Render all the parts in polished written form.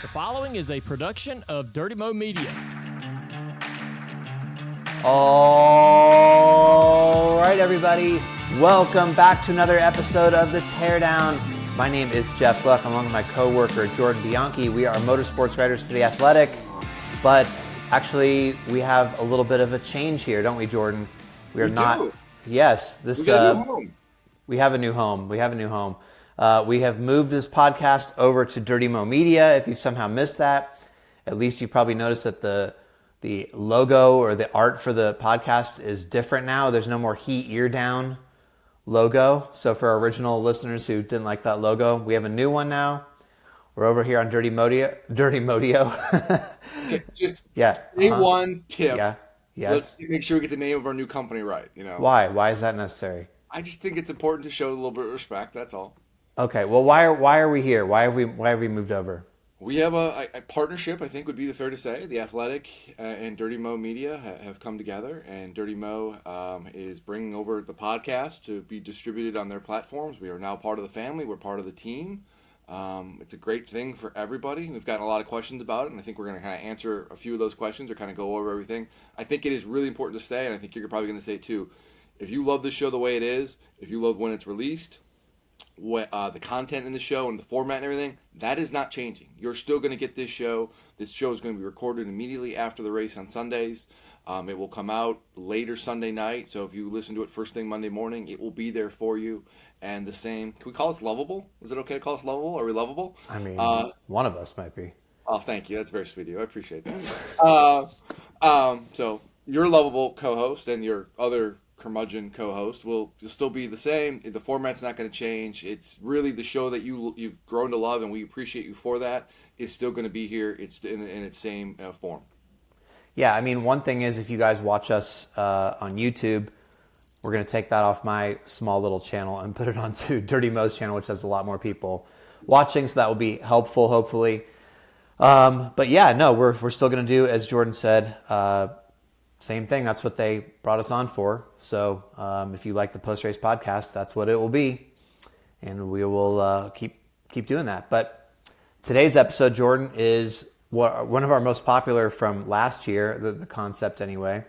The following is a production of Dirty Mo Media. All right, everybody. Welcome back to another episode of the Teardown. My name is Jeff Gluck, along with my co-worker Jordan Bianchi. We are motorsports writers for The Athletic, but actually we have a little bit of a change here, don't we, Jordan? We are not. Do. Yes, this. We got a new home. We have a new home. We have moved this podcast over to Dirty Mo Media. If you somehow missed that, at least you probably noticed that the logo or the art for the podcast is different now. There's no more Heat Ear Down logo. So for our original listeners who didn't like that logo, we have a new one now. We're over here on Dirty Modio. Okay, just Yeah. one tip. Yeah. Yes. Let's make sure we get the name of our new company right. Why? Why is that necessary? I just think it's important to show a little bit of respect. That's all. Okay. Well, why are we here? Why have we moved over? We have a partnership, I think would be fair to say. The Athletic and Dirty Mo Media have come together, and Dirty Mo is bringing over the podcast to be distributed on their platforms. We are now part of the family. We're part of the team. It's a great thing for everybody. We've gotten a lot of questions about it, and I think we're going to kind of answer a few of those questions or kind of go over everything. I think it is really important to say, and I think you're probably going to say too, if you love this show the way it is, if you love when it's released, the content in the show and the format and everything, that is not changing. You're still going to get this show. This show is going to be recorded immediately after the race on Sundays. It will come out later Sunday night, so if you listen to it first thing Monday morning, it will be there for you. And the same, can we call us lovable? Is it okay to call us lovable? Are we lovable? I mean, one of us might be. Oh, thank you. That's very sweet of you. I appreciate that. So your lovable co-host and your other curmudgeon co-host will still be the same. The format's not going to change. It's really the show that you've grown to love, and we appreciate you for that. Is still going to be here. It's in its same form. Yeah, I mean, one thing is if you guys watch us on YouTube, we're going to take that off my small little channel and put it onto Dirty Mo's channel, which has a lot more people watching, so that will be helpful, hopefully. But yeah, no, we're still going to do, as Jordan said, same thing. That's what they brought us on for. So if you like the post-race podcast, that's what it will be. And we will keep doing that. But today's episode, Jordan, is one of our most popular from last year, the concept anyway.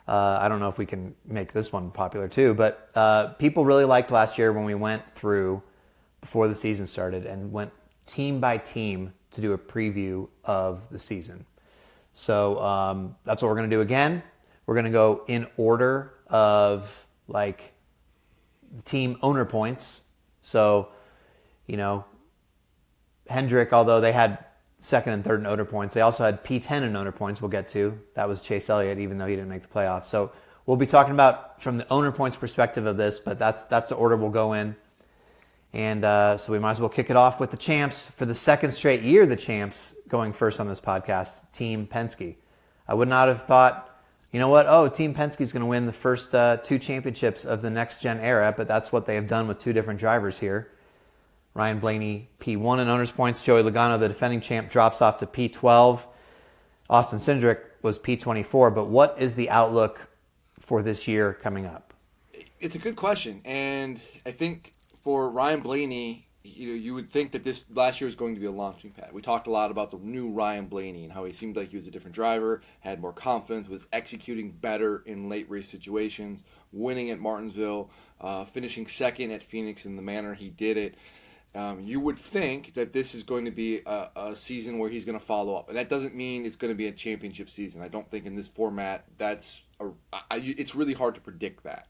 I don't know if we can make this one popular too, but people really liked last year when we went through, before the season started, and went team by team to do a preview of the season. So that's what we're going to do again. We're going to go in order of like the team owner points. So, Hendrick, although they had second and third in owner points, they also had P10 in owner points we'll get to. That was Chase Elliott, even though he didn't make the playoffs. So we'll be talking about from the owner points perspective of this, but that's the order we'll go in. And so we might as well kick it off with the champs. For the second straight year, the champs going first on this podcast, Team Penske. I would not have thought, Team Penske is going to win the first two championships of the next-gen era, but that's what they have done with two different drivers here. Ryan Blaney, P1 in owner's points. Joey Logano, the defending champ, drops off to P12. Austin Cindric was P24. But what is the outlook for this year coming up? It's a good question, and I think for Ryan Blaney, you would think that this last year was going to be a launching pad. We talked a lot about the new Ryan Blaney and how he seemed like he was a different driver, had more confidence, was executing better in late race situations, winning at Martinsville, finishing second at Phoenix in the manner he did it. You would think that this is going to be a season where he's going to follow up. And that doesn't mean it's going to be a championship season. I don't think in this format it's really hard to predict that.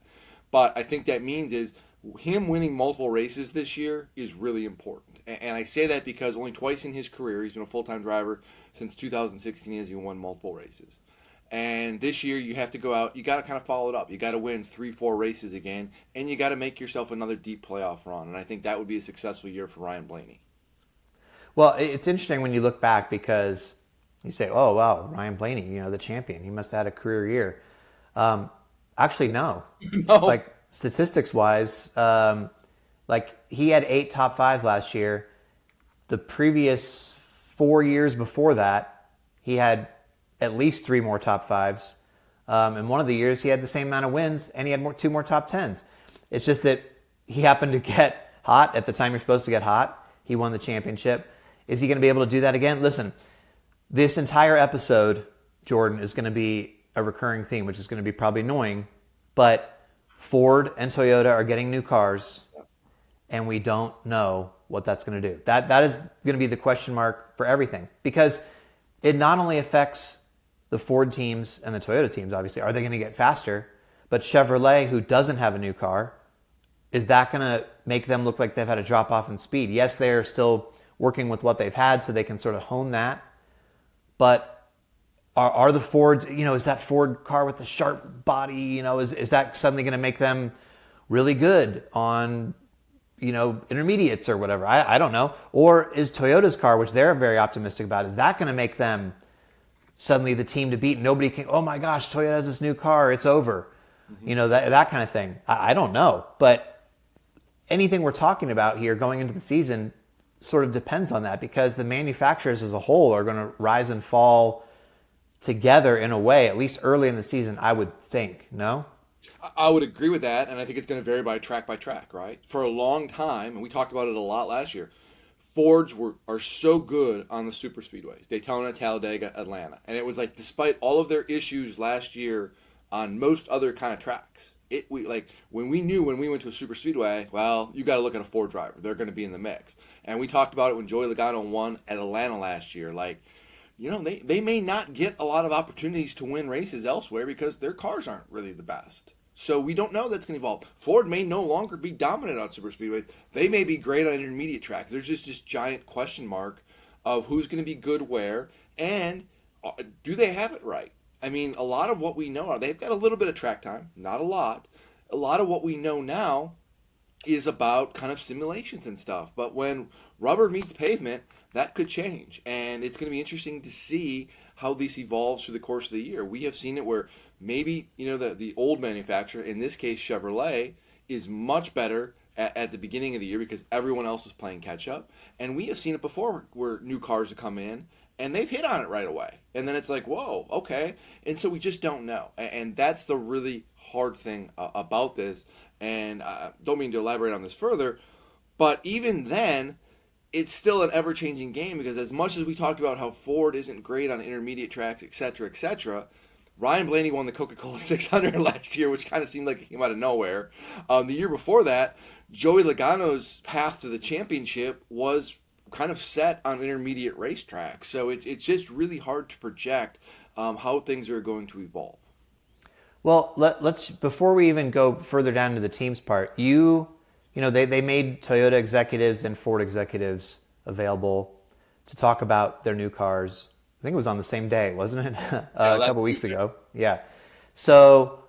But I think that means is him winning multiple races this year is really important. And I say that because only twice in his career, he's been a full-time driver since 2016, has he won multiple races. And this year you have to go out, you got to kind of follow it up. You got to win 3-4 races again, and you got to make yourself another deep playoff run. And I think that would be a successful year for Ryan Blaney. Well, it's interesting when you look back because you say, oh, wow, Ryan Blaney, the champion. He must have had a career year. Actually, no. No. Like, statistics-wise, he had 8 top 5s last year. The previous 4 years before that, he had at least 3 more top 5s. In one of the years, he had the same amount of wins, and he had 2 more top 10s. It's just that he happened to get hot at the time you're supposed to get hot. He won the championship. Is he going to be able to do that again? Listen, this entire episode, Jordan, is going to be a recurring theme, which is going to be probably annoying, but Ford and Toyota are getting new cars, and we don't know what that's going to do. That is going to be the question mark for everything, because it not only affects the Ford teams and the Toyota teams, obviously. Are they going to get faster? But Chevrolet, who doesn't have a new car, is that going to make them look like they've had a drop off in speed? Yes, they're still working with what they've had, so they can sort of hone that. But are the Fords, is that Ford car with the sharp body, is that suddenly going to make them really good on, intermediates or whatever? I don't know. Or is Toyota's car, which they're very optimistic about, is that going to make them suddenly the team to beat? Nobody can, oh my gosh, Toyota has this new car, it's over. That kind of thing. I don't know. But anything we're talking about here going into the season sort of depends on that, because the manufacturers as a whole are going to rise and fall together in a way, at least early in the season, I would think. No? I would agree with that, and I think it's going to vary by track, right? For a long time, and we talked about it a lot last year, Fords are so good on the super speedways, Daytona, Talladega, Atlanta. And it was like, despite all of their issues last year on most other kind of tracks, when we went to a super speedway, well, you got to look at a Ford driver. They're going to be in the mix. And we talked about it when Joey Logano won at Atlanta last year. They may not get a lot of opportunities to win races elsewhere because their cars aren't really the best. So we don't know that's going to evolve. Ford may no longer be dominant on super speedways. They may be great on intermediate tracks. There's just this giant question mark of who's going to be good where, and do they have it right? I mean, a lot of what we know, they've got a little bit of track time, not a lot. A lot of what we know now is about kind of simulations and stuff. But when rubber meets pavement, that could change. And it's going to be interesting to see how this evolves through the course of the year. We have seen it where maybe, the old manufacturer, in this case Chevrolet, is much better at the beginning of the year because everyone else is playing catch up. And we have seen it before where new cars have come in and they've hit on it right away. And then it's like, whoa, okay. And so we just don't know. And that's the really hard thing about this. And don't mean to elaborate on this further, but even then, it's still an ever-changing game, because as much as we talked about how Ford isn't great on intermediate tracks, etc., Ryan Blaney won the Coca-Cola 600 last year, which kind of seemed like it came out of nowhere. The year before that, Joey Logano's path to the championship was kind of set on intermediate racetracks. So it's just really hard to project how things are going to evolve. Well, let's before we even go further down to the teams part, they made Toyota executives and Ford executives available to talk about their new cars. I think it was on the same day, wasn't it? A couple weeks ago. Yeah. So,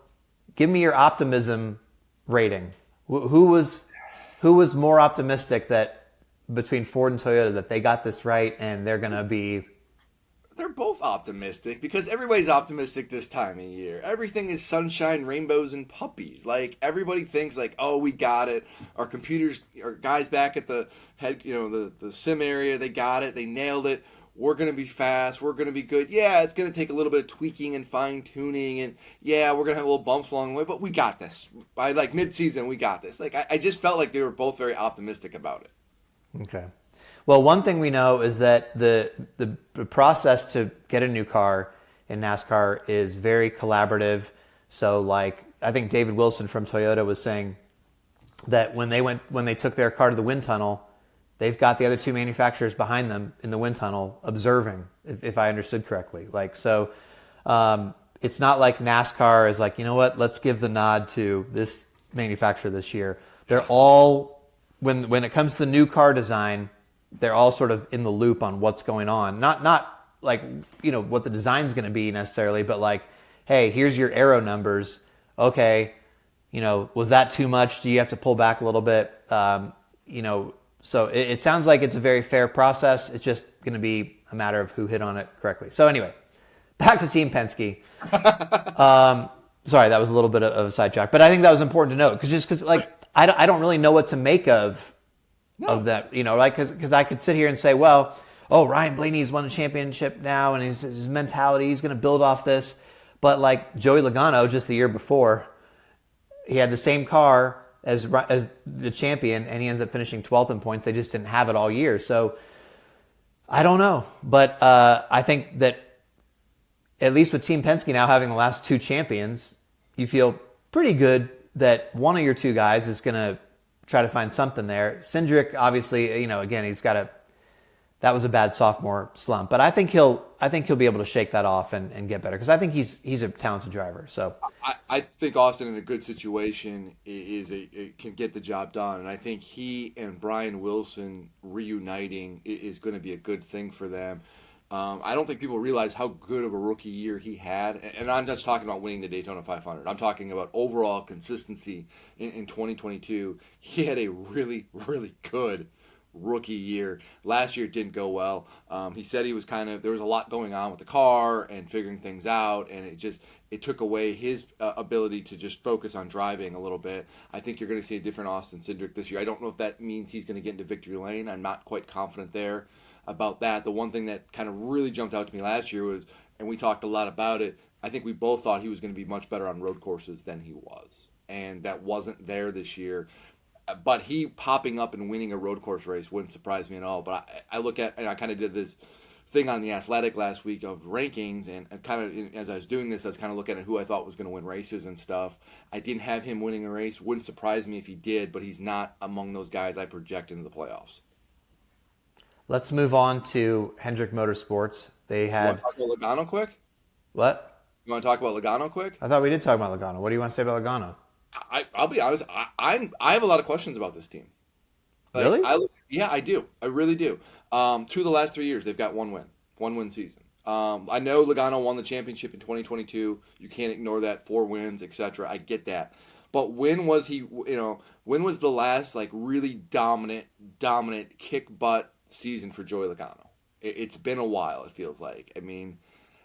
give me your optimism rating. Who was more optimistic that between Ford and Toyota that they got this right and they're going to be? They're both optimistic because everybody's optimistic this time of year. Everything is sunshine, rainbows, and puppies. Like, everybody thinks like, oh, we got it. Our computers, our guys back at the head, the sim area, they got it. They nailed it. We're going to be fast. We're going to be good. Yeah, it's going to take a little bit of tweaking and fine tuning. And yeah, we're going to have little bumps along the way, but we got this. By like mid-season, we got this. Like, I just felt like they were both very optimistic about it. Okay. Well, one thing we know is that the process to get a new car in NASCAR is very collaborative. So, like, I think David Wilson from Toyota was saying that when they took their car to the wind tunnel, they've got the other two manufacturers behind them in the wind tunnel observing, if I understood correctly. Like, so it's not like NASCAR is like, you know what, let's give the nod to this manufacturer this year. They're all, when it comes to the new car design, they're all sort of in the loop on what's going on. Not like, what the design's going to be necessarily, but like, hey, here's your aero numbers. Okay, was that too much? Do you have to pull back a little bit? So it sounds like it's a very fair process. It's just going to be a matter of who hit on it correctly. So anyway, back to Team Penske. Sorry, that was a little bit of a sidetrack, but I think that was important to note because I don't really know what to make of that, because I could sit here and say, well, Ryan Blaney's won a championship now, and his mentality, he's going to build off this. But like Joey Logano, just the year before, he had the same car as the champion, and he ends up finishing 12th in points. They just didn't have it all year. So I don't know, but I think that at least with Team Penske now having the last two champions, you feel pretty good that one of your two guys is going to try to find something there. Cindric, obviously, again, that was a bad sophomore slump, but I think he'll be able to shake that off and get better because I think he's a talented driver. So I think Austin in a good situation can get the job done, and I think he and Brian Wilson reuniting is going to be a good thing for them. I don't think people realize how good of a rookie year he had, and I'm just talking about winning the Daytona 500. I'm talking about overall consistency in 2022. He had a really, really good rookie year. Last year it didn't go well. He said he was there was a lot going on with the car and figuring things out, and it took away his ability to just focus on driving a little bit. I think you're going to see a different Austin Cindric this year. I don't know if that means he's going to get into victory lane. I'm not quite confident there about that. The one thing that kind of really jumped out to me last year was, and we talked a lot about it, I think we both thought he was going to be much better on road courses than he was. And that wasn't there this year. But he popping up and winning a road course race wouldn't surprise me at all. But I look at, and I kind of did this thing on The Athletic last week of rankings, and kind of as I was doing this, I was kind of looking at who I thought was going to win races and stuff. I didn't have him winning a race. Wouldn't surprise me if he did, but he's not among those guys I project into the playoffs. Let's move on to Hendrick Motorsports. They had. You want to talk about Logano quick? What? You want to talk about Logano quick? I thought we did talk about Logano. What do you want to say about Logano? I'll be honest. I have a lot of questions about this team. Really? Yeah, I do. I really do. 2 of the last 3 years, they've got one win season. I know Logano won the championship in 2022. You can't ignore that. 4 wins, etc. I get that. But when was he? When was the last really dominant kick butt season for Joey Logano? It's been a while. It feels like. I mean,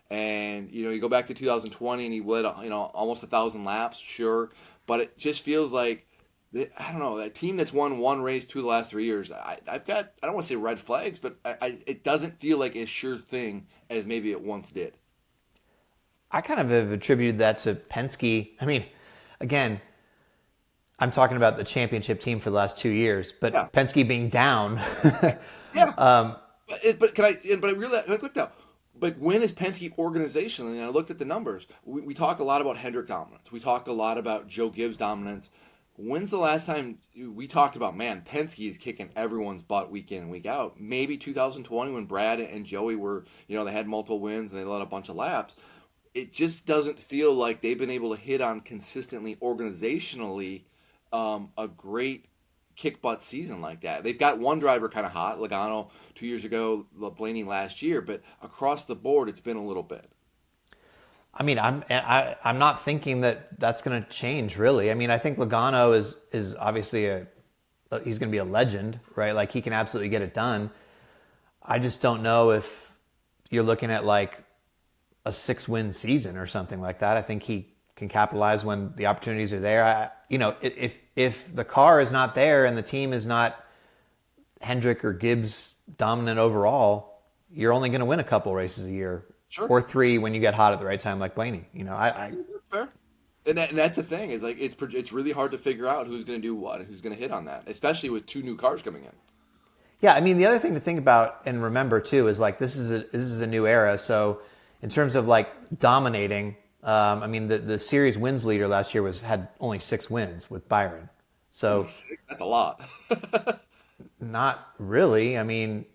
and you go back to 2020 and he led almost 1,000 laps. Sure. But it just feels like, I don't know, that team that's won one race 2 of the last 3 years, I've got, I don't want to say red flags, but it doesn't feel like a sure thing as maybe it once did. I kind of have attributed that to Penske. I mean, again, I'm talking about the championship team for the last 2 years, but yeah. Penske being down. Yeah. But I realize, quick now, but when is Penske organizationally, and I looked at the numbers, we talk a lot about Hendrick dominance. We talk a lot about Joe Gibbs dominance. When's the last time we talked about, man, Penske is kicking everyone's butt week in and week out? Maybe 2020 when Brad and Joey were, they had multiple wins and they led a bunch of laps. It just doesn't feel like they've been able to hit on consistently organizationally a great kick butt season like that. They've got one driver kind of hot, Logano 2 years ago, Blaney last year, but across the board, it's been a little bit. I mean, I'm not thinking that that's going to change really. I mean, I think Logano is obviously he's going to be a legend, right? Like he can absolutely get it done. I just don't know if you're looking at like a 6-win season or something like that. I think he can capitalize when the opportunities are there. If the car is not there and the team is not Hendrick or Gibbs dominant overall, you're only going to win a couple races a year, sure, or 3 when you get hot at the right time, like Blaney. That's fair. And that's the thing is like it's really hard to figure out who's going to do what and who's going to hit on that, especially with 2 new cars coming in. Yeah, I mean the other thing to think about and remember too is like this is a new era. So in terms of like dominating. I mean, the series wins leader last year had only 6 wins with Byron. So 6, that's a lot. Not really. I mean,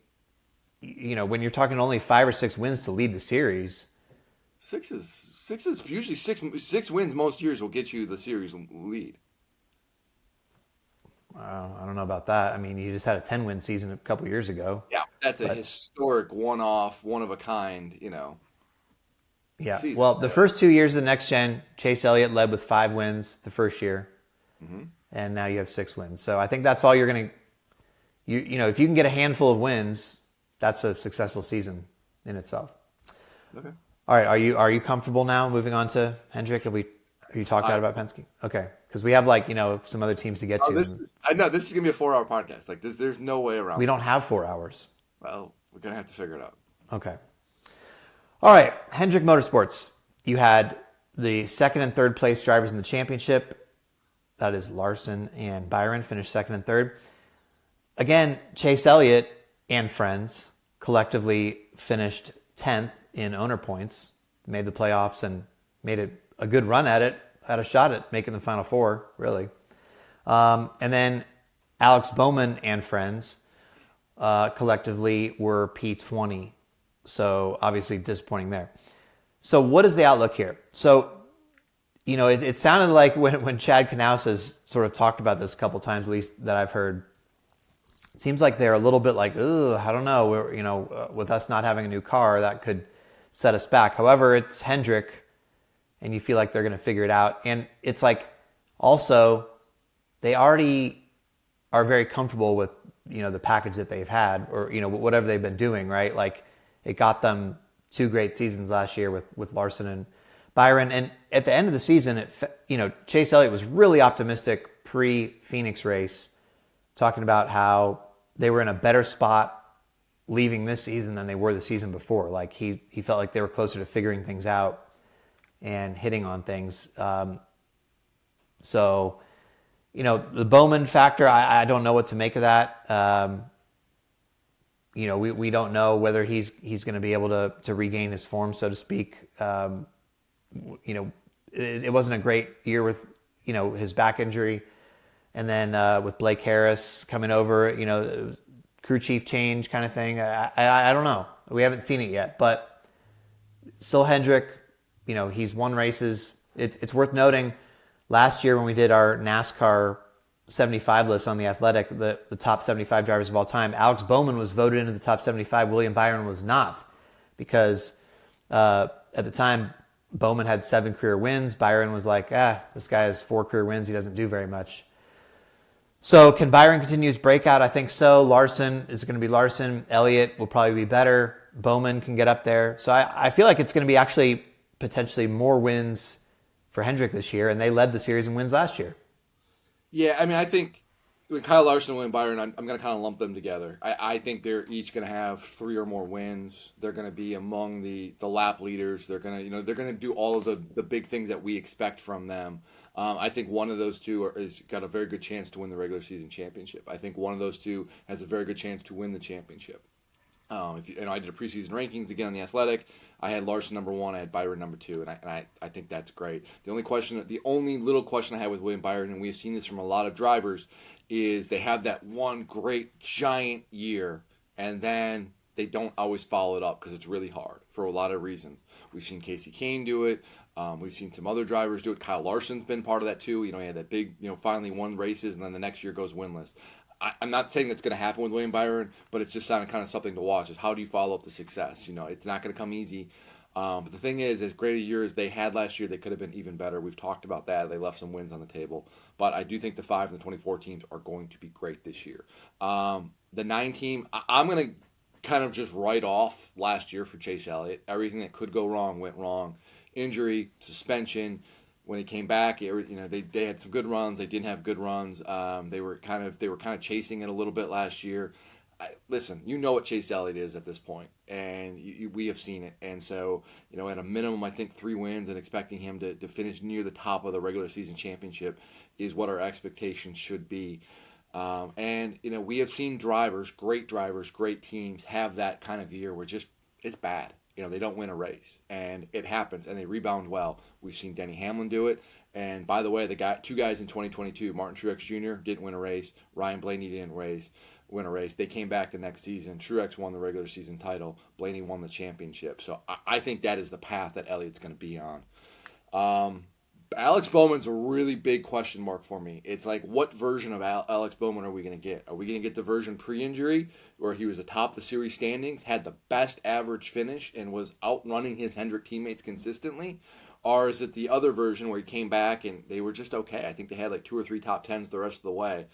when you're talking only 5 or 6 wins to lead the series, 6 is usually 6 wins most years will get you the series lead. I don't know about that. I mean, you just had a 10-win season a couple years ago. Yeah, that's a historic one-off, one of a kind. Yeah, season. Well, the first 2 years of the next gen, Chase Elliott led with 5 wins the first year, and now you have 6 wins. So I think that's all you're going to, if you can get a handful of wins, that's a successful season in itself. Okay. All right, are you comfortable now moving on to Hendrick? Have you talked out about Penske? Okay, because we have some other teams to get to. I know this is going to be a 4-hour podcast. Like this, there's no way around. We don't have 4 hours. Well, we're going to have to figure it out. Okay. All right, Hendrick Motorsports. You had the 2nd and 3rd place drivers in the championship. That is Larson and Byron finished 2nd and 3rd. Again, Chase Elliott and friends collectively finished 10th in owner points, made the playoffs, and made it a good run at it, had a shot at making the Final Four, really. And then Alex Bowman and friends collectively were P20. So obviously disappointing there. So what is the outlook here? So, it sounded like when Chad Knaus has sort of talked about this a couple times, at least that I've heard, it seems like they're a little bit like, I don't know, with us not having a new car, that could set us back. However, it's Hendrick, and you feel like they're going to figure it out. And it's like, also, they already are very comfortable with, the package that they've had, or, whatever they've been doing, right? Like, it got them 2 great seasons last year with Larson and Byron. And at the end of the season, Chase Elliott was really optimistic pre-Phoenix race, talking about how they were in a better spot leaving this season than they were the season before. Like, he felt like they were closer to figuring things out and hitting on things. So, the Bowman factor, I don't know what to make of that. We don't know whether he's going to be able to regain his form, so to speak. It wasn't a great year with, his back injury. And then with Blake Harris coming over, crew chief change kind of thing. I don't know. We haven't seen it yet. But still Hendrick, he's won races. It's worth noting, last year when we did our NASCAR 75 list on The Athletic, the top 75 drivers of all time, Alex Bowman was voted into the top 75. William Byron was not, because at the time, Bowman had 7 career wins. Byron was like, this guy has 4 career wins. He doesn't do very much. So can Byron continue his breakout? I think so. Larson is going to be Larson. Elliott will probably be better. Bowman can get up there. So I feel like it's going to be actually potentially more wins for Hendrick this year, and they led the series in wins last year. Yeah, I mean, I think with Kyle Larson and William Byron, I'm going to kind of lump them together. I think they're each going to have 3 or more wins. They're going to be among the lap leaders. They're going to they're going to do all of the big things that we expect from them. I think one of those two is got a very good chance to win the regular season championship. I think one of those two has a very good chance to win the championship. I did a preseason rankings again on The Athletic. I had Larson number 1, I had Byron number 2, and I think that's great. The only little question I had with William Byron, and we've seen this from a lot of drivers, is they have that one great giant year, and then they don't always follow it up because it's really hard for a lot of reasons. We've seen Casey Kane do it. We've seen some other drivers do it. Kyle Larson's been part of that too. He had that big, finally won races, and then the next year goes winless. I'm not saying that's going to happen with William Byron, but it's just kind of something to watch. Is how do you follow up the success? It's not going to come easy. But the thing is, as great a year as they had last year, they could have been even better. We've talked about that. They left some wins on the table. But I do think the 5 and the 24 teams are going to be great this year. The 9 team, I'm going to kind of just write off last year for Chase Elliott. Everything that could go wrong went wrong. Injury, suspension. When he came back, they had some good runs. They didn't have good runs. They were kind of chasing it a little bit last year. Listen, what Chase Elliott is at this point, and we have seen it. And so, at a minimum, I think 3 wins, and expecting him to finish near the top of the regular season championship is what our expectations should be. And we have seen great teams have that kind of year where it's bad. They don't win a race, and it happens, and they rebound well. We've seen Denny Hamlin do it, and by the way, 2 guys in 2022, Martin Truex Jr. didn't win a race, Ryan Blaney didn't win a race. They came back the next season. Truex won the regular season title. Blaney won the championship. So I think that is the path that Elliott's going to be on. Alex Bowman's a really big question mark for me. It's like, what version of Alex Bowman are we going to get? Are we going to get the version pre-injury where he was atop the series standings, had the best average finish, and was outrunning his Hendrick teammates consistently? Or is it the other version where he came back and they were just okay? I think they had like 2 or 3 top 10s the rest of the way.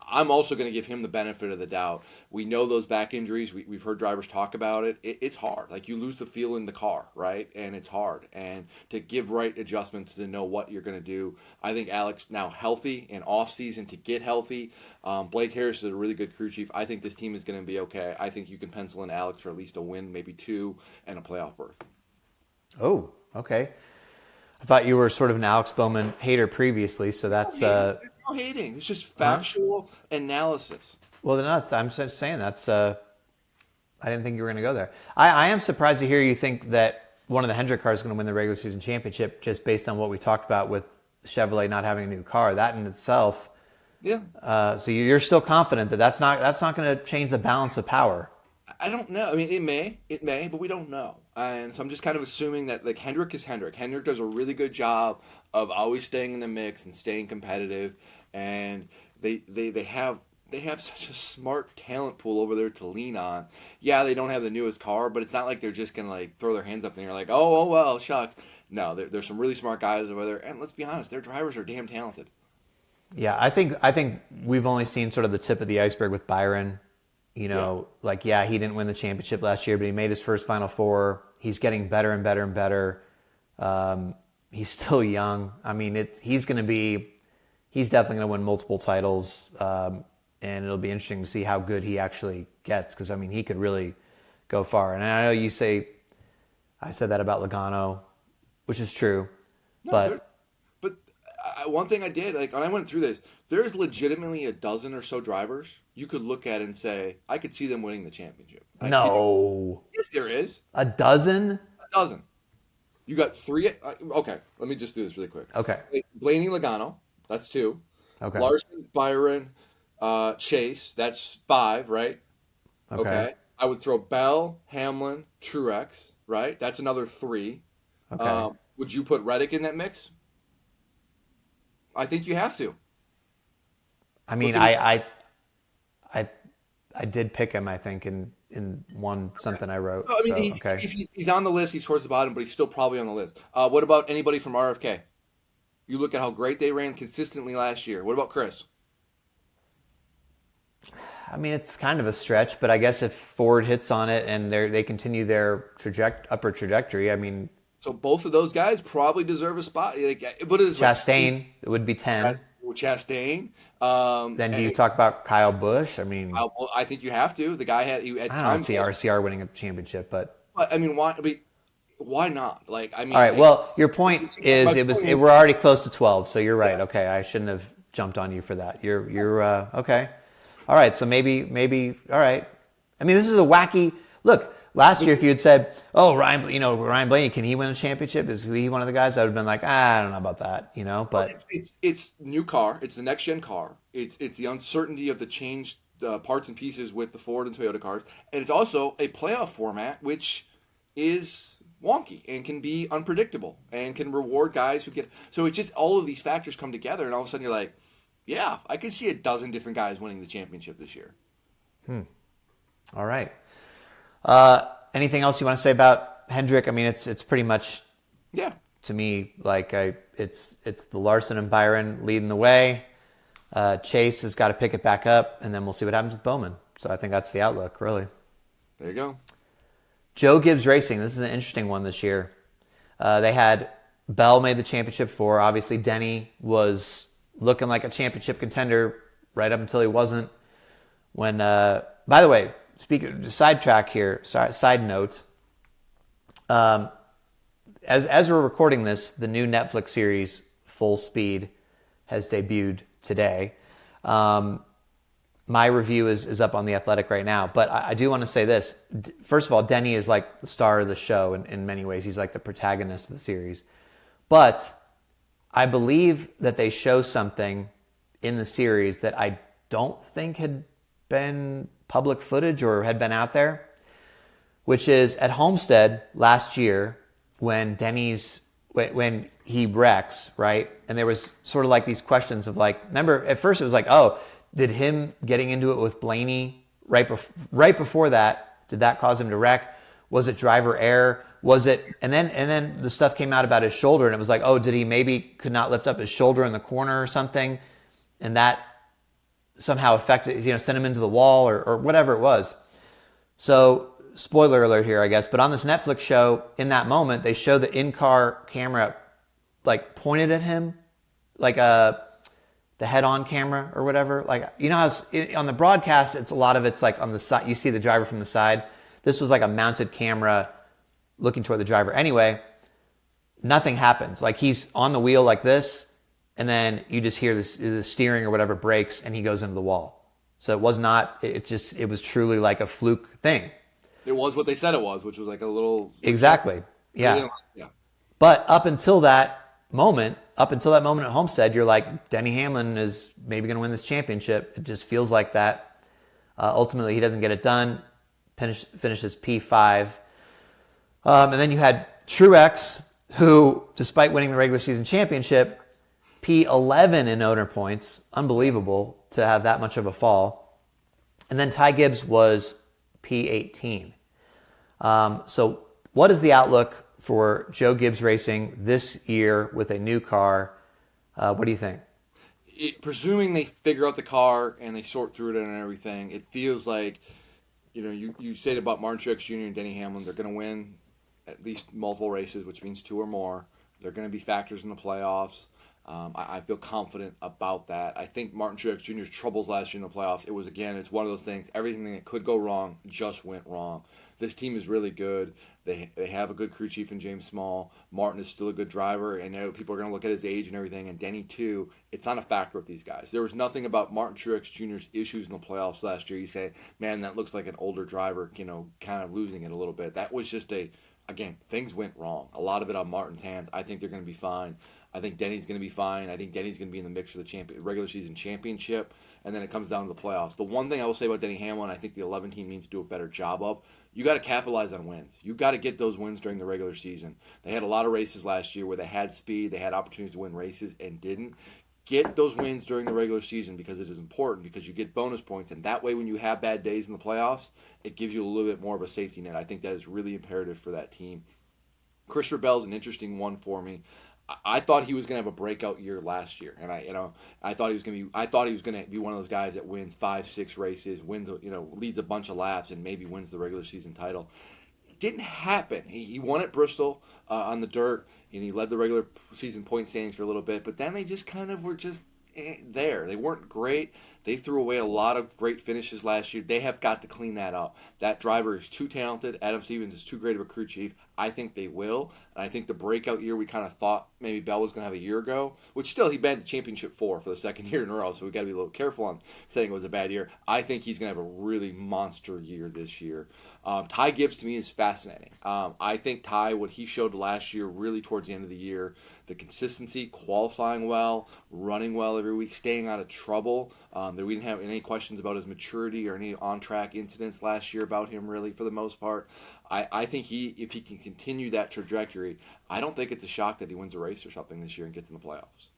I'm also going to give him the benefit of the doubt. We know those back injuries. We've heard drivers talk about it. It's hard. Like, you lose the feel in the car, right? And it's hard. And to give right adjustments to know what you're going to do. I think Alex now healthy and off season to get healthy. Blake Harris is a really good crew chief. I think this team is going to be okay. I think you can pencil in Alex for at least a win, maybe 2, and a playoff berth. Oh, okay. I thought you were sort of an Alex Bowman hater previously, so that's... No hating. It's just factual analysis. Well, I'm just saying that's I didn't think you were going to go there. I am surprised to hear you think that one of the Hendrick cars is going to win the regular season championship just based on what we talked about with Chevrolet not having a new car. That in itself. Yeah. So you're still confident that that's not going to change the balance of power. I don't know. I mean, it may, but we don't know. And so I'm just kind of assuming that like Hendrick is Hendrick. Hendrick does a really good job of always staying in the mix and staying competitive. And they have such a smart talent pool over there to lean on. Yeah, they don't have the newest car, but it's not like they're just gonna like throw their hands up and you're like, oh well, shucks. No, there's some really smart guys over there, and let's be honest, their drivers are damn talented. Yeah, I think we've only seen sort of the tip of the iceberg with Byron. You know, like, yeah, he didn't win the championship last year, but he made his first Final Four. He's getting better and better and better. He's still young. I mean, he's definitely going to win multiple titles, and it'll be interesting to see how good he actually gets because, I mean, he could really go far. And I know you say, I said that about Logano, which is true, but one thing I did, like when I went through this, there's legitimately a dozen or so drivers you could look at and say, I could see them winning the championship. No. Yes, there is. A dozen? A dozen. You got three. Okay, let me just do this really quick. Okay. Blaney, Logano, that's 2. Okay. Larson, Byron, Chase, that's 5, right? Okay. I would throw Bell, Hamlin, Truex, right? That's another 3. Okay. Would you put Reddick in that mix? I think you have to. I mean, I did pick him, I think, in one something I wrote. I mean, he's on the list. He's towards the bottom, but he's still probably on the list. What about anybody from RFK? You look at how great they ran consistently last year. What about Chris? I mean, it's kind of a stretch, but I guess if Ford hits on it and they continue their upper trajectory, I mean. So both of those guys probably deserve a spot. Like, but it is Chastain, it would be 10. Chastain. Then do you talk about Kyle Busch? I mean, I think you have to. The guy had I don't see RCR winning a championship, but I mean, why not? Like, I mean, all right. Well, your point is we're already close to 12, so you're right. Yeah. Okay, I shouldn't have jumped on you for that. You're okay. All right, so maybe all right. I mean, this is a wacky look. Last year, if you had said, "Oh, Ryan Blaney, can he win a championship? Is he one of the guys?" I would have been like, I don't know about that, But well, it's new car. It's the next gen car. It's the uncertainty of the changed parts and pieces with the Ford and Toyota cars, and it's also a playoff format, which is wonky and can be unpredictable and can reward guys who get. So it's just all of these factors come together, and all of a sudden you're like, yeah, I could see a dozen different guys winning the championship this year. All right. Anything else you want to say about Hendrick? I mean, it's pretty much, to me, like it's the Larson and Byron leading the way. Chase has got to pick it back up, and then we'll see what happens with Bowman. So I think that's the outlook, really. There you go. Joe Gibbs Racing. This is an interesting one this year. They had Bell made the championship for. Obviously, Denny was looking like a championship contender right up until he wasn't. When, by the way, sidetrack here. Side note. As we're recording this, the new Netflix series Full Speed has debuted today. My review is up on The Athletic right now, but I do want to say this. First of all, Denny is like the star of the show in many ways. He's like the protagonist of the series. But I believe that they show something in the series that I don't think had been public footage or had been out there, which is at Homestead last year when he wrecks, right? And there was sort of like these questions of like, remember at first it was like, oh, did him getting into it with Blaney right before that, did that cause him to wreck? Was it driver error? Was it, and then the stuff came out about his shoulder and it was like, oh, did he maybe could not lift up his shoulder in the corner or something? And that somehow affected, sent him into the wall or whatever it was. So spoiler alert here, I guess, but on this Netflix show, in that moment, they show the in-car camera like pointed at him, like the head-on camera or whatever. Like, how on the broadcast, it's a lot of it's like on the side, you see the driver from the side. This was like a mounted camera looking toward the driver. Anyway, nothing happens. Like he's on the wheel like this, and then you just hear the steering or whatever breaks, and he goes into the wall. So it was truly like a fluke thing. It was what they said it was, which was like a little Exactly. Yeah. Yeah. But up until that moment at Homestead, you're like, Denny Hamlin is maybe going to win this championship. It just feels like that. Ultimately, he doesn't get it done. Finishes P5. And then you had Truex, who, despite winning the regular season championship, P11 in owner points. Unbelievable to have that much of a fall. And then Ty Gibbs was P18. So what is the outlook for Joe Gibbs Racing this year with a new car? What do you think? Presuming they figure out the car and they sort through it and everything, it feels like, you said about Martin Truex Jr. and Denny Hamlin, they're going to win at least multiple races, which means 2 or more. They're going to be factors in the playoffs. I feel confident about that. I think Martin Truex Jr.'s troubles last year in the playoffs, it's one of those things, everything that could go wrong just went wrong. This team is really good. They have a good crew chief in James Small. Martin is still a good driver. I know people are going to look at his age and everything, and Denny too. It's not a factor with these guys. There was nothing about Martin Truex Jr.'s issues in the playoffs last year. You say, man, that looks like an older driver, kind of losing it a little bit. That was just again, things went wrong. A lot of it on Martin's hands. I think they're going to be fine. I think Denny's going to be fine. I think Denny's going to be in the mix for the regular season championship, and then it comes down to the playoffs. The one thing I will say about Denny Hamlin, I think the 11 team needs to do a better job of, you got to capitalize on wins. You got to get those wins during the regular season. They had a lot of races last year where they had speed, they had opportunities to win races and didn't. Get those wins during the regular season because it is important, because you get bonus points, and that way when you have bad days in the playoffs, it gives you a little bit more of a safety net. I think that is really imperative for that team. Christopher Bell's an interesting one for me. I thought he was going to have a breakout year last year, and I thought he was going to be one of those guys that wins 5-6 races, leads a bunch of laps, and maybe wins the regular season title. It didn't happen. He won at Bristol on the dirt, and he led the regular season point standings for a little bit, but then they just kind of were just there. They weren't great. They threw away a lot of great finishes last year. They have got to clean that up. That driver is too talented. Adam Stevens is too great of a crew chief. I think they will. And I think the breakout year we kind of thought maybe Bell was going to have a year ago, which still he bagged the championship for the second year in a row, so we got to be a little careful on saying it was a bad year. I think he's going to have a really monster year this year. Ty Gibbs to me is fascinating. I think Ty, what he showed last year really towards the end of the year, the consistency, qualifying well, running well every week, staying out of trouble. We didn't have any questions about his maturity or any on-track incidents last year about him, really, for the most part. I think if he can continue that trajectory, I don't think it's a shock that he wins a race or something this year and gets in the playoffs.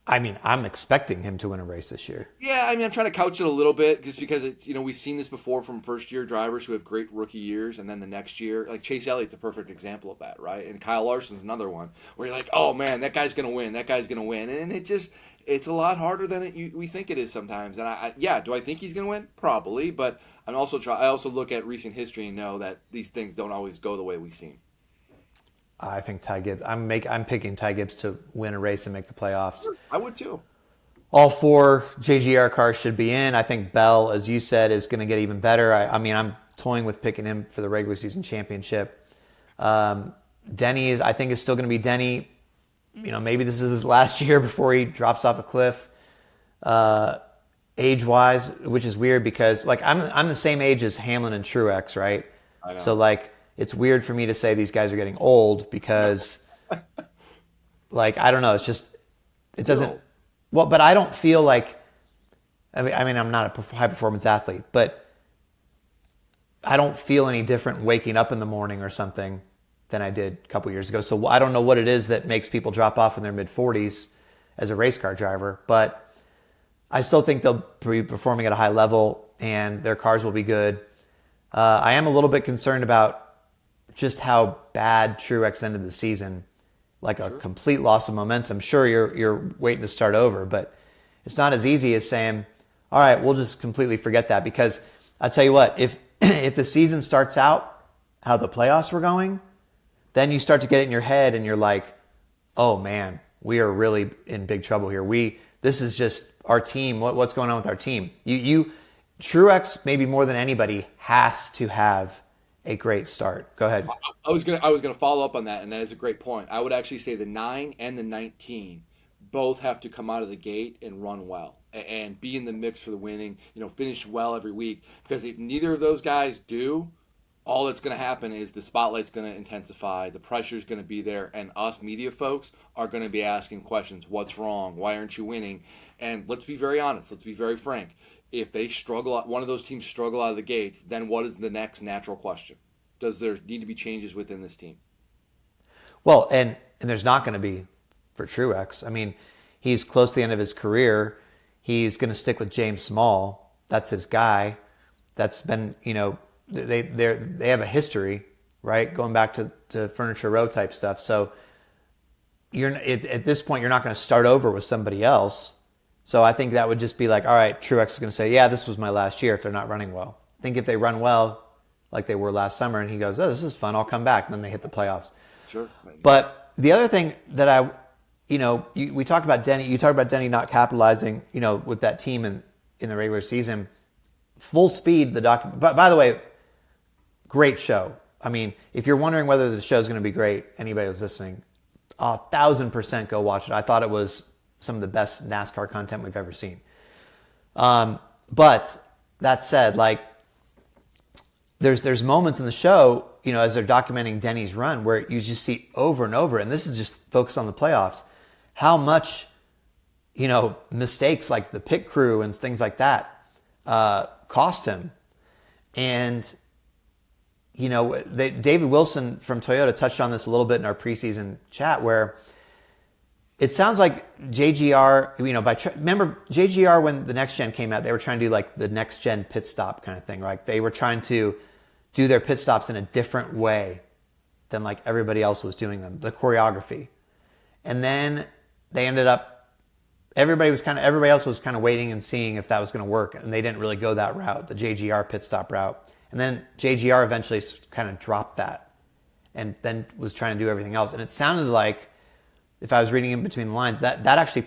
I mean, I'm expecting him to win a race this year. Yeah, I'm trying to couch it a little bit just because it's, we've seen this before from first-year drivers who have great rookie years, and then the next year, like Chase Elliott's a perfect example of that, right? And Kyle Larson's another one where you're like, oh man, that guy's going to win, and it's a lot harder than we think it is sometimes. And do I think he's going to win? Probably, but I also look at recent history and know that these things don't always go the way we seem. I think Ty Gibbs. I'm picking Ty Gibbs to win a race and make the playoffs. I would too. All 4 JGR cars should be in. I think Bell, as you said, is going to get even better. I'm toying with picking him for the regular season championship. Denny I think is still going to be Denny. Maybe this is his last year before he drops off a cliff. Age-wise, which is weird because I'm the same age as Hamlin and Truex, right? I know. So it's weird for me to say these guys are getting old because, I don't know. It's just, it doesn't, well, but I don't feel like, I'm not a high performance athlete, but I don't feel any different waking up in the morning or something than I did a couple years ago. So I don't know what it is that makes people drop off in their mid 40s as a race car driver, but I still think they'll be performing at a high level and their cars will be good. I am a little bit concerned about just how bad Truex ended the season, a complete loss of momentum. Sure, you're waiting to start over, but it's not as easy as saying, all right, we'll just completely forget that. Because I tell you what, if the season starts out how the playoffs were going, then you start to get it in your head and you're like, oh man, we are really in big trouble here. This is just our team. What's going on with our team? Truex, maybe more than anybody, has to have a great start. Go ahead. I was gonna follow up on that, and that is a great point. I would actually say the 9 and the 19 both have to come out of the gate and run well. and be in the mix for the winning, finish well every week. Because if neither of those guys do, all that's going to happen is the spotlight's going to intensify, the pressure's going to be there, and us media folks are going to be asking questions. What's wrong? Why aren't you winning? And let's be very honest. Let's be very frank. If they struggle, one of those teams struggle out of the gates, then what is the next natural question? Does there need to be changes within this team? Well, and there's not going to be for Truex. I mean, he's close to the end of his career. He's going to stick with James Small. That's his guy. That's been, they have a history, right? Going back to Furniture Row type stuff. So at this point, you're not going to start over with somebody else. So I think that would just be like, all right, Truex is going to say, yeah, this was my last year if they're not running well. I think if they run well, like they were last summer, and he goes, oh, this is fun, I'll come back. And then they hit the playoffs. Sure. But the other thing that we talked about Denny. You talked about Denny not capitalizing, with that team in the regular season. Full speed, But by the way, great show. I mean, if you're wondering whether the show is going to be great, anybody that's listening, 1,000% go watch it. I thought it was some of the best NASCAR content we've ever seen. But that said, like, there's moments in the show, as they're documenting Denny's run, where you just see over and over, and this is just focused on the playoffs, how much, mistakes like the pit crew and things like that cost him. And, David Wilson from Toyota touched on this a little bit in our preseason chat, where it sounds like JGR, remember JGR when the next gen came out, they were trying to do like the next gen pit stop kind of thing, right? They were trying to do their pit stops in a different way than like everybody else was doing them, the choreography. And then they ended up, everybody else was kind of waiting and seeing if that was going to work. And they didn't really go that route, the JGR pit stop route. And then JGR eventually kind of dropped that and then was trying to do everything else. And it sounded like, if I was reading in between the lines, that actually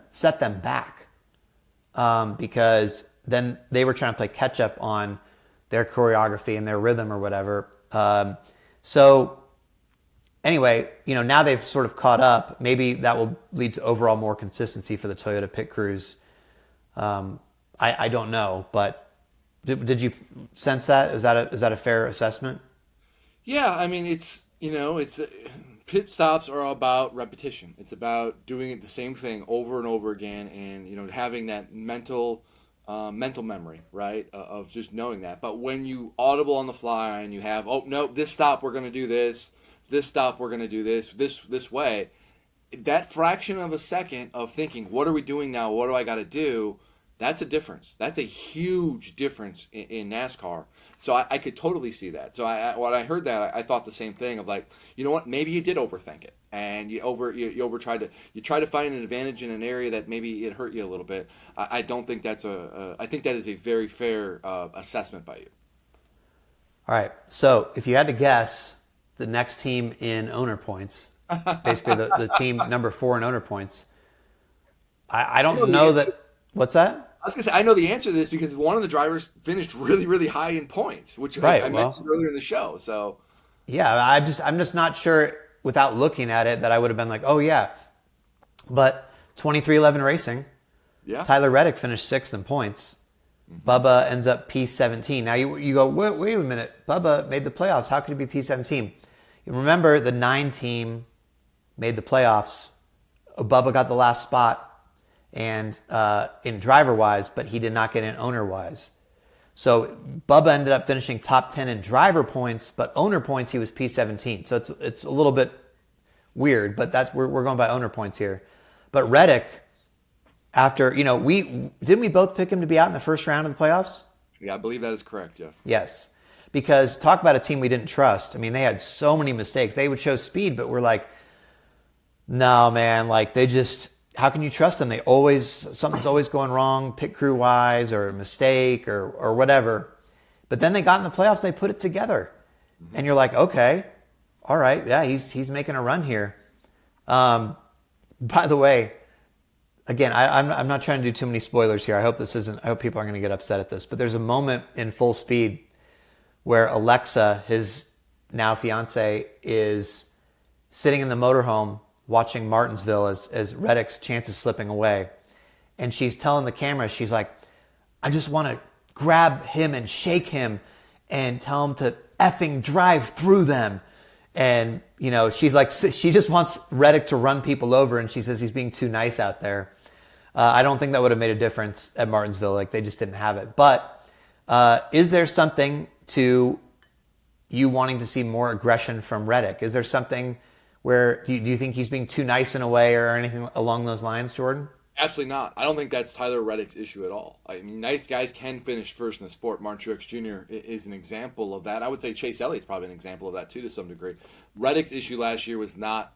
set them back, because then they were trying to play catch up on their choreography and their rhythm or whatever. So anyway, now they've sort of caught up. Maybe that will lead to overall more consistency for the Toyota pit crews. I don't know, but did you sense that? Is that a fair assessment? Yeah, I mean, it's pit stops are about repetition. It's about doing it the same thing over and over again, and having that mental memory, right, of just knowing that. But when you audible on the fly and you have, oh no, this stop we're going to do this stop we're going to do this way, that fraction of a second of thinking, what are we doing now? What do I got to do? That's a difference. That's a huge difference in NASCAR. So I could totally see that. So when I heard that, I thought the same thing of like, you know what? Maybe you did overthink it, and you tried to find an advantage in an area that maybe it hurt you a little bit. I don't think that's I think that is a very fair assessment by you. All right. So if you had to guess the next team in owner points, basically the team number 4 in owner points, I don't know that. What's that? I was going to say, I know the answer to this because one of the drivers finished really, really high in points, which I mentioned earlier in the show. So, yeah, I'm just not sure without looking at it that I would have been like, oh yeah. But 2311 Racing, yeah, Tyler Reddick finished 6th in points. Mm-hmm. Bubba ends up P17. Now you go, wait a minute, Bubba made the playoffs. How could he be P17? You remember the 9 team made the playoffs. Bubba got the last spot. And in driver-wise, but he did not get in owner-wise. So Bubba ended up finishing top 10 in driver points, but owner points he was P17. So it's a little bit weird, but we're going by owner points here. But Reddick, after didn't we both pick him to be out in the first round of the playoffs? Yeah, I believe that is correct, Jeff. Yes, because talk about a team we didn't trust. I mean, they had so many mistakes. They would show speed, but we're like, no, man, like they just. How can you trust them? Something's always going wrong, pit crew wise, or a mistake, or whatever. But then they got in the playoffs, they put it together, and you're like, okay, all right, yeah, he's making a run here. By the way, again, I'm not trying to do too many spoilers here. I hope people aren't going to get upset at this, but there's a moment in Full Speed where Alexa, his now fiance, is sitting in the motorhome watching Martinsville as Reddick's chance is slipping away. and she's telling the camera, she's like, I just want to grab him and shake him and tell him to effing drive through them. And, you know, she's like, she just wants Reddick to run people over, and she says he's being too nice out there. I don't think that would have made a difference at Martinsville. Like, they just didn't have it. But is there something to you wanting to see more aggression from Reddick? Is there something where, do you think he's being too nice in a way or anything along those lines, Jordan? Absolutely not. I don't think that's Tyler Reddick's issue at all. I mean, nice guys can finish first in the sport. Martin Truex Jr. is an example of that. I would say Chase Elliott's probably an example of that too, to some degree. Reddick's issue last year was not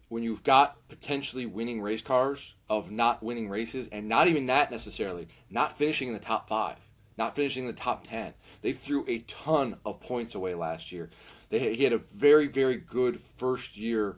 when you've got potentially winning race cars of not winning races, and not even that necessarily, not finishing in the top 5, not finishing in the top 10. They threw a ton of points away last year. He had a very, very good first year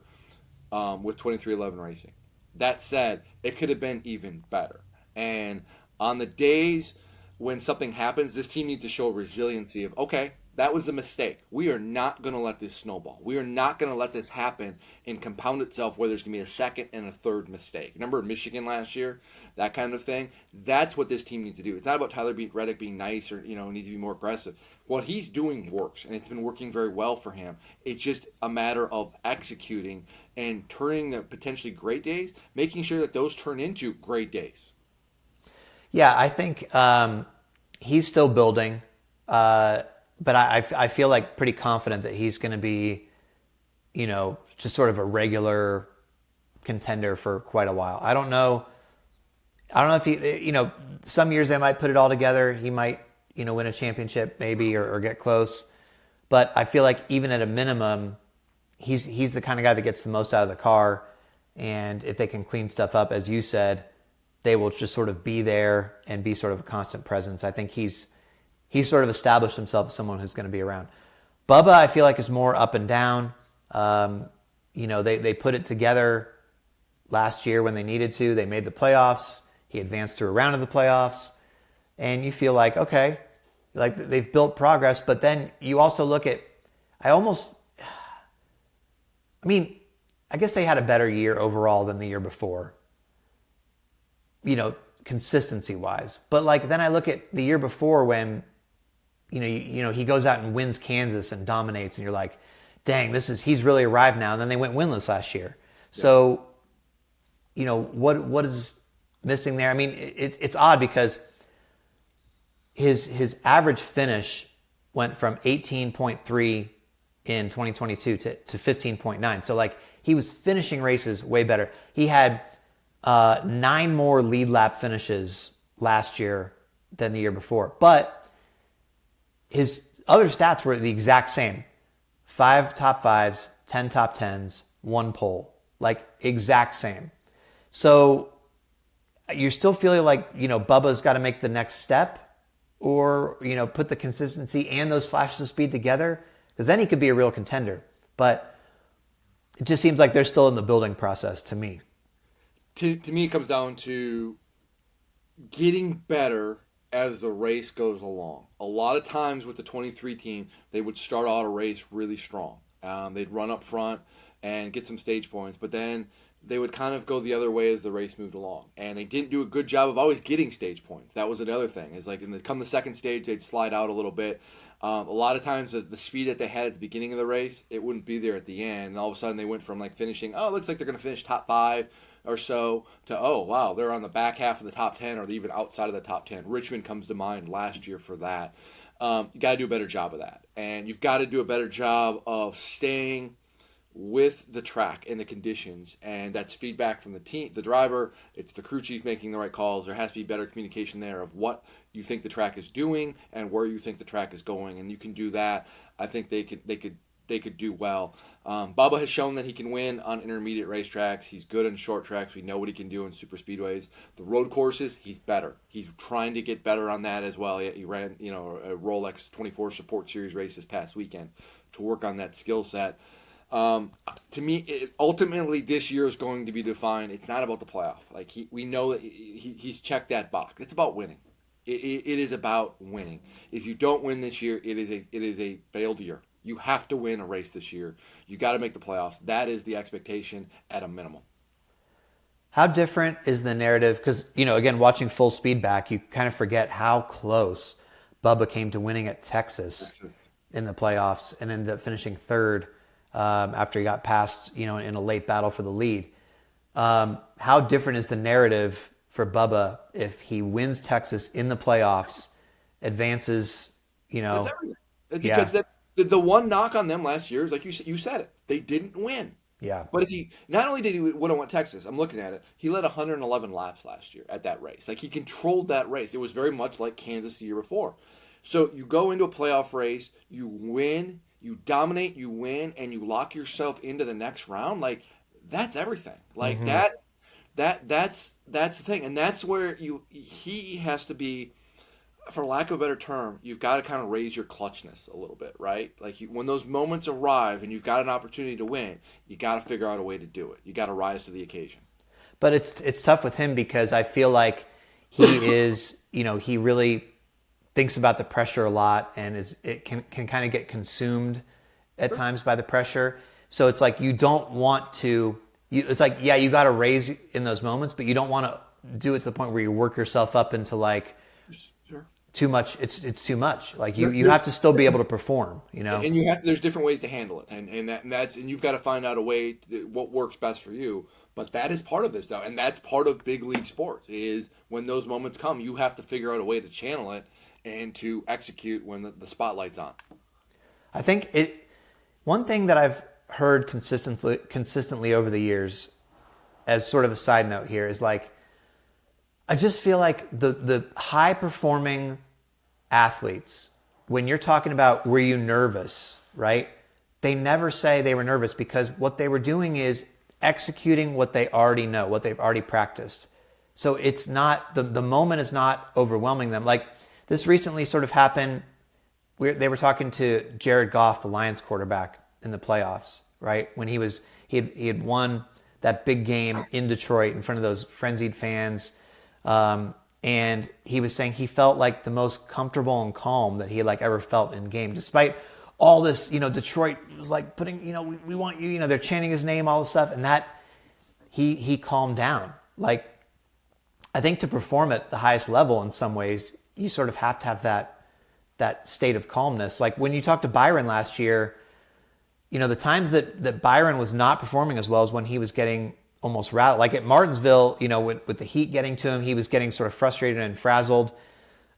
with 2311 Racing. That said, it could have been even better. And on the days when something happens, this team needs to show resiliency of, okay, that was a mistake. We are not going to let this snowball. We are not going to let this happen and compound itself where there's going to be a second and a third mistake. Remember Michigan last year? That kind of thing. That's what this team needs to do. It's not about Tyler Reddick being nice or, needs to be more aggressive. What he's doing works, and it's been working very well for him. It's just a matter of executing and turning the potentially great days, making sure that those turn into great days. Yeah, I think he's still building. But I feel like pretty confident that he's going to be, just sort of a regular contender for quite a while. I don't know if he, some years they might put it all together. He might, win a championship maybe or get close. But I feel like even at a minimum, he's the kind of guy that gets the most out of the car. And if they can clean stuff up, as you said, they will just sort of be there and be sort of a constant presence. I think he's sort of established himself as someone who's going to be around. Bubba, I feel like, is more up and down. They put it together last year when they needed to. They made the playoffs. He advanced through a round of the playoffs. And you feel like, okay, like they've built progress. But then you also look at, I guess they had a better year overall than the year before, consistency-wise. But then I look at the year before when, he goes out and wins Kansas and dominates, and you're like, dang, he's really arrived now. And then they went winless last year. Yeah. So, what is missing there? I mean, it's odd because his average finish went from 18.3 in 2022 to 15.9. So he was finishing races way better. He had 9 more lead lap finishes last year than the year before. But his other stats were the exact same. 5 top 5s, 10 top 10s, 1 pole. Exact same. So you're still feeling like, Bubba's got to make the next step or, put the consistency and those flashes of speed together, because then he could be a real contender. But it just seems like they're still in the building process to me. To me, it comes down to getting better as the race goes along. A lot of times with the 23 team, they would start out a race really strong. They'd run up front and get some stage points, but then they would kind of go the other way as the race moved along. And they didn't do a good job of always getting stage points. That was another thing. Is come the second stage, they'd slide out a little bit. A lot of times the speed that they had at the beginning of the race, it wouldn't be there at the end. And all of a sudden they went from finishing, it looks like they're going to finish top 5 or so, to, oh, wow, they're on the back half of the top 10 or even outside of the top 10. Richmond comes to mind last year for that. You got to do a better job of that. And you've got to do a better job of staying with the track and the conditions, and that's feedback from the team, the driver. It's the crew chief making the right calls. There has to be better communication there of what you think the track is doing and where you think the track is going, and you can do that. I think they could do well. Bubba has shown that he can win on intermediate racetracks. He's good on short tracks. We know what he can do in super speedways. The road courses, he's better. He's trying to get better on that as well. He ran, a Rolex 24 Support Series race this past weekend to work on that skill set. To me, ultimately, this year is going to be defined. It's not about the playoff. We know that he's checked that box. It's about winning. It is about winning. If you don't win this year, it is a failed year. You have to win a race this year. You got to make the playoffs. That is the expectation at a minimum. How different is the narrative? Because, again, watching Full Speed back, you kind of forget how close Bubba came to winning at Texas in the playoffs and ended up finishing third after he got passed, in a late battle for the lead. How different is the narrative for Bubba if he wins Texas in the playoffs, advances, That's everything. Because the one knock on them last year is, like you said it, they didn't win. Yeah. But if he not only did he would have won Texas, I'm looking at it, he led 111 laps last year at that race. Like, he controlled that race. It was very much like Kansas the year before. So you go into a playoff race, you win, you dominate, you win, and you lock yourself into the next round. Like, that's everything. Like that's the thing, and that's where he has to be. For lack of a better term, you've got to kind of raise your clutchness a little bit, right? Like, when those moments arrive and you've got an opportunity to win, you got to figure out a way to do it. You got to rise to the occasion. But it's tough with him because I feel like he is, he really thinks about the pressure a lot and can kind of get consumed at times by the pressure. So it's like you don't want to. It's like, yeah, you got to raise in those moments, but you don't want to do it to the point where you work yourself up into like. Too much. It's too much. Like you have to still be able to perform, And there's different ways to handle it, and you've got to find out a way what works best for you. But that is part of this, though, and that's part of big league sports. Is when those moments come, you have to figure out a way to channel it and to execute when the spotlight's on. I think one thing that I've heard consistently over the years, as sort of a side note here, is like I just feel like the high performing athletes, when you're talking about were you nervous, right? They never say they were nervous because what they were doing is executing what they already know, what they've already practiced. So it's not, the moment is not overwhelming them. Like this recently sort of happened, they were talking to Jared Goff, the Lions quarterback, in the playoffs, right? When he had won that big game in Detroit in front of those frenzied fans. And he was saying he felt like the most comfortable and calm that he had ever felt in game, despite all this, Detroit was like putting, we want you, they're chanting his name, all this stuff. And that he calmed down. Like, I think to perform at the highest level in some ways, you sort of have to have that state of calmness. Like when you talked to Byron last year, the times that Byron was not performing as well as when he was getting almost rattled. Like at Martinsville, with the heat getting to him, he was getting sort of frustrated and frazzled.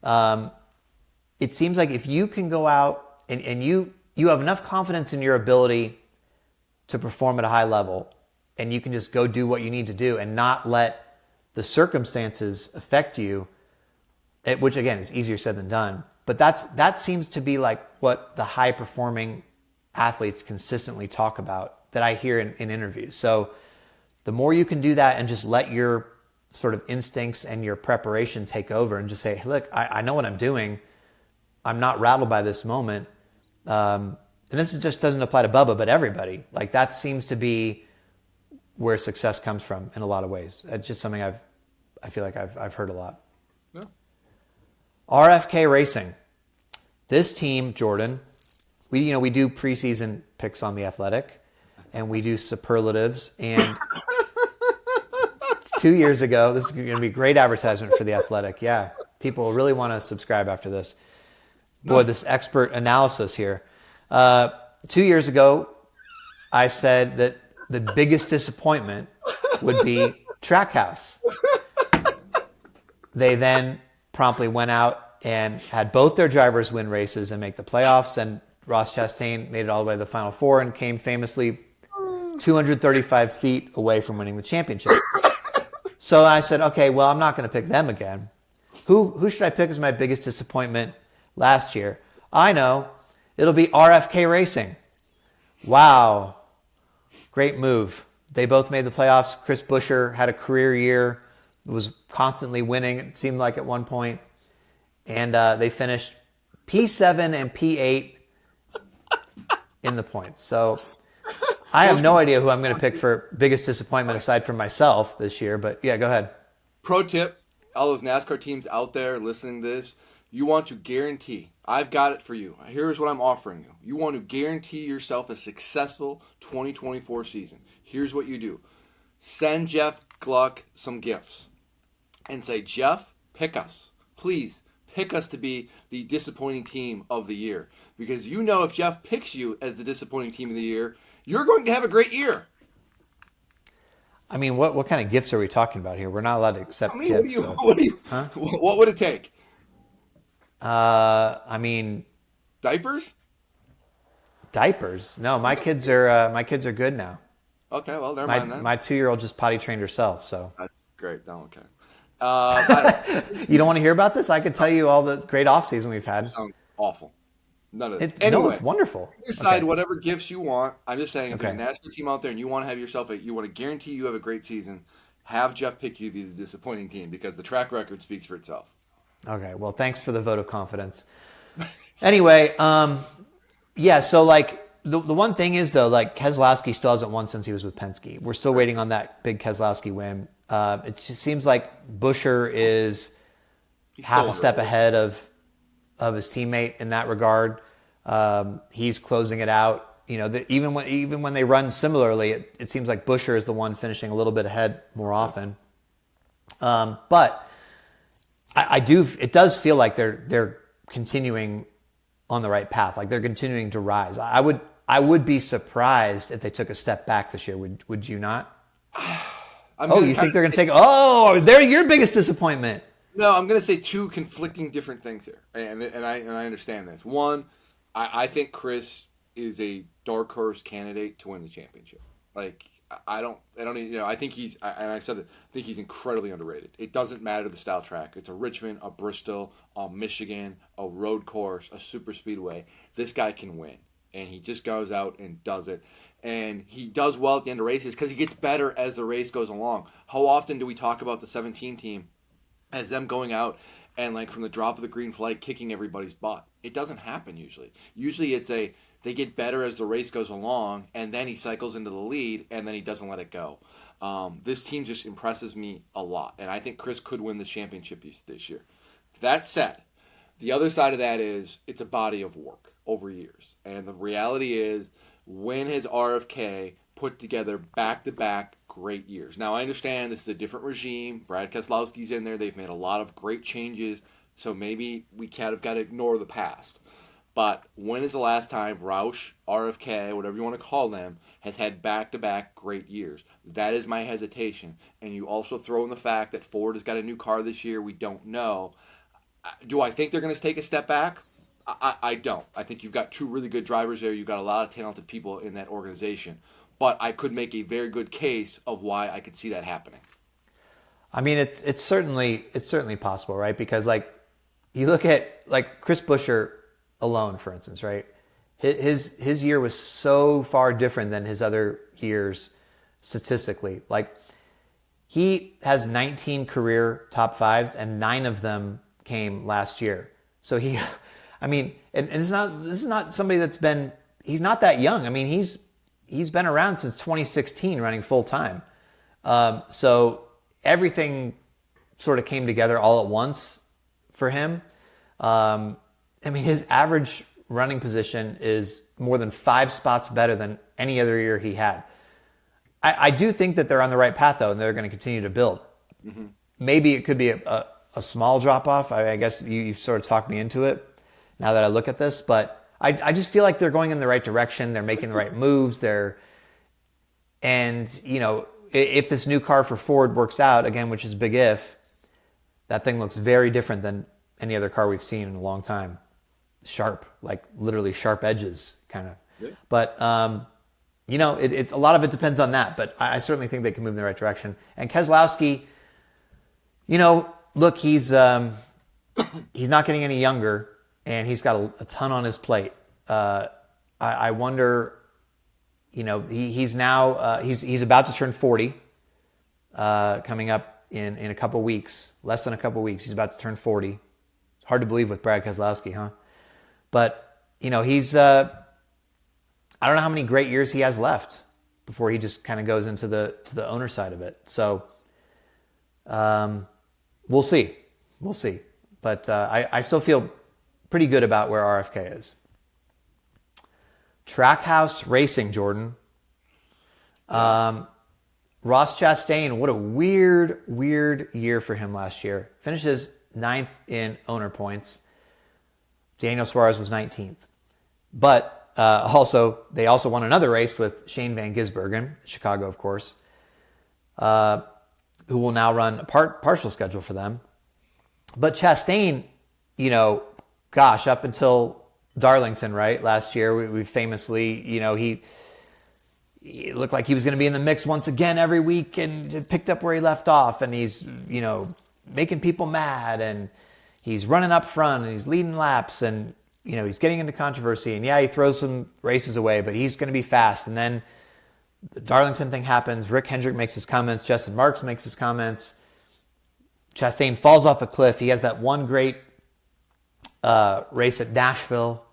It seems like if you can go out and you have enough confidence in your ability to perform at a high level, and you can just go do what you need to do and not let the circumstances affect you, which again is easier said than done. But that seems to be like what the high performing athletes consistently talk about that I hear in interviews. So the more you can do that and just let your sort of instincts and your preparation take over and just say, hey, look, I know what I'm doing. I'm not rattled by this moment. And this just doesn't apply to Bubba, but everybody. Like that seems to be where success comes from in a lot of ways. It's just something I feel like I've heard a lot. Yeah. RFK Racing. This team, Jordan, we do preseason picks on The Athletic, and we do superlatives. And 2 years ago, this is going to be great advertisement for The Athletic. Yeah, people will really want to subscribe after this. Boy, this expert analysis here. 2 years ago, I said that the biggest disappointment would be Trackhouse. They then promptly went out and had both their drivers win races and make the playoffs, and Ross Chastain made it all the way to the Final Four and came famously 235 feet away from winning the championship. So I said, okay, well, I'm not going to pick them again. Who should I pick as my biggest disappointment last year? I know. It'll be RFK Racing. Wow. Great move. They both made the playoffs. Chris Buescher had a career year, was constantly winning, it seemed like at one point. And they finished P7 and P8 in the points. So I have no idea who I'm going to pick for biggest disappointment aside from myself this year. But yeah, go ahead. Pro tip, all those NASCAR teams out there listening to this, you want to guarantee, I've got it for you. Here's what I'm offering you. You want to guarantee yourself a successful 2024 season. Here's what you do. Send Jeff Gluck some gifts and say, Jeff, pick us. Please pick us to be the disappointing team of the year. Because you know if Jeff picks you as the disappointing team of the year, you're going to have a great year. I mean, what kind of gifts are we talking about here? We're not allowed to accept gifts. What would it take? I mean, diapers. Diapers? No, my kids are good now. Okay, well, never mind that. My 2-year-old just potty trained herself, so that's great. No, okay. You don't want to hear about this? I could tell you all the great off season we've had. Sounds awful. None of it. Anyway, no, it's wonderful. Decide whatever gifts you want. I'm just saying, if there's a NASCAR team out there and you want to have yourself you want to guarantee you have a great season, have Jeff pick you to be the disappointing team because the track record speaks for itself. Okay, well, thanks for the vote of confidence. Anyway, yeah. So like the one thing is though, like Keselowski still hasn't won since he was with Penske. We're still waiting on that big Keselowski win. It just seems like Buescher is half a step ahead of his teammate in that regard. He's closing it out. You know, even when they run similarly, it seems like Buescher is the one finishing a little bit ahead more often. But it does feel like they're continuing on the right path. Like they're continuing to rise. I would be surprised if they took a step back this year. Would you not? You think they're going to take? Oh, they're your biggest disappointment. No, I'm going to say two conflicting different things here, and I understand this. One, I think Chris is a dark horse candidate to win the championship. Like I don't I think I think he's incredibly underrated. It doesn't matter the style track. It's a Richmond, a Bristol, a Michigan, a road course, a super speedway. This guy can win, and he just goes out and does it. And he does well at the end of races because he gets better as the race goes along. How often do we talk about the 17 team as them going out and like from the drop of the green flag kicking everybody's butt? It doesn't happen usually. Usually they get better as the race goes along, and then he cycles into the lead, and then he doesn't let it go. This team just impresses me a lot, and I think Chris could win the championship this year. That said, the other side of that is it's a body of work over years, and the reality is when has RFK put together back-to-back great years? Now, I understand this is a different regime. Brad Keselowski's in there. They've made a lot of great changes, so maybe we kind of got to ignore the past. But when is the last time Roush, RFK, whatever you want to call them, has had back-to-back great years? That is my hesitation. And you also throw in the fact that Ford has got a new car this year. We don't know. Do I think they're going to take a step back? I don't. I think you've got two really good drivers there. You've got a lot of talented people in that organization. But I could make a very good case of why I could see that happening. I mean, it's certainly possible, right? Because like you look at like Chris Buescher alone, for instance, right? His year was so far different than his other years statistically. Like he has 19 career top fives, and 9 of them came last year. So and this is not somebody he's not that young. I mean, he's been around since 2016 running full time. So everything sort of came together all at once for him. I mean, his average running position is more than 5 spots better than any other year he had. I do think that they're on the right path, though, and they're going to continue to build. Mm-hmm. Maybe it could be a small drop-off. I guess you've sort of talked me into it now that I look at this. But I just feel like they're going in the right direction. They're making the right moves. And, you know, if this new car for Ford works out, again, which is a big if, that thing looks very different than any other car we've seen in a long time. Sharp, like literally sharp edges, kind of. Yeah. But, you know, it's a lot of it depends on that. But I certainly think they can move in the right direction. And Keselowski, you know, look, he's not getting any younger, and he's got a ton on his plate. I wonder, you know, he's now he's about to turn 40, coming up in a couple weeks, less than a couple weeks. He's about to turn 40. Hard to believe with Brad Keselowski, huh? But, you know, he's, I don't know how many great years he has left before he just kind of goes into the owner side of it. So, we'll see. But I still feel pretty good about where RFK is. Trackhouse Racing, Jordan. Ross Chastain, what a weird year for him last year. Finishes 9th in owner points. Daniel Suarez was 19th. But they also won another race with Shane Van Gisbergen, Chicago, of course, who will now run a partial schedule for them. But Chastain, up until Darlington, right, last year, we famously, he looked like he was going to be in the mix once again every week and just picked up where he left off. And he's, making people mad, and he's running up front, and he's leading laps, and, he's getting into controversy. And yeah, he throws some races away, but he's going to be fast. And then the Darlington thing happens. Rick Hendrick makes his comments. Justin Marks makes his comments. Chastain falls off a cliff. He has that one great race at Nashville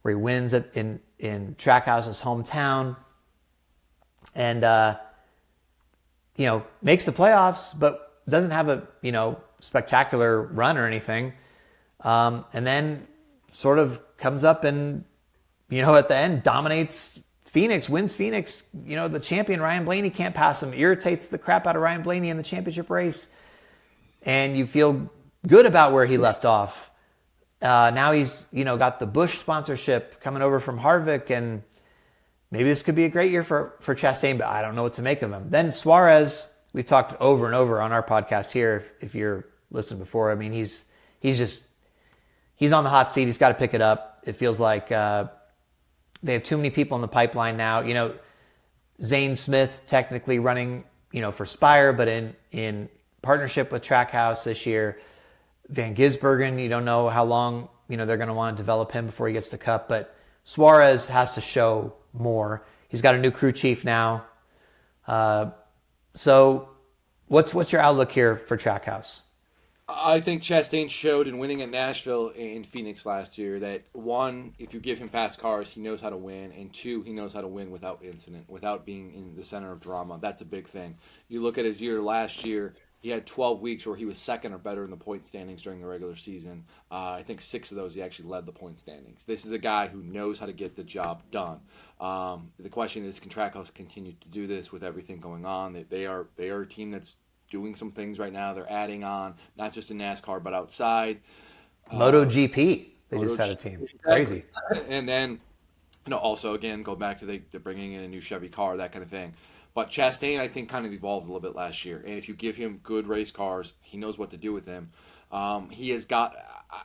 where he wins in Trackhouse's hometown. And, makes the playoffs, but doesn't have a, spectacular run or anything. And then sort of comes up and, at the end dominates Phoenix, wins Phoenix. The champion, Ryan Blaney, can't pass him, irritates the crap out of Ryan Blaney in the championship race. And you feel good about where he left off. Now he's, got the Busch sponsorship coming over from Harvick, and maybe this could be a great year for Chastain, but I don't know what to make of him. Then Suarez, we've talked over and over on our podcast here, if you're listening before. I mean, he's on the hot seat. He's got to pick it up. It feels like they have too many people in the pipeline now. Zane Smith technically running, for Spire, but in partnership with Trackhouse this year. Van Gisbergen, you don't know how long, they're going to want to develop him before he gets the Cup, but Suarez has to show more. He's got a new crew chief now. So what's your outlook here for Trackhouse? I think Chastain showed in winning at Nashville and Phoenix last year that, one, if you give him fast cars, he knows how to win, and two, he knows how to win without incident, without being in the center of drama. That's a big thing. You look at his year last year, he had 12 weeks where he was second or better in the point standings during the regular season. I think 6 of those he actually led the point standings. This is a guy who knows how to get the job done. The question is, can Trackhouse continue to do this with everything going on? They are a team that's doing some things right now. They're adding on, not just in NASCAR, but outside. MotoGP, they just had a team. Crazy. And then, also, again, go back to they're bringing in a new Chevy car, that kind of thing. But Chastain, I think, kind of evolved a little bit last year. And if you give him good race cars, he knows what to do with them. He has got,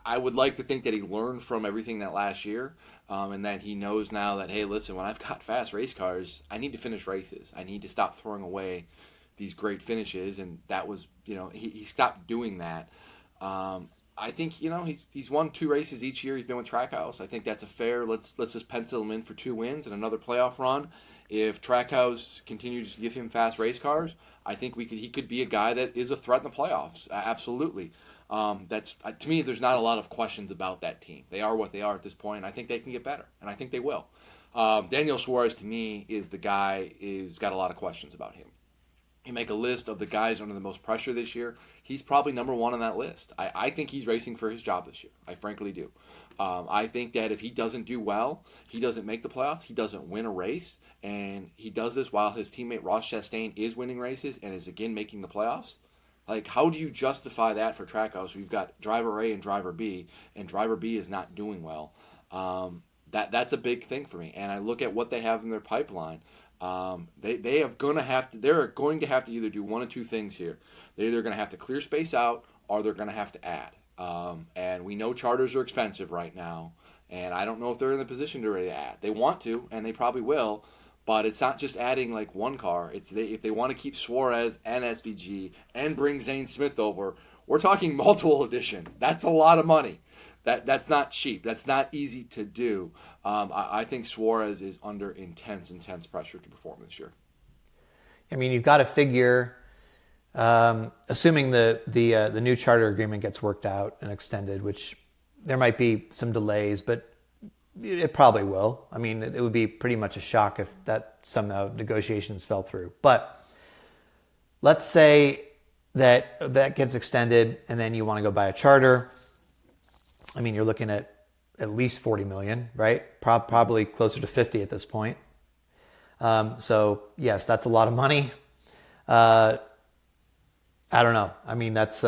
I would like to think that he learned from everything that last year, and that he knows now that, hey, listen, when I've got fast race cars, I need to finish races. I need to stop throwing away these great finishes. And that was, he stopped doing that. I think, he's won 2 races each year he's been with Trackhouse. I think that's a fair, let's just pencil him in for 2 wins and another playoff run. If Trackhouse continues to give him fast race cars, I think he could be a guy that is a threat in the playoffs. Absolutely. That's to me, there's not a lot of questions about that team. They are what they are at this point, and I think they can get better, and I think they will. Daniel Suarez, to me, is the guy who's got a lot of questions about him. You make a list of the guys under the most pressure this year, he's probably number 1 on that list. I think he's racing for his job this year. I frankly do. I think that if he doesn't do well, he doesn't make the playoffs, he doesn't win a race, and he does this while his teammate Ross Chastain is winning races and is again making the playoffs. Like, how do you justify that for Trackhouse? We've got driver A and driver B, and driver B is not doing well. That's a big thing for me. And I look at what they have in their pipeline. They're going to have to either do one of 2 things here. They're either going to have to clear space out, or they're going to have to add. And we know charters are expensive right now, and I don't know if they're in the position to really add. They want to, and they probably will, but it's not just adding like one car. If they want to keep Suarez and SVG and bring Zane Smith over, we're talking multiple additions. That's a lot of money. That's not cheap. That's not easy to do. I think Suarez is under intense pressure to perform this year. I mean, you've got to figure, assuming the new charter agreement gets worked out and extended, which there might be some delays, but it probably will. I mean, it would be pretty much a shock if that somehow negotiations fell through. But let's say that gets extended and then you want to go buy a charter. I mean, you're looking at least $40 million, right? Probably closer to 50 at this point. So yes, that's a lot of money. I don't know. I mean, that's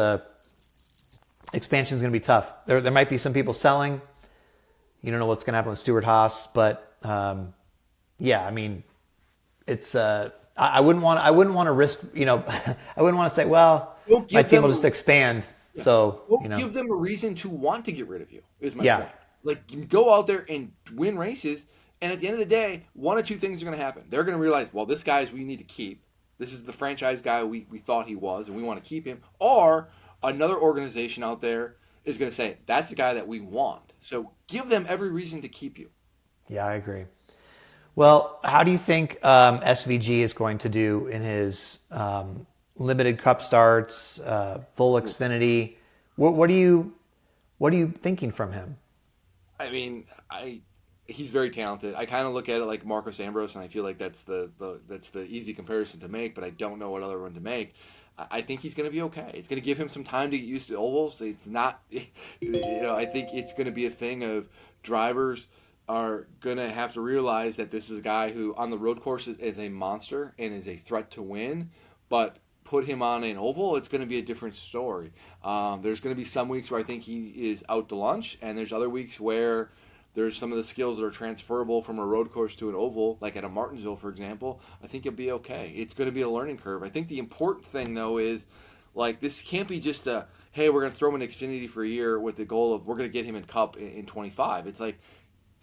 expansion is going to be tough. There might be some people selling. You don't know what's going to happen with Stuart Haas, but yeah, I mean, it's I wouldn't want to risk. I wouldn't want to say, well, my team will just expand. Yeah. So give them a reason to want to get rid of you. Is my point. Like, you go out there and win races, and at the end of the day, one of two things are going to happen. They're going to realize, well, this guy's we need to keep. This is the franchise guy we thought he was, and we want to keep him. Or another organization out there is going to say, that's the guy that we want. So give them every reason to keep you. Yeah, I agree. Well, how do you think SVG is going to do in his limited cup starts, full Xfinity? What are you thinking from him? I mean, he's very talented. I kind of look at it like Marcos Ambrose, and I feel like that's the easy comparison to make, but I don't know what other one to make. I think he's going to be okay. It's going to give him some time to get used to ovals. It's not, I think it's going to be a thing of drivers are going to have to realize that this is a guy who on the road courses is a monster and is a threat to win, but put him on an oval, it's going to be a different story. There's going to be some weeks where I think he is out to lunch, and there's other weeks where there's some of the skills that are transferable from a road course to an oval, like at a Martinsville, for example. I think it'll be okay. It's going to be a learning curve. I think the important thing, though, is like this can't be just a, hey, we're going to throw him in Xfinity for a year with the goal of we're going to get him in Cup in 25. It's like,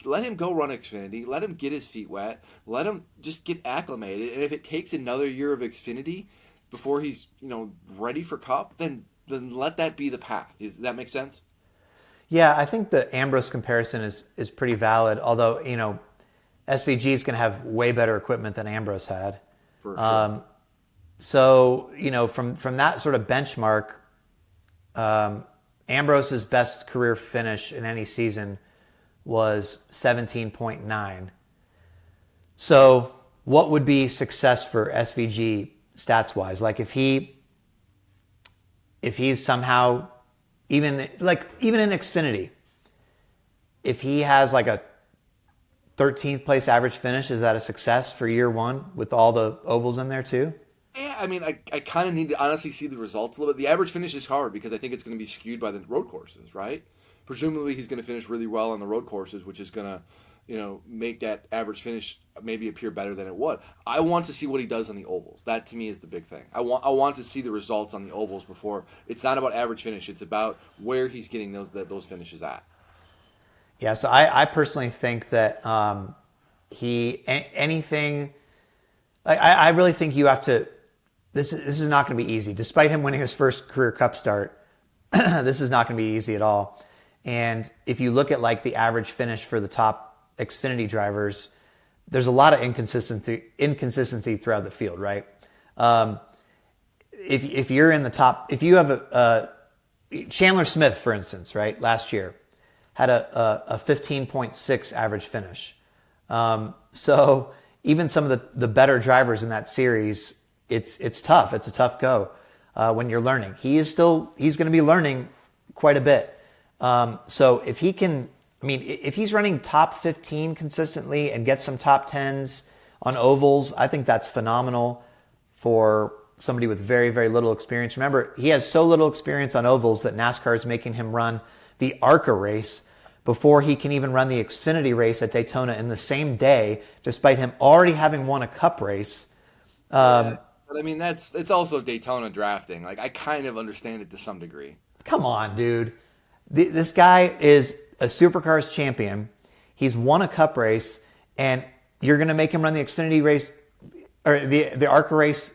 let him go run Xfinity. Let him get his feet wet. Let him just get acclimated. And if it takes another year of Xfinity before he's ready for Cup, then let that be the path. Does that make sense? Yeah, I think the Ambrose comparison is pretty valid. Although SVG is going to have way better equipment than Ambrose had. For sure. So from that sort of benchmark, Ambrose's best career finish in any season was 17.9. So what would be success for SVG stats-wise? Like if he's somehow, even in Xfinity, if he has like a 13th place average finish, is that a success for year one with all the ovals in there too? Yeah, I mean, I kind of need to honestly see the results a little bit. The average finish is hard because I think it's going to be skewed by the road courses, right? Presumably he's going to finish really well on the road courses, which is going to, make that average finish maybe appear better than it would. I want to see what he does on the ovals. That to me is the big thing. I want to see the results on the ovals before. It's not about average finish. It's about where he's getting those finishes at. Yeah, so I personally think that I really think you have to. This is not going to be easy. Despite him winning his first career Cup start, this is not going to be easy at all. And if you look at like the average finish for the top Xfinity drivers, there's a lot of inconsistency throughout the field, right? If you're in the top, if you have a Chandler Smith, for instance, right, last year had a 15.6 average finish. So even some of the better drivers in that series, it's tough. It's a tough go when you're learning. He's going to be learning quite a bit. So if he can, if he's running top 15 consistently and gets some top 10s on ovals, I think that's phenomenal for somebody with very, very little experience. Remember, he has so little experience on ovals that NASCAR is making him run the ARCA race before he can even run the Xfinity race at Daytona in the same day, despite him already having won a Cup race. But it's also Daytona drafting. Like, I kind of understand it to some degree. Come on, dude. This guy is a Supercars champion. He's won a Cup race, and you're going to make him run the Xfinity race or the ARCA race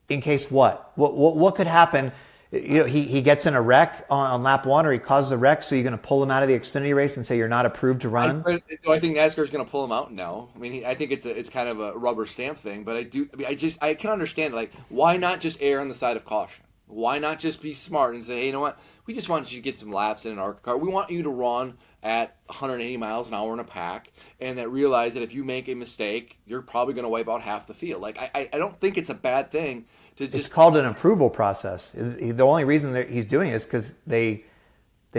in case what? What could happen? He gets in a wreck on lap one, or he causes a wreck, so you're going to pull him out of the Xfinity race and say you're not approved to run? Do I think NASCAR is going to pull him out? No. I think it's kind of a rubber stamp thing, but I can understand, like, why not just err on the side of caution? Why not just be smart and say, hey, you know what? We just want you to get some laps in an ARCA car. We want you to run at 180 miles an hour in a pack, and that realize that if you make a mistake, you're probably going to wipe out half the field. Like, I don't think it's a bad thing to just... It's called an approval process. The only reason that he's doing it is because they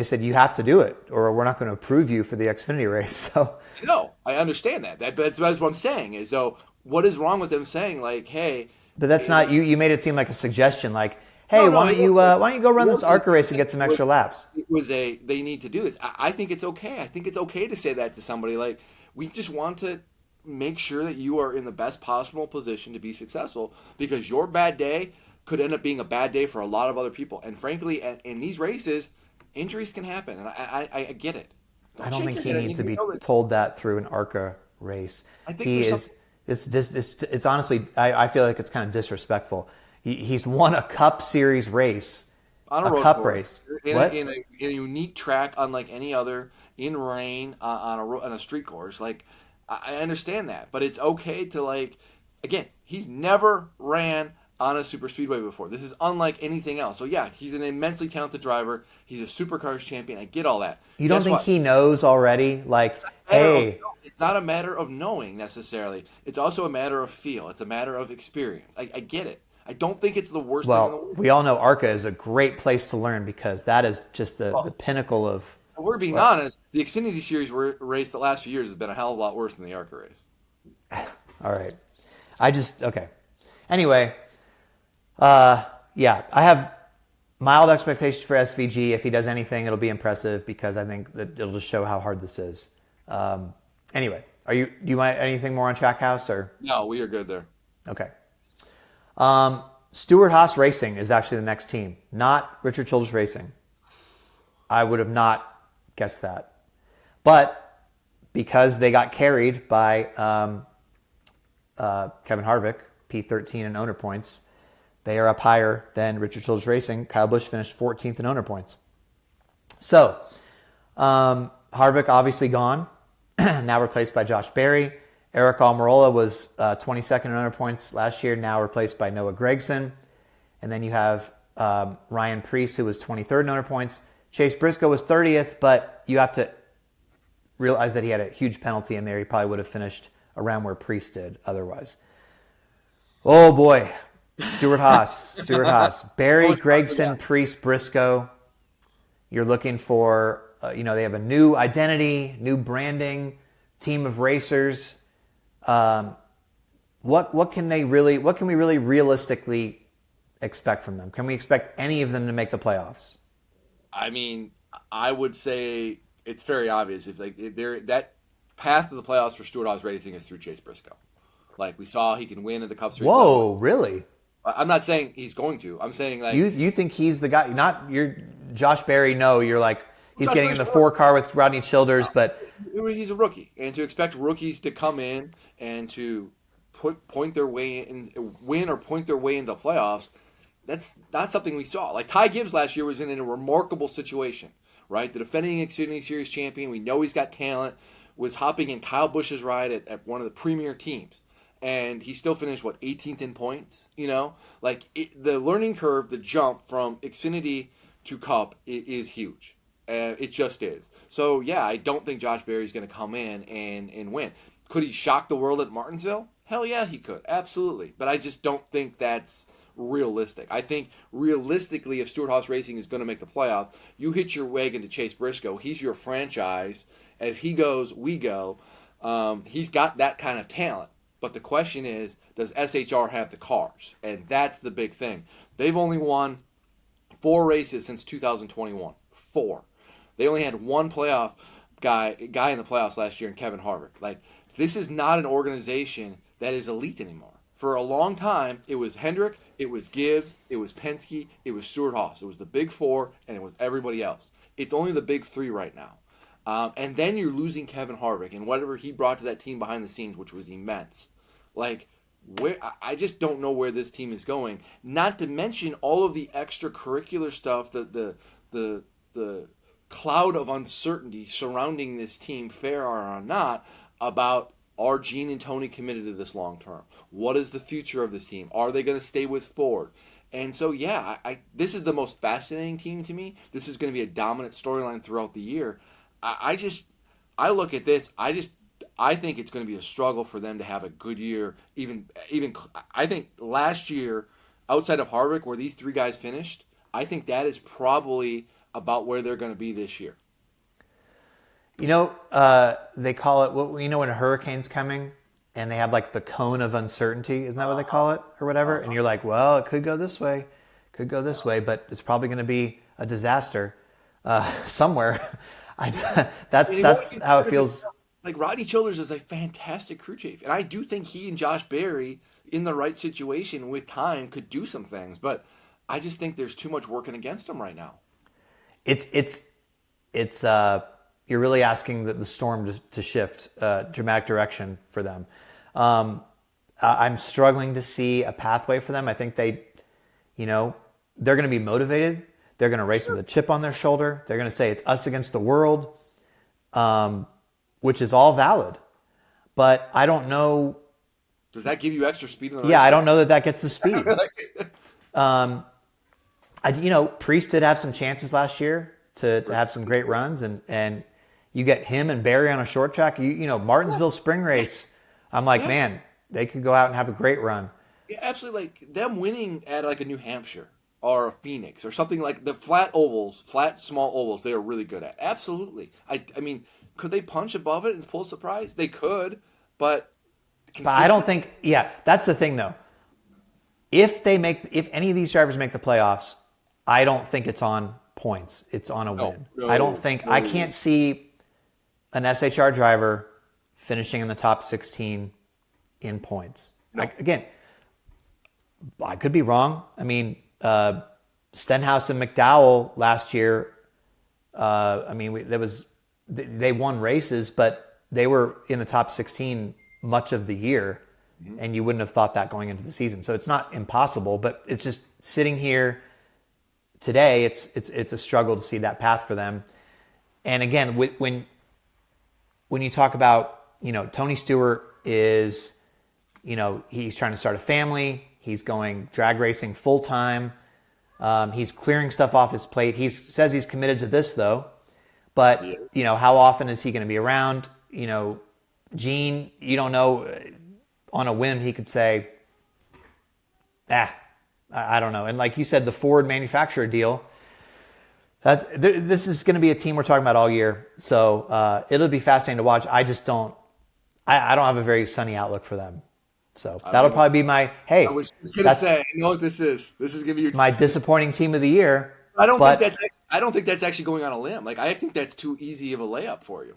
said you have to do it, or we're not going to approve you for the Xfinity race. So no, I understand that. That's what I'm saying. Is so, what is wrong with them saying, like, hey, But that's not you. You made it seem like a suggestion, like, "Hey, No, why don't you go run this ARCA race and get some extra laps?" It was they need to do this. I think it's okay. I think it's okay to say that to somebody. Like, we just want to make sure that you are in the best possible position to be successful, because your bad day could end up being a bad day for a lot of other people. And frankly, in these races, injuries can happen, and I get it. I don't think he needs to be told that through an ARCA race. I think He is. It's honestly. I feel like it's kind of disrespectful. He's won a Cup Series race, on a road Cup course, race. in a unique track, unlike any other, in rain, on a street course. Like, I understand that, but it's okay to, like, again, he's never ran on a super speedway before. This is unlike anything else. So yeah, he's an immensely talented driver. He's a supercars champion. I get all that. You don't think he knows already? Like, hey, it's not a matter of knowing necessarily. It's also a matter of feel. It's a matter of experience. I get it. I don't think it's the worst thing in the world. We all know ARCA is a great place to learn, because that is just the pinnacle of. We're being honest. The Xfinity Series race the last few years has been a hell of a lot worse than the ARCA race. All right. Okay. Anyway, yeah, I have mild expectations for SVG. If he does anything, it'll be impressive, because I think that it'll just show how hard this is. Anyway, do you want anything more on Trackhouse, or? No, we are good there. Okay. Stewart Haas Racing is actually the next team, not Richard Childress Racing. I would have not guessed that. But because they got carried by Kevin Harvick, P13 in owner points, they are up higher than Richard Childress Racing. Kyle Busch finished 14th in owner points. So, Harvick obviously gone, now replaced by Josh Berry. Eric Almirola was 22nd in owner points last year, now replaced by Noah Gragson. And then you have Ryan Preece, who was 23rd in owner points. Chase Briscoe was 30th, but you have to realize that he had a huge penalty in there. He probably would have finished around where Preece did otherwise. Oh, boy. Stewart Haas. Berry, Gragson, Preece, Briscoe. You're looking for, they have a new identity, new branding, team of racers. What can we really realistically expect from them? Can we expect any of them to make the playoffs? I mean, I would say it's very obvious. If that path to the playoffs for Stewart Haas Racing is through Chase Briscoe. Like, we saw he can win at the Cup Series. Whoa, really? I'm not saying he's going to. I'm saying, like, you think he's the guy? Not your Josh Berry. No, you're like, he's Josh getting Berry's in the 4 car with Rodney Childers, but he's a rookie, and to expect rookies to come in and to point their way in, win or point their way into playoffs, that's not something we saw. Like, Ty Gibbs last year was in a remarkable situation, right? The defending Xfinity Series champion, we know he's got talent, was hopping in Kyle Busch's ride at one of the premier teams. And he still finished, 18th in points, Like, the learning curve, the jump from Xfinity to Cup is huge. It just is. So, yeah, I don't think Josh Berry's going to come in and win. Could he shock the world at Martinsville? Hell yeah, he could. Absolutely. But I just don't think that's realistic. I think realistically, if Stewart Haas Racing is going to make the playoff, you hitch your wagon to Chase Briscoe. He's your franchise. As he goes, we go. He's got that kind of talent. But the question is, does SHR have the cars? And that's the big thing. They've only won 4 races since 2021. 4. They only had one playoff guy in the playoffs last year in Kevin Harvick. Like, this is not an organization that is elite anymore. For a long time, it was Hendrick, it was Gibbs, it was Penske, it was Stewart Haas. It was the big 4, and it was everybody else. It's only the big 3 right now. And then you're losing Kevin Harvick and whatever he brought to that team behind the scenes, which was immense. Like, I just don't know where this team is going. Not to mention all of the extracurricular stuff, the cloud of uncertainty surrounding this team, fair or not, about, are Gene and Tony committed to this long term? What is the future of this team? Are they going to stay with Ford? And so, yeah, this is the most fascinating team to me. This is going to be a dominant storyline throughout the year. I look at this. I think it's going to be a struggle for them to have a good year. Even I think last year, outside of Harvick, where these 3 guys finished, I think that is probably about where they're going to be this year. They call it, when a hurricane's coming, and they have like the cone of uncertainty. Isn't that what they call it or whatever? And you're like, well, it could go this way, but it's probably going to be a disaster somewhere. That's how it feels. Like Rodney Childers is a fantastic crew chief, and I do think he and Josh Berry, in the right situation with time, could do some things. But I just think there's too much working against them right now. It's you're really asking the storm to shift dramatic direction for them. I'm struggling to see a pathway for them. I think they're going to be motivated. They're going to race with a chip on their shoulder. They're going to say it's us against the world, which is all valid. But I don't know. Does that give you extra speed in the race? Yeah, I don't know that gets the speed. Priest did have some chances last year to have some great runs, and you get him and Barry on a short track. Martinsville Spring Race. I'm like, man, they could go out and have a great run. Yeah, absolutely. Like them winning at like a New Hampshire or a Phoenix or something like the flat small ovals, they are really good at. Absolutely. I mean, could they punch above it and pull a surprise? They could, but I don't think. Yeah, that's the thing though. If any of these drivers make the playoffs, I don't think it's on points. It's on a win. I can't see an SHR driver finishing in the top 16 in points. No. Again, I could be wrong. I mean, Stenhouse and McDowell last year, they won races, but they were in the top 16 much of the year, and you wouldn't have thought that going into the season. So it's not impossible, but it's just sitting here today, it's a struggle to see that path for them. And again, when you talk about, Tony Stewart is, he's trying to start a family. He's going drag racing full time. He's clearing stuff off his plate. He says he's committed to this though, but how often is he going to be around? Gene, you don't know. On a whim, he could say, I don't know. And like you said, the Ford manufacturer deal, this is going to be a team we're talking about all year. So it'll be fascinating to watch. I just don't have a very sunny outlook for them. So that'll probably be my, hey. I was just going to say, you know what this is? This is going to be my disappointing team of the year. I don't think that's actually going on a limb. Like, I think that's too easy of a layup for you.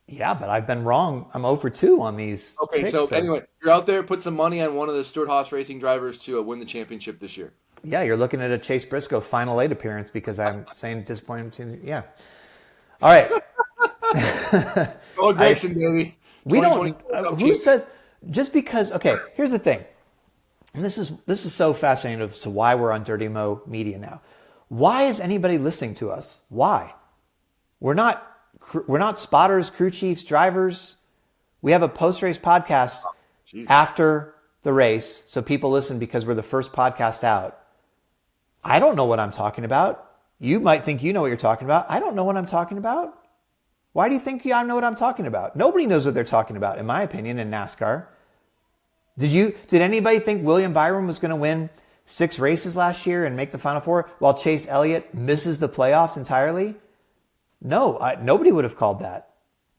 Yeah, but I've been wrong. I'm 0 for 2 on these. Okay, picks, so anyway, you're out there, put some money on one of the Stewart-Haas Racing drivers to win the championship this year. Yeah, you're looking at a Chase Briscoe Final 8 appearance because I'm saying disappointing. Yeah. All right. Go Grayson, baby. We don't. Who says just because? Okay, here's the thing, and this is so fascinating as to why we're on Dirty Mo Media now. Why is anybody listening to us? Why? We're not spotters, crew chiefs, drivers. We have a post-race podcast after the race, so people listen because we're the first podcast out. I don't know what I'm talking about. You might think you know what you're talking about. I don't know what I'm talking about. Why do you think I know what I'm talking about? Nobody knows what they're talking about, in my opinion, in NASCAR. Did anybody think William Byron was going to win 6 races last year and make the Final Four while Chase Elliott misses the playoffs entirely? No, nobody would have called that.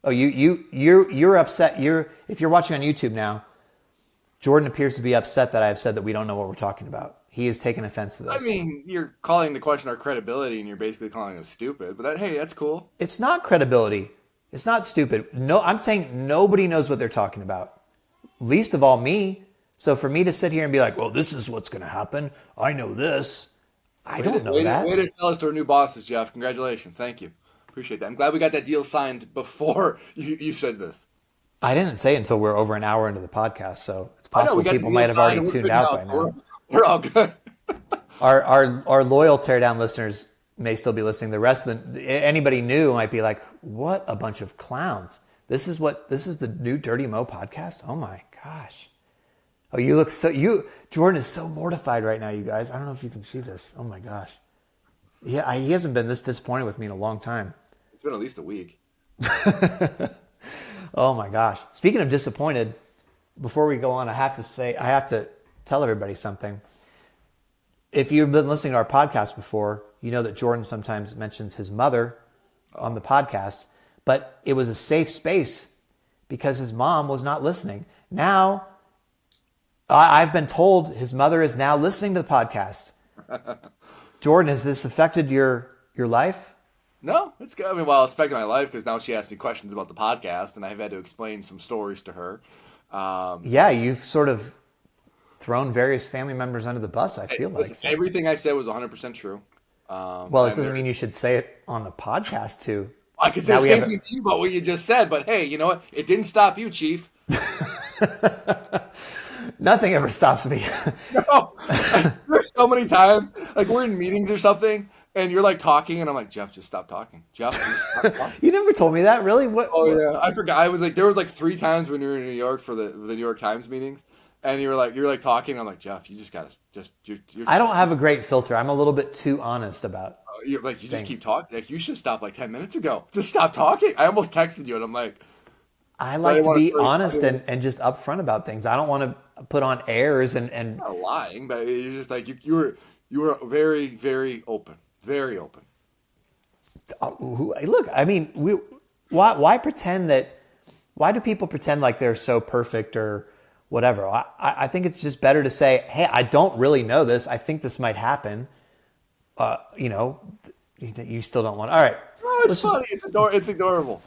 Oh, you're upset. If you're watching on YouTube now, Jordan appears to be upset that I have said that we don't know what we're talking about. He has taken offense to this. I mean, you're calling the question our credibility, and you're basically calling us stupid. But hey, that's cool. It's not credibility. It's not stupid. No, I'm saying nobody knows what they're talking about. Least of all me. So for me to sit here and be like, well, this is what's going to happen. I know this. I don't know that. Way to sell us to our new bosses, Jeff. Congratulations. Thank you. Appreciate that. I'm glad we got that deal signed before you said this. I didn't say it until we're over an hour into the podcast, so it's possible people might have already tuned out by now. We're all good. Our loyal Teardown listeners may still be listening. The rest of anybody new might be like, "What a bunch of clowns! This is the new Dirty Mo podcast." Oh my gosh! Oh, Jordan is so mortified right now, you guys. I don't know if you can see this. Oh my gosh! Yeah, he hasn't been this disappointed with me in a long time. It's been at least a week. Oh my gosh! Speaking of disappointed, before we go on, I have to tell everybody something. If you've been listening to our podcast before, you know that Jordan sometimes mentions his mother on the podcast, but it was a safe space because his mom was not listening. Now, I've been told his mother is now listening to the podcast. Jordan, has this affected your life? No, it's good. I mean, well, it's affected my life because now she asks me questions about the podcast, and I've had to explain some stories to her. Yeah, you've sort of thrown various family members under the bus, I feel like. Listen, everything I said was 100% true. Well, it doesn't mean you should say it on the podcast, too. I could say the same thing to you about what you just said, but hey, you know what? It didn't stop you, Chief. Nothing ever stops me. No. There's so many times, like we're in meetings or something, and you're like talking, and I'm like, Jeff, just stop talking. Jeff, just stop talking. You never told me that, really? What? Oh, yeah. I forgot. I was like, there was like 3 times when we were in New York for the New York Times meetings, and you're like talking. I'm like, Jeff, you just gotta you're I don't have a great filter. I'm a little bit too honest about. You just keep talking. Like you should stop like 10 minutes ago. Just stop talking. I almost texted you, and I'm like, I like to be honest and just upfront about things. I don't want to put on airs and. I'm not lying, but you're just like you were very, very open, very open. Look, I mean, why pretend that? Why do people pretend like they're so perfect or whatever? I think it's just better to say, hey, I don't really know this. I think this might happen. You still don't want. All right. Oh, it's funny. It's adorable.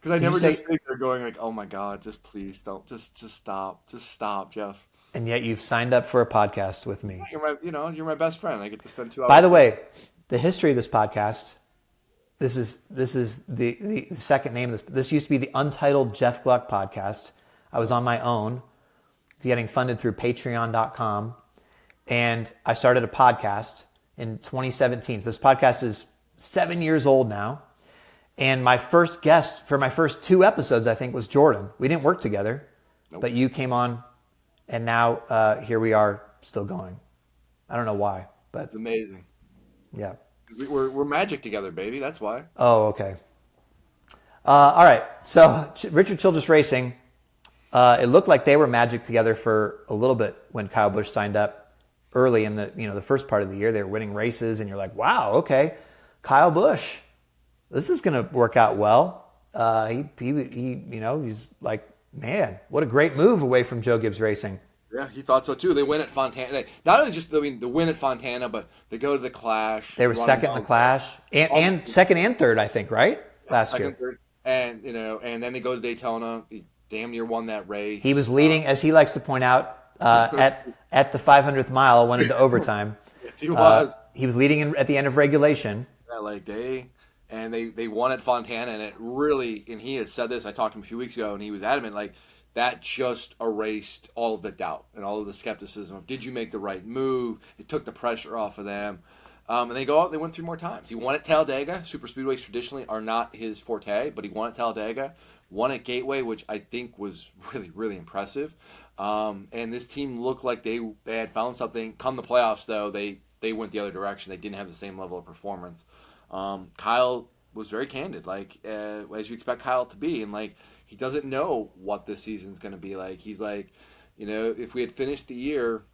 Because I never just sit there going like, oh my God, just please don't, just stop, Jeff. And yet you've signed up for a podcast with me. You're my best friend. I get to spend 2 hours. By the way, the history of this podcast. This is the second name of this. This used to be the Untitled Jeff Gluck podcast. I was on my own, getting funded through Patreon.com, and I started a podcast in 2017. So this podcast is 7 years old now. And my first guest for my first 2 episodes, I think, was Jordan. We didn't work together, but you came on, and now here we are, still going. I don't know why, but it's amazing. Yeah, we're magic together, baby. That's why. Oh, okay. All right. So Richard Childress Racing, it looked like they were magic together for a little bit when Kyle Busch signed up early in the first part of the year. They were winning races, and you're like, wow, okay, Kyle Busch. This is going to work out well. He's like, man, what a great move away from Joe Gibbs Racing. Yeah, he thought so too. They win at Fontana. Not only just the win at Fontana, but they go to the Clash. They were second in the Clash, and second and third, I think, right? Last year. Third. And and then they go to Daytona. He damn near won that race. He was leading, as he likes to point out, at the 500th mile, went into overtime. Yes, he was. He was leading at the end of regulation. Yeah, they won at Fontana, and it really, and he had said this, I talked to him a few weeks ago, and he was adamant, like, that just erased all of the doubt and all of the skepticism of, did you make the right move? It took the pressure off of them. And they go out, they won 3 more times. He won at Talladega. Super speedways traditionally are not his forte, but he won at Talladega, won at Gateway, which I think was really, really impressive. And this team looked like they had found something. Come the playoffs, though, they went the other direction. They didn't have the same level of performance. Kyle was very candid, like as you expect Kyle to be, and like he doesn't know what this season's going to be like. He's like, if we had finished the year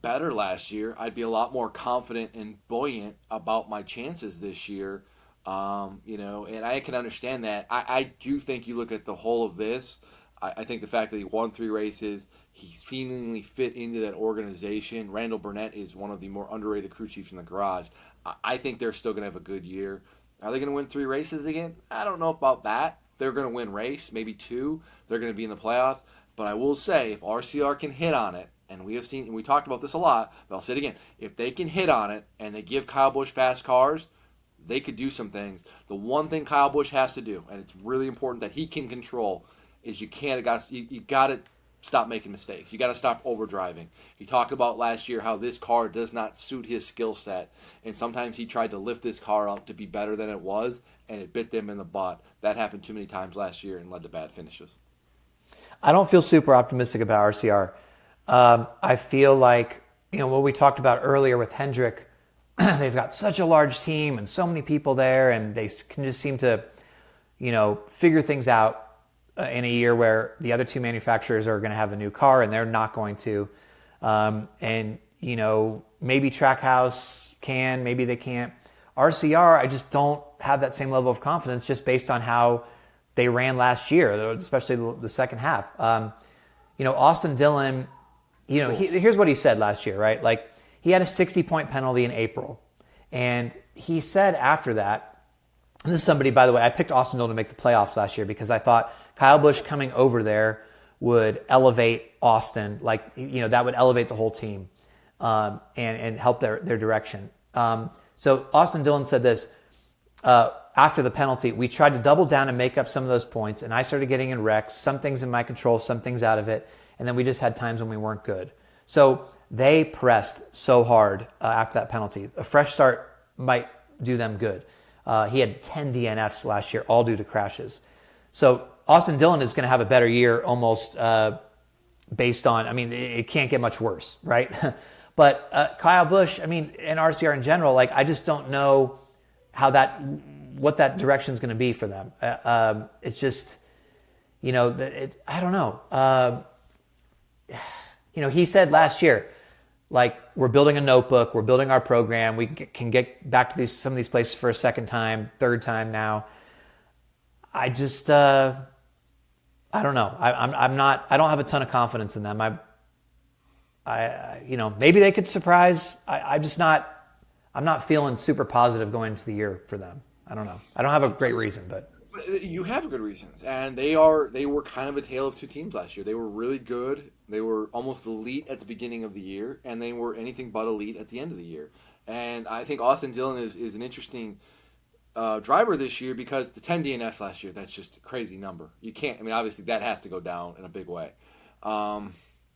better last year, I'd be a lot more confident and buoyant about my chances this year. And I can understand that. I do think you look at the whole of this. I think the fact that he won 3 races, he seemingly fit into that organization. Randall Burnett is one of the more underrated crew chiefs in the garage. I think they're still going to have a good year. Are they going to win 3 races again? I don't know about that. They're going to win race, maybe 2. They're going to be in the playoffs. But I will say, if RCR can hit on it, and we have seen, and we talked about this a lot, but I'll say it again, if they can hit on it and they give Kyle Busch fast cars, they could do some things. The one thing Kyle Busch has to do, and it's really important that he can control, is you got to stop making mistakes. You got to stop overdriving. He talked about last year how this car does not suit his skill set, and sometimes he tried to lift this car up to be better than it was, and it bit them in the butt. That happened too many times last year and led to bad finishes. I don't feel super optimistic about RCR. I feel like, what we talked about earlier with Hendrick, they've got such a large team and so many people there, and they can just seem to, figure things out in a year where the other 2 manufacturers are going to have a new car and they're not going to. Maybe Trackhouse can, maybe they can't. RCR, I just don't have that same level of confidence just based on how they ran last year, especially the second half. Austin Dillon, here's what he said last year, right? Like, he had a 60-point penalty in April. And he said after that, and this is somebody, by the way, I picked Austin Dillon to make the playoffs last year because I thought Kyle Busch coming over there would elevate Austin, that would elevate the whole team and help their direction. So Austin Dillon said this after the penalty: we tried to double down and make up some of those points, and I started getting in wrecks, some things in my control, some things out of it, and then we just had times when we weren't good. So they pressed so hard after that penalty. A fresh start might do them good. He had 10 DNFs last year, all due to crashes. So Austin Dillon is going to have a better year almost based on, it can't get much worse, right? But Kyle Busch, and RCR in general, I just don't know what that direction is going to be for them. It's just, I don't know. He said last year, we're building a notebook, we're building our program, we can get back to some of these places for a second time, third time now. I just, I don't know. I don't have a ton of confidence in them. Maybe they could surprise. I'm not feeling super positive going into the year for them. I don't know. I don't have a great reason, but you have good reasons, and they were kind of a tale of two teams last year. They were really good. They were almost elite at the beginning of the year, and they were anything but elite at the end of the year. And I think Austin Dillon is an interesting driver this year because the 10 DNFs last year, that's just a crazy number. You can't, obviously that has to go down in a big way.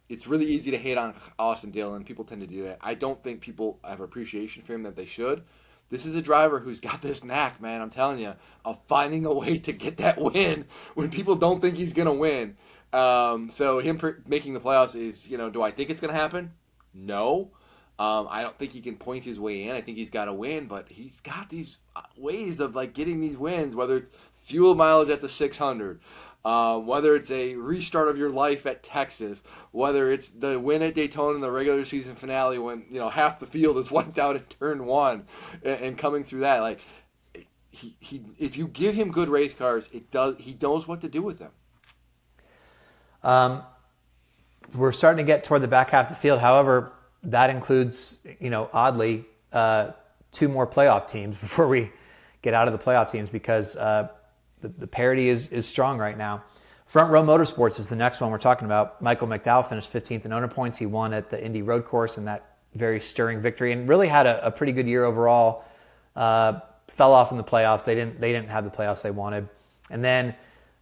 It's really easy to hate on Austin Dillon. People tend to do that. I don't think people have appreciation for him that they should. This is a driver who's got this knack, man, I'm telling you, of finding a way to get that win when people don't think he's going to win. So him making the playoffs is, do I think it's going to happen? No. I don't think he can point his way in. I think he's got to win, but he's got these ways of getting these wins, whether it's fuel mileage at the 600, whether it's a restart of your life at Texas, whether it's the win at Daytona in the regular season finale when half the field is wiped out in turn one, and coming through that, he if you give him good race cars, he knows what to do with them. We're starting to get toward the back half of the field. However, that includes, oddly, 2 more playoff teams before we get out of the playoff teams because the parity is strong right now. Front Row Motorsports is the next one we're talking about. Michael McDowell finished 15th in owner points. He won at the Indy Road Course in that very stirring victory and really had a pretty good year overall. Fell off in the playoffs. They didn't have the playoffs they wanted. And then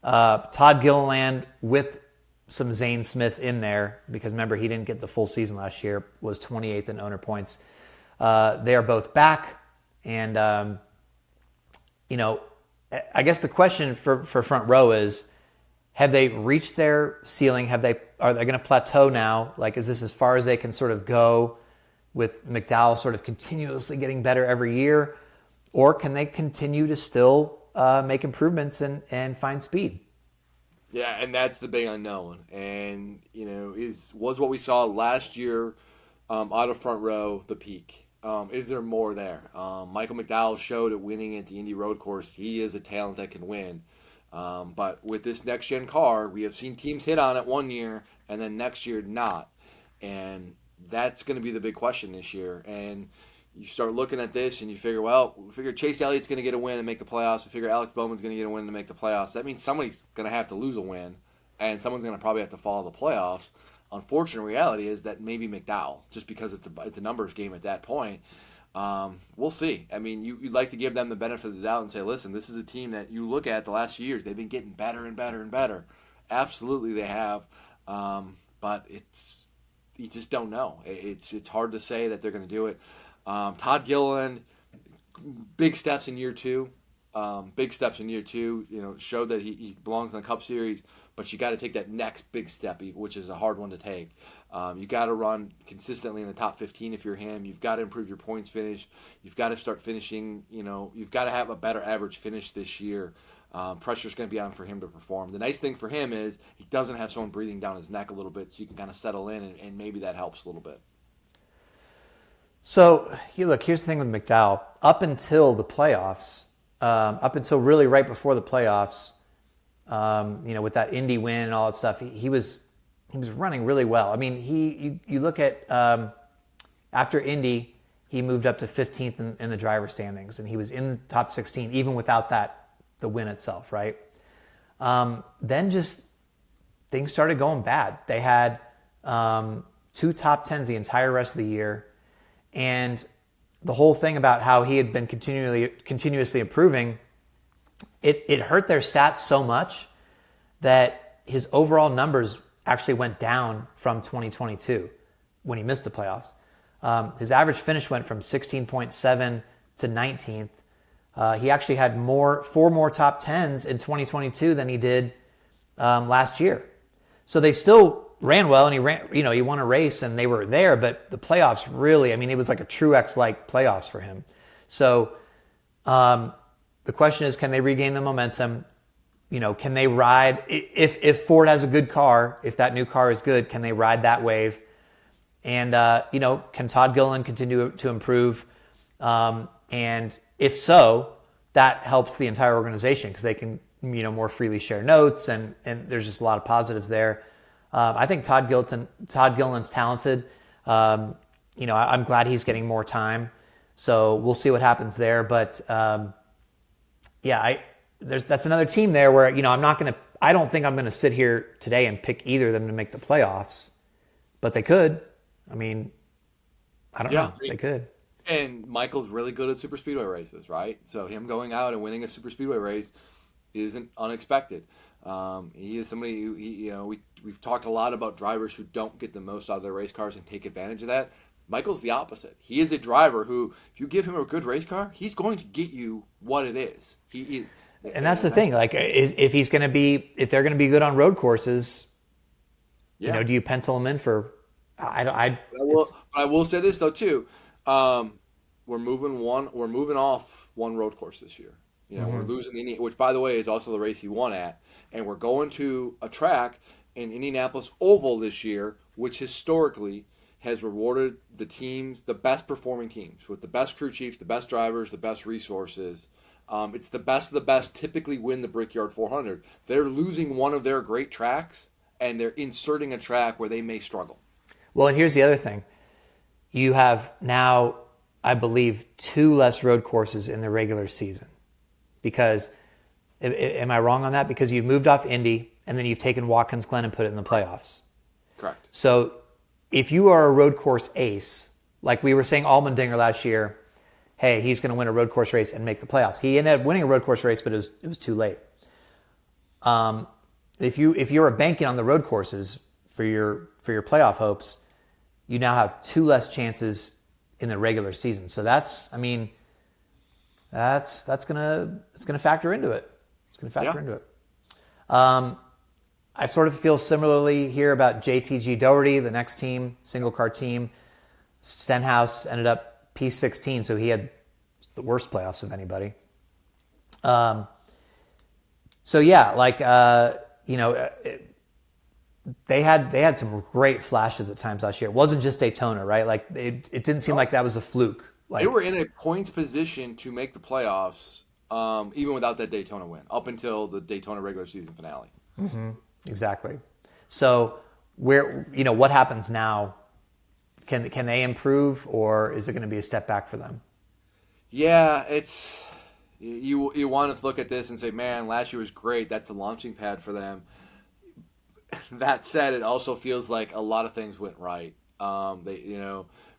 Todd Gilliland with some Zane Smith in there, because remember, he didn't get the full season last year, was 28th in owner points. They are both back. And, I guess the question for Front Row is, have they reached their ceiling? Are they going to plateau now? Is this as far as they can sort of go with McDowell sort of continuously getting better every year? Or can they continue to still make improvements and find speed? Yeah, and that's the big unknown. And, was what we saw last year out of Front Row the peak? Is there more there? Michael McDowell showed at winning at the Indy Road Course he is a talent that can win. But with this next-gen car, we have seen teams hit on it one year and then next year not. And that's going to be the big question this year. And you start looking at this and you figure, we figure Chase Elliott's going to get a win and make the playoffs. We figure Alex Bowman's going to get a win to make the playoffs. That means somebody's going to have to lose a win, and someone's going to probably have to follow the playoffs. Unfortunate reality is that maybe McDowell, just because it's a numbers game at that point. We'll see. You'd like to give them the benefit of the doubt and say, listen, this is a team that you look at the last few years. They've been getting better and better and better. Absolutely they have. But you just don't know. It's hard to say that they're going to do it. Todd Gilliland, big steps in year two. Showed that he belongs in the Cup Series, but you got to take that next big step, which is a hard one to take. You got to run consistently in the top 15 if you're him. You've got to improve your points finish. You've got to start finishing. You've got to have a better average finish this year. Pressure's going to be on for him to perform. The nice thing for him is he doesn't have someone breathing down his neck a little bit, so you can kind of settle in, and maybe that helps a little bit. So, here's the thing with McDowell. Up until the playoffs, up until really right before the playoffs, With that Indy win and all that stuff, he was running really well. I mean, you look at after Indy, he moved up to 15th in the driver standings, and he was in the top 16 even without the win itself, right? Then just things started going bad. They had 2 top 10s the entire rest of the year, and the whole thing about how he had been continuously improving, it hurt their stats so much that his overall numbers actually went down from 2022 when he missed the playoffs. His average finish went from 16.7 to 19th. He actually had 4 more top 10s in 2022 than he did last year. So they still ran well, and he won a race and they were there, but the playoffs really, I mean, it was like a Truex-like playoffs for him. So the question is, can they regain the momentum? Can they ride, if Ford has a good car, if that new car is good, can they ride that wave? And, can Todd Gilliland continue to improve? And if so, that helps the entire organization because they can, more freely share notes, and there's just a lot of positives there. I think Todd Gilliland's talented. I'm glad he's getting more time. So we'll see what happens there. But that's another team there where, I don't think I'm going to sit here today and pick either of them to make the playoffs, but they could. I mean, I don't know. They could. And Michael's really good at super speedway races, right? So him going out and winning a super speedway race isn't unexpected. He is somebody who, we've talked a lot about drivers who don't get the most out of their race cars and take advantage of that. Michael's the opposite. He is a driver who, if you give him a good race car, he's going to get you what it is. And that's the thing. Like, if they're going to be good on road courses, do you pencil him in for? I will say this though too. We're moving off one road course this year. We're losing the Indy, which by the way is also the race he won at, and we're going to a track in Indianapolis Oval this year, which historically has rewarded the best performing teams with the best crew chiefs, the best drivers, the best resources. It's the best of the best typically win the Brickyard 400. They're losing one of their great tracks, and they're inserting a track where they may struggle. Well, and here's the other thing. You have now, I believe, 2 less road courses in the regular season. Because, am I wrong on that? Because you've moved off Indy, and then you've taken Watkins Glen and put it in the playoffs. Correct. So, if you are a road course ace, like we were saying Allmendinger last year, hey, he's going to win a road course race and make the playoffs. He ended up winning a road course race, but it was too late. If you're banking on the road courses for your playoff hopes, you now have 2 less chances in the regular season. So that's gonna factor into it. It's gonna factor into it. I sort of feel similarly here about JTG Doherty, the next team, single car team. Stenhouse ended up P16, so he had the worst playoffs of anybody. They had some great flashes at times last year. It wasn't just Daytona, right? Like it didn't seem like that was a fluke. Like, they were in a points position to make the playoffs, even without that Daytona win, up until the Daytona regular season finale. Mm-hmm. Exactly. So what happens now? Can they improve, or is it going to be a step back for them? Yeah, it's you want to look at this and say, man, last year was great. That's the launching pad for them. That said, it also feels like a lot of things went right.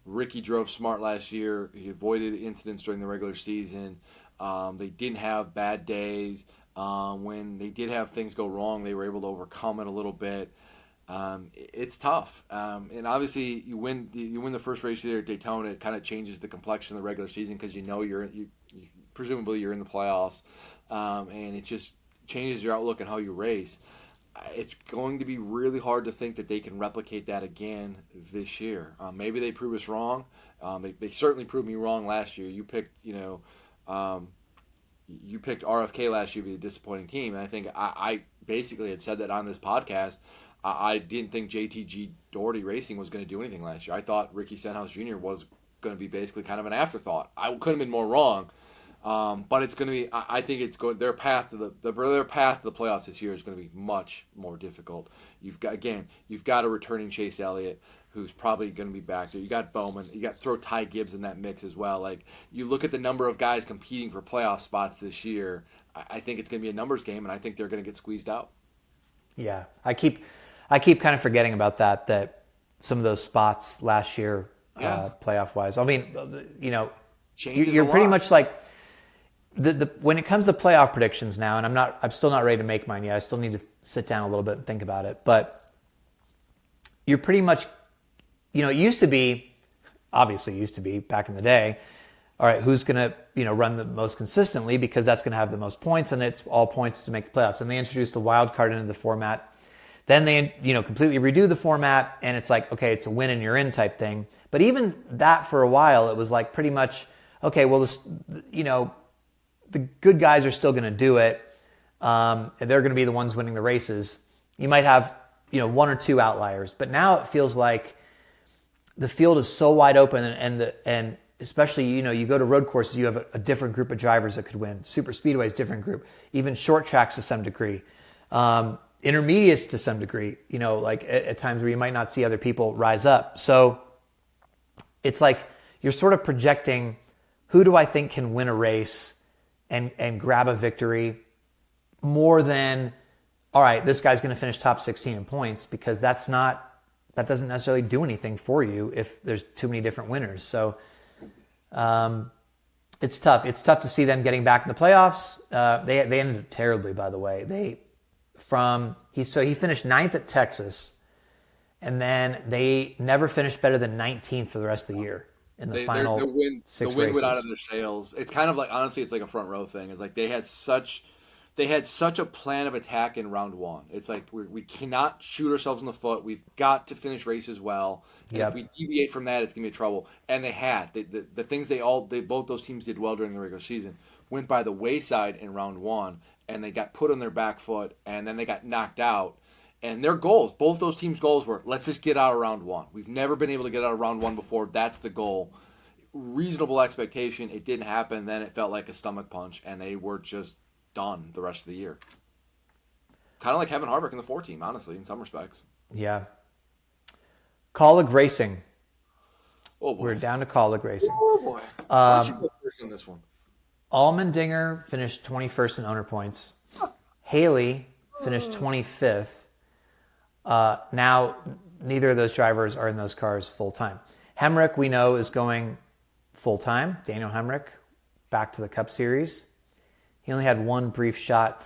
Ricky drove smart last year. He avoided incidents during the regular season. They didn't have bad days. When they did have things go wrong, they were able to overcome it a little bit. It's tough, and obviously you win the first race there at Daytona. It kind of changes the complexion of the regular season because presumably you're in the playoffs, and it just changes your outlook on how you race. It's going to be really hard to think that they can replicate that again this year. Maybe they prove us wrong. They certainly proved me wrong last year. You picked RFK last year to be a disappointing team, and I think I basically had said that on this podcast. I didn't think JTG Doherty Racing was going to do anything last year. I thought Ricky Stenhouse Jr. was going to be basically kind of an afterthought. I couldn't have been more wrong. But it's going to be. I think it's going. Their path to the playoffs this year is going to be much more difficult. You've got a returning Chase Elliott who's probably going to be back there. You got Bowman. You got throw Ty Gibbs in that mix as well. Like you look at the number of guys competing for playoff spots this year. I think it's going to be a numbers game, and I think they're going to get squeezed out. Yeah, I keep kind of forgetting about that some of those spots last year, playoff wise. I mean, you're pretty much like the when it comes to playoff predictions now, and I'm still not ready to make mine yet. I still need to sit down a little bit and think about it. But you're pretty much, it used to be back in the day. All right, who's going to run the most consistently because that's going to have the most points, and it's all points to make the playoffs. And they introduced the wild card into the format. Then they completely redo the format, and it's like, okay, it's a win and you're in type thing. But even that for a while, it was like pretty much, okay, well, the good guys are still going to do it, and they're going to be the ones winning the races. You might have one or two outliers, but now it feels like the field is so wide open, and especially, you go to road courses, you have a different group of drivers that could win. Super speedways, different group. Even short tracks to some degree. Intermediates to some degree, like at times where you might not see other people rise up. So it's like you're sort of projecting who do I think can win a race and grab a victory more than, all right, this guy's going to finish top 16 in points, because that doesn't necessarily do anything for you if there's too many different winners. So it's tough. It's tough to see them getting back in the playoffs. They ended up terribly, by the way. He finished 9th at Texas, and then they never finished better than 19th for the rest of the year in the final six races. The wind went out of their sails. It's kind of like, honestly, it's like a front row thing. It's like they had such a plan of attack in round one. It's like we cannot shoot ourselves in the foot. We've got to finish races well. And if we deviate from that, it's going to be trouble. And they had. The things both those teams did well during the regular season went by the wayside in round one, and they got put on their back foot, and then they got knocked out. And their goals, both those teams' goals were, let's just get out of round one. We've never been able to get out of round one before. That's the goal. Reasonable expectation. It didn't happen. Then it felt like a stomach punch, and they were just done the rest of the year. Kind of like Kevin Harvick in the 4 team, honestly, in some respects. Yeah. Colleague Racing. Oh boy. We're down to Colleague Racing. Oh boy. Why don't you go first on this one? Allmendinger finished 21st in owner points. Haley finished 25th. Now, neither of those drivers are in those cars full time. Hemrick, we know, is going full time. Daniel Hemrick back to the Cup Series. He only had one brief shot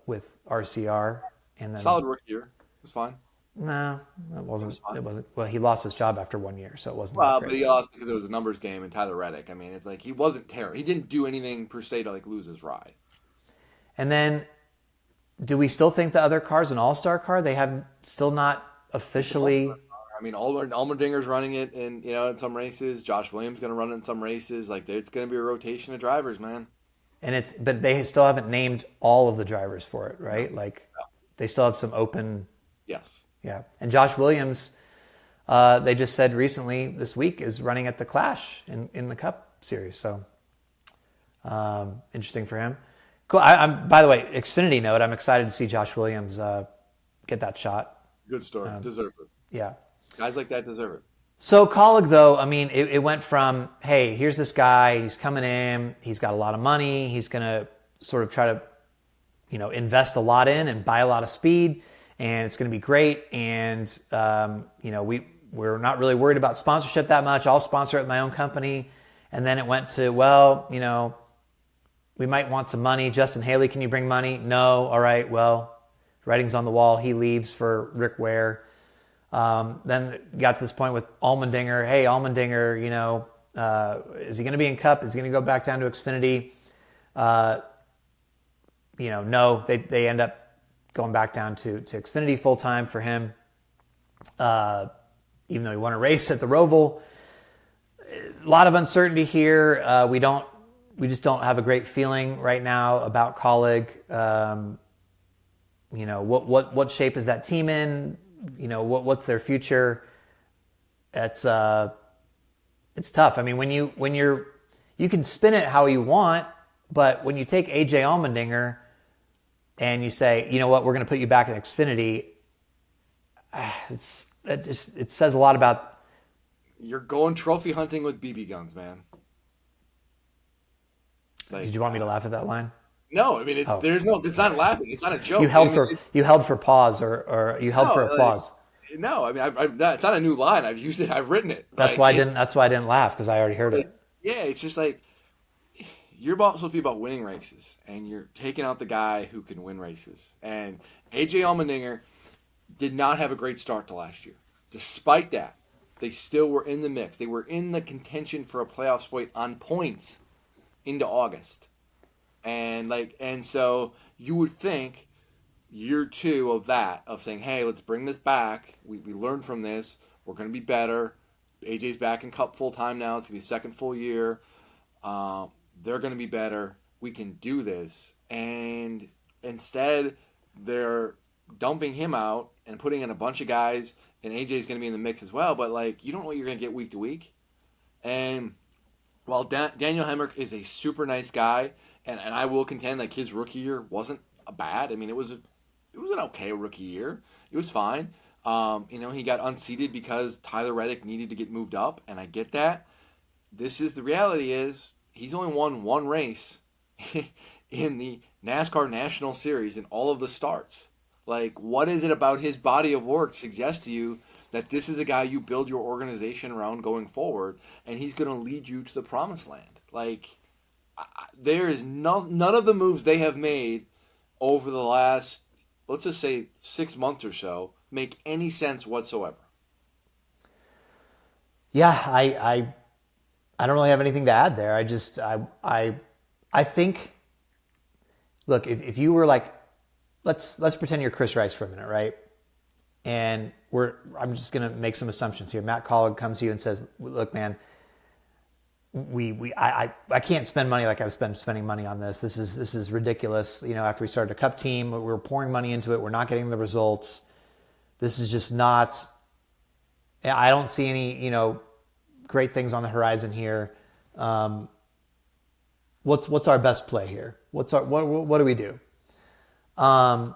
with RCR, and then solid rookie year. It was fine. No, it wasn't. It wasn't. Well, he lost his job after 1 year, so it wasn't. Well, but he lost because it was a numbers game and Tyler Reddick. I mean, it's like he wasn't terrible. He didn't do anything per se to like lose his ride. And then, do we still think the other car's an all-star car? They have still not officially. I mean, Allmendinger's running it in some races. Josh Williams going to run it in some races. Like it's going to be a rotation of drivers, man. And but they still haven't named all of the drivers for it, right? Like they still have some open. Yes. Yeah. And Josh Williams, they just said recently this week, is running at the Clash in the Cup Series. So interesting for him. Cool. I'm by the way, Xfinity note, I'm excited to see Josh Williams get that shot. Good story. Deserves it. Yeah. Guys like that deserve it. So Colleague, though, I mean, it went from, hey, here's this guy, he's coming in, he's got a lot of money, he's going to sort of try to, invest a lot in and buy a lot of speed, and it's going to be great. And, we're not really worried about sponsorship that much. I'll sponsor it with my own company. And then it went to, we might want some money. Justin Haley, can you bring money? No. All right, well, writing's on the wall. He leaves for Rick Ware. Then got to this point with Allmendinger. Hey, Allmendinger, is he going to be in Cup? Is he going to go back down to Xfinity? No. They end up going back down to Xfinity full time for him. Even though he won a race at the Roval, a lot of uncertainty here. We just don't have a great feeling right now about Colleague. What shape is that team in? What's their future? It's tough. I mean, when you're you can spin it how you want, but when you take AJ Allmendinger and you say, you know what, we're going to put you back in Xfinity, it says a lot about. You're going trophy hunting with BB guns, man. Like, did you want me to laugh at that line? No, I mean it's not laughing. It's not a joke. You held for pause or you held for applause. No, I mean it's not a new line. I've used it. I've written it. That's why I didn't laugh, because I already heard it. Yeah, it's just like you're supposed to be about winning races, and you're taking out the guy who can win races. And AJ Allmendinger did not have a great start to last year. Despite that, they still were in the mix. They were in the contention for a playoff spot on points into August. And so you would think year 2 of that, of saying, hey, let's bring this back. We learned from this. We're going to be better. AJ's back in Cup full time now. It's going to be second full year. They're going to be better. We can do this. And instead, they're dumping him out and putting in a bunch of guys, and AJ's going to be in the mix as well. But, like, you don't know what you're going to get week to week. And while Daniel Hemrick is a super nice guy, and I will contend that his rookie year wasn't bad. I mean, it was an okay rookie year. It was fine. He got unseated because Tyler Reddick needed to get moved up, and I get that. The reality is he's only won one race in the NASCAR National Series in all of the starts. Like, what is it about his body of work suggests to you that this is a guy you build your organization around going forward, and he's going to lead you to the promised land? Like, there is none of the moves they have made over the last, let's just say, 6 months or so make any sense whatsoever. Yeah, I don't really have anything to add there. I think, look, if you were like, let's pretend you're Chris Rice for a minute, right? And I'm just going to make some assumptions here. Matt Collig comes to you and says, look, man, I can't spend money like I've been spending money on this. This is ridiculous. After we started a Cup team, we were pouring money into it. We're not getting the results. This is just not. I don't see any great things on the horizon here. What's our best play here? What do we do? I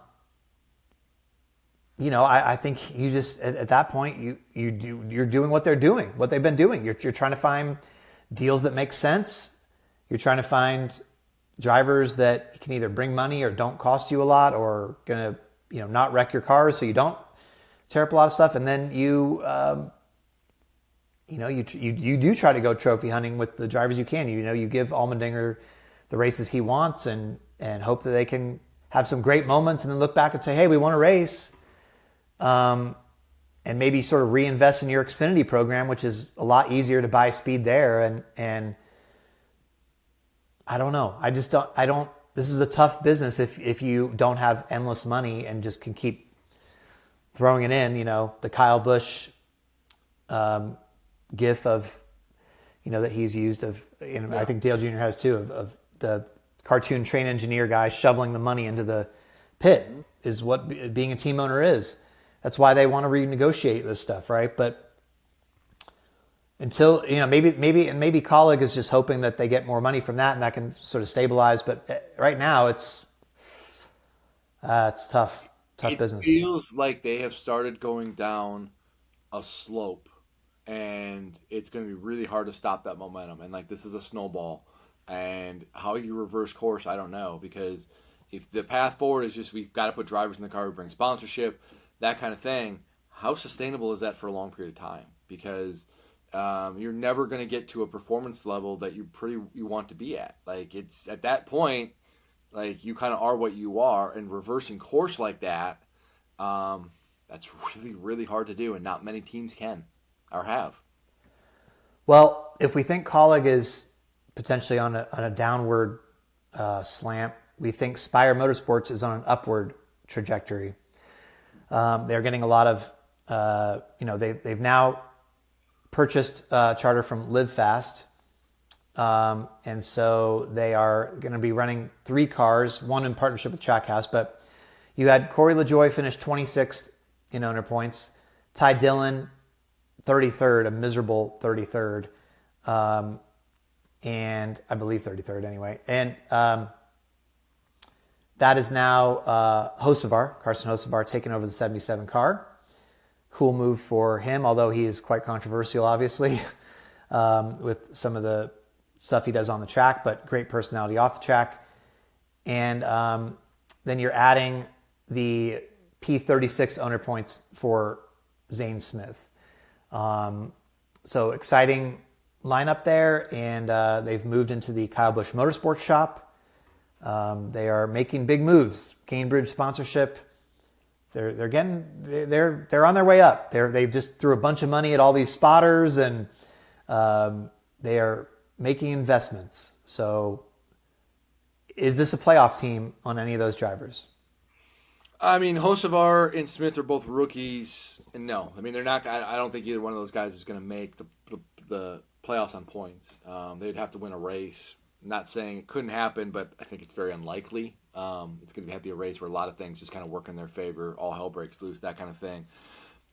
think you just at that point you're doing what they're doing, what they've been doing. You're trying to find deals that make sense. You're trying to find drivers that can either bring money or don't cost you a lot, or gonna not wreck your cars so you don't tear up a lot of stuff. And then you do try to go trophy hunting with the drivers you can. You give Allmendinger the races he wants and hope that they can have some great moments and then look back and say, hey, we won a race. And maybe sort of reinvest in your Xfinity program, which is a lot easier to buy speed there. And I don't know. This is a tough business if you don't have endless money and just can keep throwing it in. The Kyle Busch gif of, that he's used of, I think Dale Jr. has too, of the cartoon train engineer guy shoveling the money into the pit is what being a team owner is. That's why they want to renegotiate this stuff, right? But until, maybe Collig is just hoping that they get more money from that and that can sort of stabilize. But right now it's tough business. It feels like they have started going down a slope, and it's going to be really hard to stop that momentum. And like, this is a snowball, and how you reverse course, I don't know, because if the path forward is just, we've got to put drivers in the car who bring sponsorship, that kind of thing, how sustainable is that for a long period of time? Because you're never going to get to a performance level that you want to be at. Like, it's at that point, like, you kind of are what you are, and reversing course like that, that's really, really hard to do, and not many teams can or have. Well, if we think Collig is potentially on a downward slant, we think Spire Motorsports is on an upward trajectory. They're getting a lot of, they've now purchased a charter from Live Fast. And so they are going to be running 3 cars, one in partnership with Trackhouse. But you had Corey LaJoie finish 26th in owner points. Ty Dillon, 33rd, a miserable 33rd. and I believe 33rd anyway. And that is now Carson Hocevar taking over the 77 car. Cool move for him, although he is quite controversial, obviously, with some of the stuff he does on the track, but great personality off the track. And then you're adding the P36 owner points for Zane Smith. So exciting lineup there, and they've moved into the Kyle Busch Motorsports shop. They are making big moves. Cambridge sponsorship. They're on their way up. They just threw a bunch of money at all these spotters, and they are making investments. So, is this a playoff team on any of those drivers? I mean, Hocevar and Smith are both rookies, and no, I mean they're not. I don't think either one of those guys is going to make the playoffs on points. They'd have to win a race. I'm not saying it couldn't happen, but I think it's very unlikely. It's going to be a race where a lot of things just kind of work in their favor. All hell breaks loose, that kind of thing.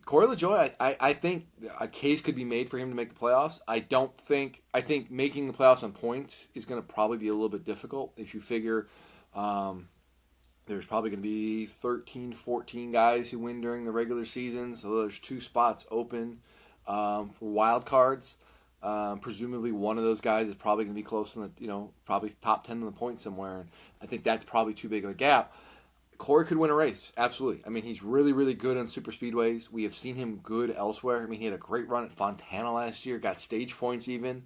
Corey LaJoie, I think a case could be made for him to make the playoffs. I think making the playoffs on points is going to probably be a little bit difficult. If you figure there's probably going to be 13, 14 guys who win during the regular season, so there's 2 spots open for wild cards. Presumably one of those guys is probably going to be close in the, probably top 10 in the points somewhere. And I think that's probably too big of a gap. Corey could win a race, absolutely. I mean, he's really, really good on super speedways. We have seen him good elsewhere. I mean, he had a great run at Fontana last year, got stage points even.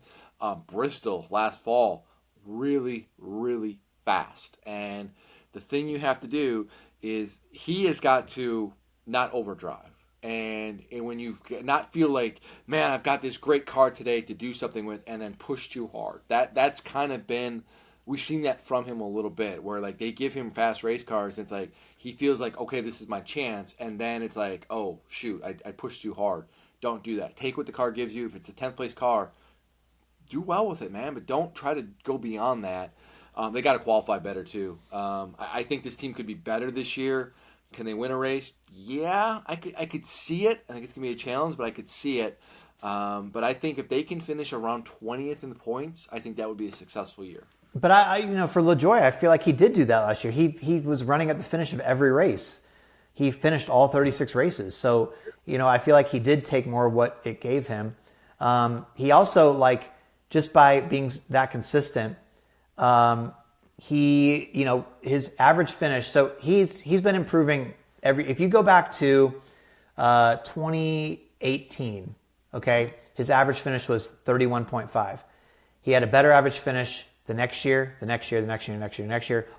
Bristol last fall, really, really fast. And the thing you have to do is he has got to not overdrive. And when you not feel like, man, I've got this great car today to do something with, and then push too hard. That's kind of been, we've seen that from him a little bit, where like they give him fast race cars, and it's like he feels like, okay, this is my chance, and then it's like, oh shoot, I pushed too hard. Don't do that. Take what the car gives you. If it's a 10th place car, do well with it, man, but don't try to go beyond that. They got to qualify better too. I think this team could be better this year. Can they win a race? Yeah, I could see it. I think it's going to be a challenge, but I could see it. But I think if they can finish around 20th in the points, I think that would be a successful year. But for LaJoie, I feel like he did do that last year. He was running at the finish of every race. He finished all 36 races. So, I feel like he did take more of what it gave him. He also, just by being that consistent, his average finish. So he's been improving if you go back to 2018, okay, his average finish was 31.5. He had a better average finish the next year,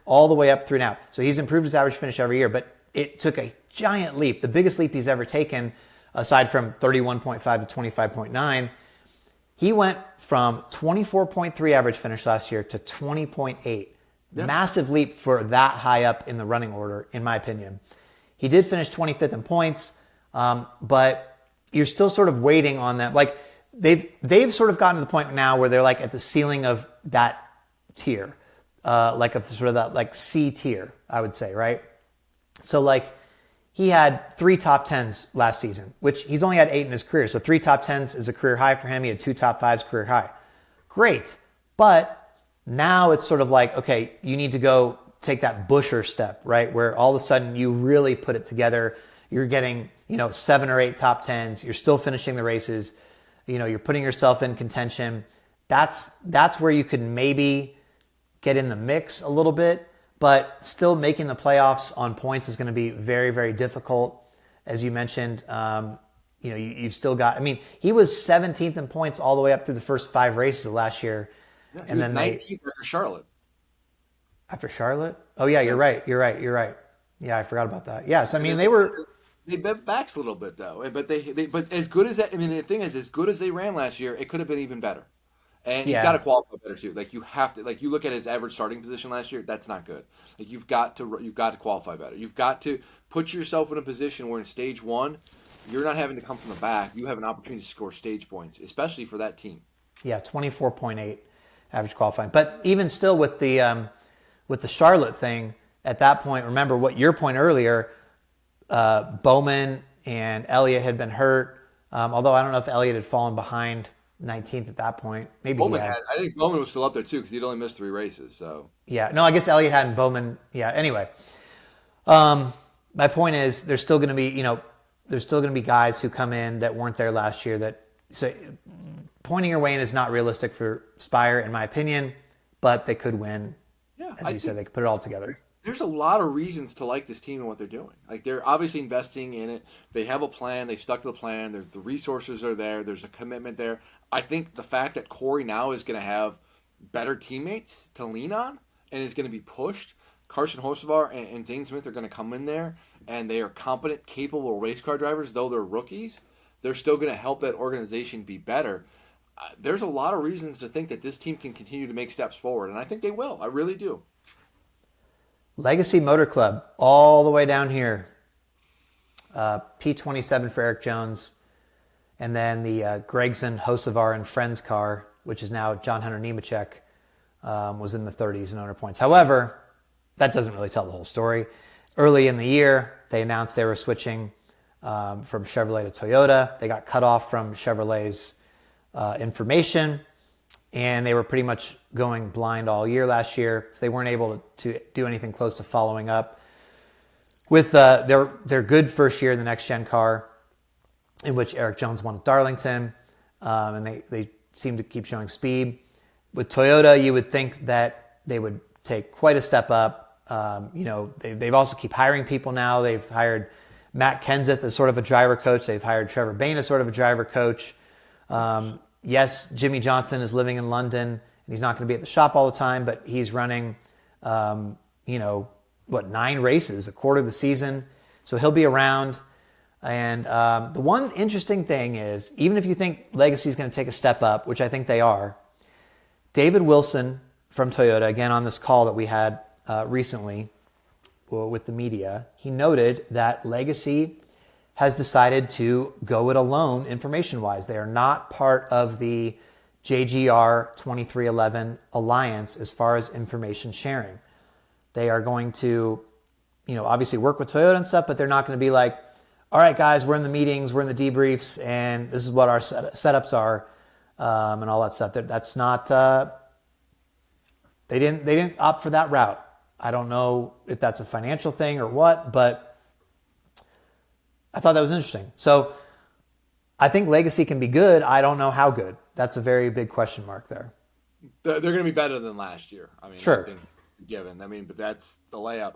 all the way up through now. So he's improved his average finish every year, but it took a giant leap, the biggest leap he's ever taken, aside from 31.5 to 25.9. He went from 24.3 average finish last year to 20.8. Yep. Massive leap for that high up in the running order, in my opinion. He did finish 25th in points, but you're still sort of waiting on that. Like they've sort of gotten to the point now where they're like at the ceiling of that tier, of sort of that C tier, I would say, right? So he had 3 top 10s last season, which he's only had 8 in his career. So 3 top 10s is a career high for him. He had 2 top 5s career high. Great. But now it's sort of like, okay, you need to go take that Buescher step, right? Where all of a sudden you really put it together. You're getting, 7 or 8 top 10s. You're still finishing the races. You're putting yourself in contention. That's where you could maybe get in the mix a little bit, but still making the playoffs on points is going to be very, very difficult. As you mentioned, you've still got, he was 17th in points all the way up through the first 5 races of last year. Yeah, and then 19th after Charlotte. After Charlotte? Oh yeah, you're right. Yeah, I forgot about that. Yes, they bent backs a little bit though, but but as good as that. The thing is, as good as they ran last year, it could have been even better. And you've got to qualify better too. You have to. You look at his average starting position last year. That's not good. You've got to qualify better. You've got to put yourself in a position where in stage 1, you're not having to come from the back. You have an opportunity to score stage points, especially for that team. Yeah, 24.8 average qualifying. But even still, with the Charlotte thing, at that point, remember what your point earlier. Bowman and Elliott had been hurt. Although I don't know if Elliott had fallen behind 19th at that point. Maybe Bowman had. I think Bowman was still up there too because he'd only missed 3 races. So yeah. No, I guess Elliott hadn't. Bowman. Yeah. Anyway, my point is, there's still going to be there's still going to be guys who come in that weren't there last year. So pointing your way in is not realistic for Spire, in my opinion, but they could win. Yeah, as you said, they could put it all together. There's a lot of reasons to like this team and what they're doing. Like, they're obviously investing in it. They have a plan. They stuck to the plan. There's the resources are there. There's a commitment there. I think the fact that Corey now is going to have better teammates to lean on and is going to be pushed. Carson Hocevar and Zane Smith are going to come in there, and they are competent, capable race car drivers. Though they're rookies, they're still going to help that organization be better. There's a lot of reasons to think that this team can continue to make steps forward, and I think they will. I really do. Legacy Motor Club, all the way down here. P27 for Eric Jones. And then the Gregson, Hocevar, and Friends car, which is now John Hunter Nemechek, was in the 30s in owner points. However, that doesn't really tell the whole story. Early in the year, they announced they were switching from Chevrolet to Toyota. They got cut off from Chevrolet's information, and they were pretty much going blind all year last year, so they weren't able to do anything close to following up with their good first year in the next-gen car, in which Eric Jones won at Darlington, and they seem to keep showing speed. With Toyota, you would think that they would take quite a step up. They've also keep hiring people now. They've hired Matt Kenseth as sort of a driver coach. They've hired Trevor Bayne as sort of a driver coach. Yes, Jimmy Johnson is living in London, and he's not going to be at the shop all the time, but he's running, 9 races, a quarter of the season. So he'll be around. And the one interesting thing is, even if you think Legacy is going to take a step up, which I think they are, David Wilson from Toyota, again on this call that we had recently with the media, he noted that Legacy has decided to go it alone information-wise. They are not part of the JGR 2311 Alliance as far as information sharing. They are going to, obviously work with Toyota and stuff, but they're not going to be like, all right, guys, we're in the meetings, we're in the debriefs, and this is what our setups are, and all that stuff. That's not. They didn't opt for that route. I don't know if that's a financial thing or what, but I thought that was interesting. So I think Legacy can be good. I don't know how good. That's a very big question mark there. They're going to be better than last year. Sure. I think, given. But that's the layup.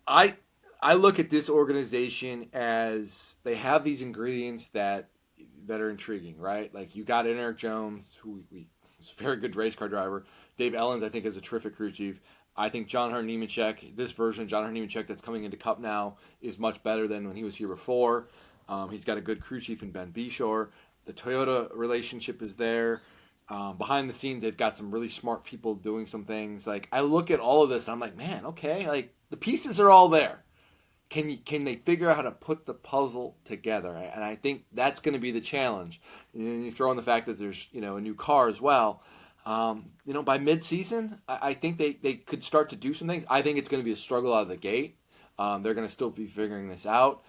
I look at this organization as they have these ingredients that are intriguing, right? Like, you got Eric Jones, who is a very good race car driver. Dave Ellens, I think, is a terrific crew chief. I think John Hunter Nemechek, this version of John Hunter Nemechek that's coming into Cup now, is much better than when he was here before. He's got a good crew chief in Ben Beshore. The Toyota relationship is there. Behind the scenes, they've got some really smart people doing some things. Like, I look at all of this and I'm like, man, okay, like, the pieces are all there. Can they figure out how to put the puzzle together? And I think that's going to be the challenge. And then you throw in the fact that there's a new car as well. By mid-season, I think they could start to do some things. I think it's going to be a struggle out of the gate. They're going to still be figuring this out.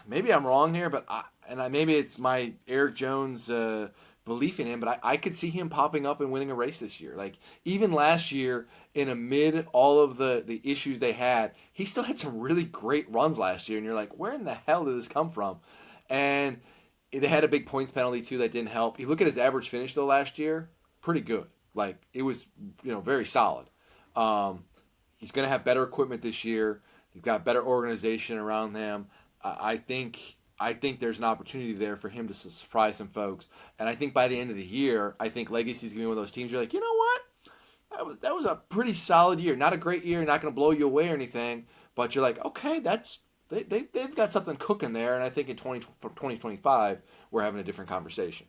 Maybe I'm wrong here, but maybe it's my Eric Jones belief in him, but I could see him popping up and winning a race this year. Like, even last year, amid all of the issues they had, he still had some really great runs last year, and you're like, where in the hell did this come from? And they had a big points penalty too that didn't help. You look at his average finish though last year, pretty good. Like, it was very solid. He's going to have better equipment this year. They've got better organization around them. I think there's an opportunity there for him to surprise some folks. And I think by the end of the year, I think Legacy's going to be one of those teams you're like, you know what? That was a pretty solid year. Not a great year, not going to blow you away or anything, but you're like, okay, they've got something cooking there. And I think in 2025, we're having a different conversation.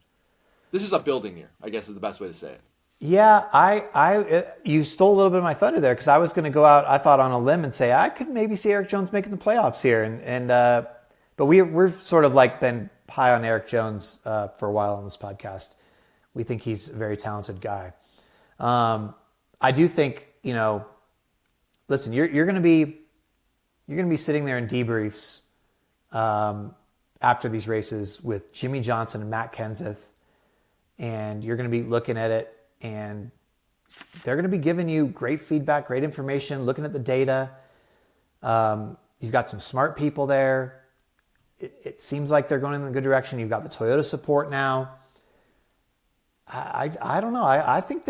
This is a building year, I guess is the best way to say it. Yeah, you stole a little bit of my thunder there, because I was going to go out, I thought, on a limb and say I could maybe see Eric Jones making the playoffs here, but we've sort of like been high on Eric Jones for a while on this podcast. We think he's a very talented guy. I do think, listen, you're going to be sitting there in debriefs after these races with Jimmy Johnson and Matt Kenseth, and you're going to be looking at it, and they're going to be giving you great feedback, great information, looking at the data. You've got some smart people there. It seems like they're going in the good direction. You've got the Toyota support now. I don't know. I think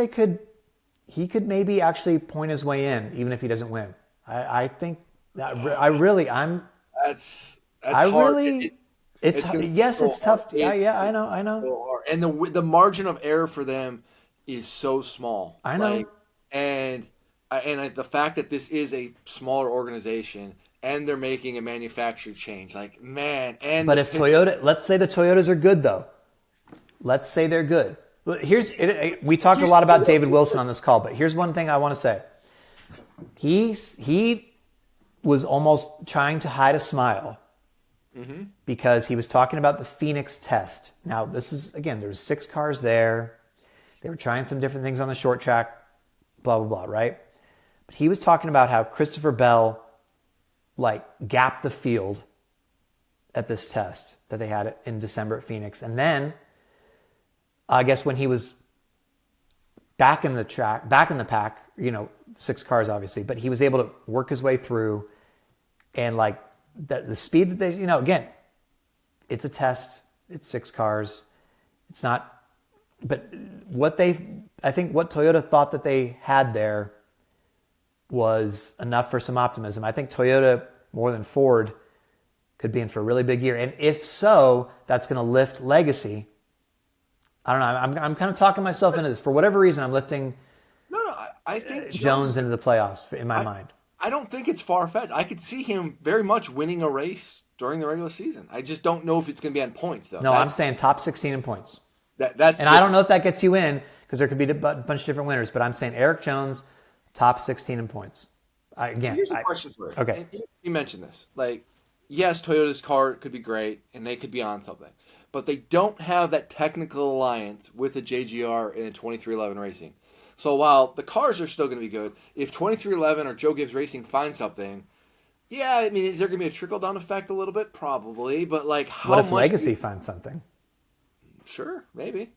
he could maybe actually point his way in, even if he doesn't win. I think that That's hard. It's tough. Yeah, I know. And the margin of error for them is so small. I know. And the fact that this is a smaller organization and they're making a manufacturer change, like, man. But if Toyota, let's say the Toyotas are good, though. Let's say they're good. We talked a lot about David Wilson on this call, but here's one thing I want to say. He was almost trying to hide a smile because he was talking about the Phoenix test. Now, this is, again, there was 6 cars there. They were trying some different things on the short track, blah, blah, blah, right? But he was talking about how Christopher Bell, gapped the field at this test that they had in December at Phoenix. And then, I guess when he was back in the pack, 6 cars obviously, but he was able to work his way through, and the speed that they, again, it's a test, it's 6 cars, it's not, but I think what Toyota thought that they had there was enough for some optimism. I think Toyota, more than Ford, could be in for a really big year. And if so, that's going to lift legacy. I don't know. I'm kind of talking myself into this. For whatever reason, I'm lifting I think Jones into the playoffs in my mind. I don't think it's far-fetched. I could see him very much winning a race during the regular season. I just don't know if it's going to be on points, though. No, I'm saying top 16 in points. I don't know if that gets you in, because there could be a bunch of different winners, but I'm saying Eric Jones, top 16 in points. Here's a question for you. Okay. You mentioned this. Yes, Toyota's car could be great, and they could be on something. But they don't have that technical alliance with a JGR in a 2311 Racing. So while the cars are still going to be good, if 2311 or Joe Gibbs Racing finds something, yeah, I mean, is there going to be a trickle-down effect a little bit? Probably. But, how what if much Legacy finds something? Sure, maybe.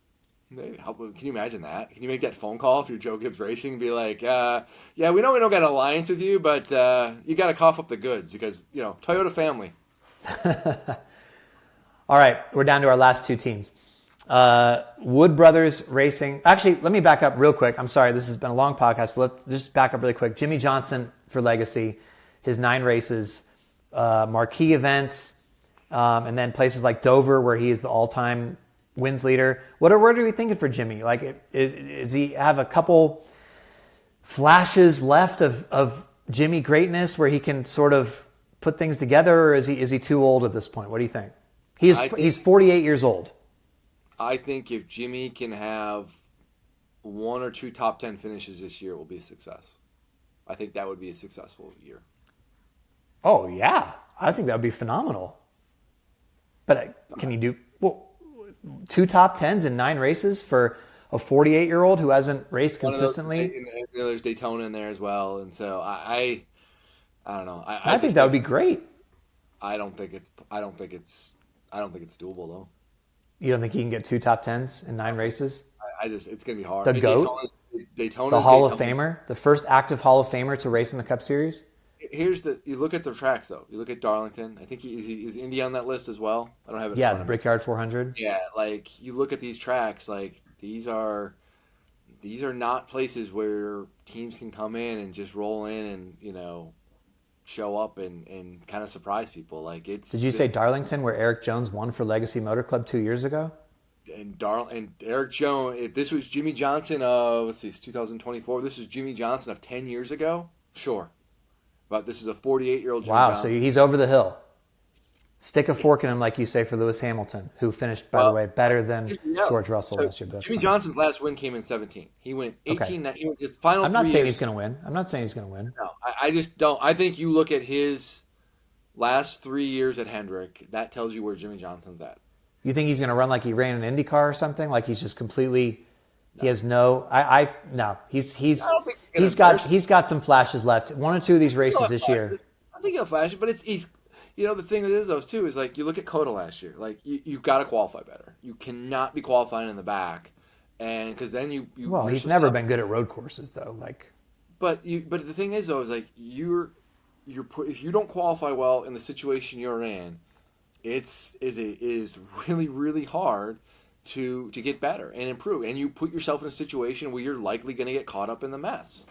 Maybe. Can you imagine that? Can you make that phone call if you're Joe Gibbs Racing and be like, yeah, we know we don't got an alliance with you, but you got to cough up the goods because, Toyota family. All right, we're down to our last 2 teams. Wood Brothers Racing. Actually, let me back up real quick. I'm sorry, this has been a long podcast, but let's just back up really quick. Jimmy Johnson for Legacy, his 9 races, marquee events, and then places like Dover where he is the all-time wins leader. What are we thinking for Jimmy? Is he have a couple flashes left of Jimmy greatness where he can sort of put things together, or is he too old at this point? What do you think? He's 48 years old. I think if Jimmy can have 1 or 2 top 10 finishes this year, it will be a success. I think that would be a successful year. Oh yeah, I think that would be phenomenal. But can you do 2 top 10s in 9 races for a 48-year-old who hasn't raced consistently? And there's Daytona in there as well, and so I don't know. I think that would be great. I don't think it's doable though. You don't think he can get 2 top 10s in 9 races? It's going to be hard. The GOAT? Daytona, the Hall of Famer? The first active Hall of Famer to race in the Cup Series? You look at the tracks though. You look at Darlington. I think is Indy on that list as well. I don't have it. Yeah, the Brickyard 400. Yeah, you look at these tracks, these are not places where teams can come in and just roll in and show up and kind of surprise people. Did you say Darlington, where Eric Jones won for Legacy Motor Club 2 years ago? And Eric Jones, if this was Jimmy Johnson of, let's see, it's 2024. This is Jimmy Johnson of 10 years ago. Sure, but this is a 48-year-old. Jimmy Johnson. So he's over the hill. Stick a fork in him, like you say, for Lewis Hamilton, who finished, by the way, better than George Russell last year. Jimmy Johnson's last win came in 17. He went 18. Okay. He went his final. I'm not saying he's going to win. No, I just don't. I think you look at his last 3 years at Hendrick. That tells you where Jimmy Johnson's at. You think he's going to run like he ran an IndyCar or something? Like he's just completely. No. He has no. No. He's got some flashes left. 1 or 2 of these races this year. I think he'll flash it, but The thing that is, though, too, is like you look at Coda last year. Like you've got to qualify better. You cannot be qualifying in the back, and because then you Well, you're he's never susceptible. been good at road courses though. Like, But the thing is, though, is like if you don't qualify well in the situation you're in, it is really really hard to get better and improve, and you put yourself in a situation where you're likely going to get caught up in the mess.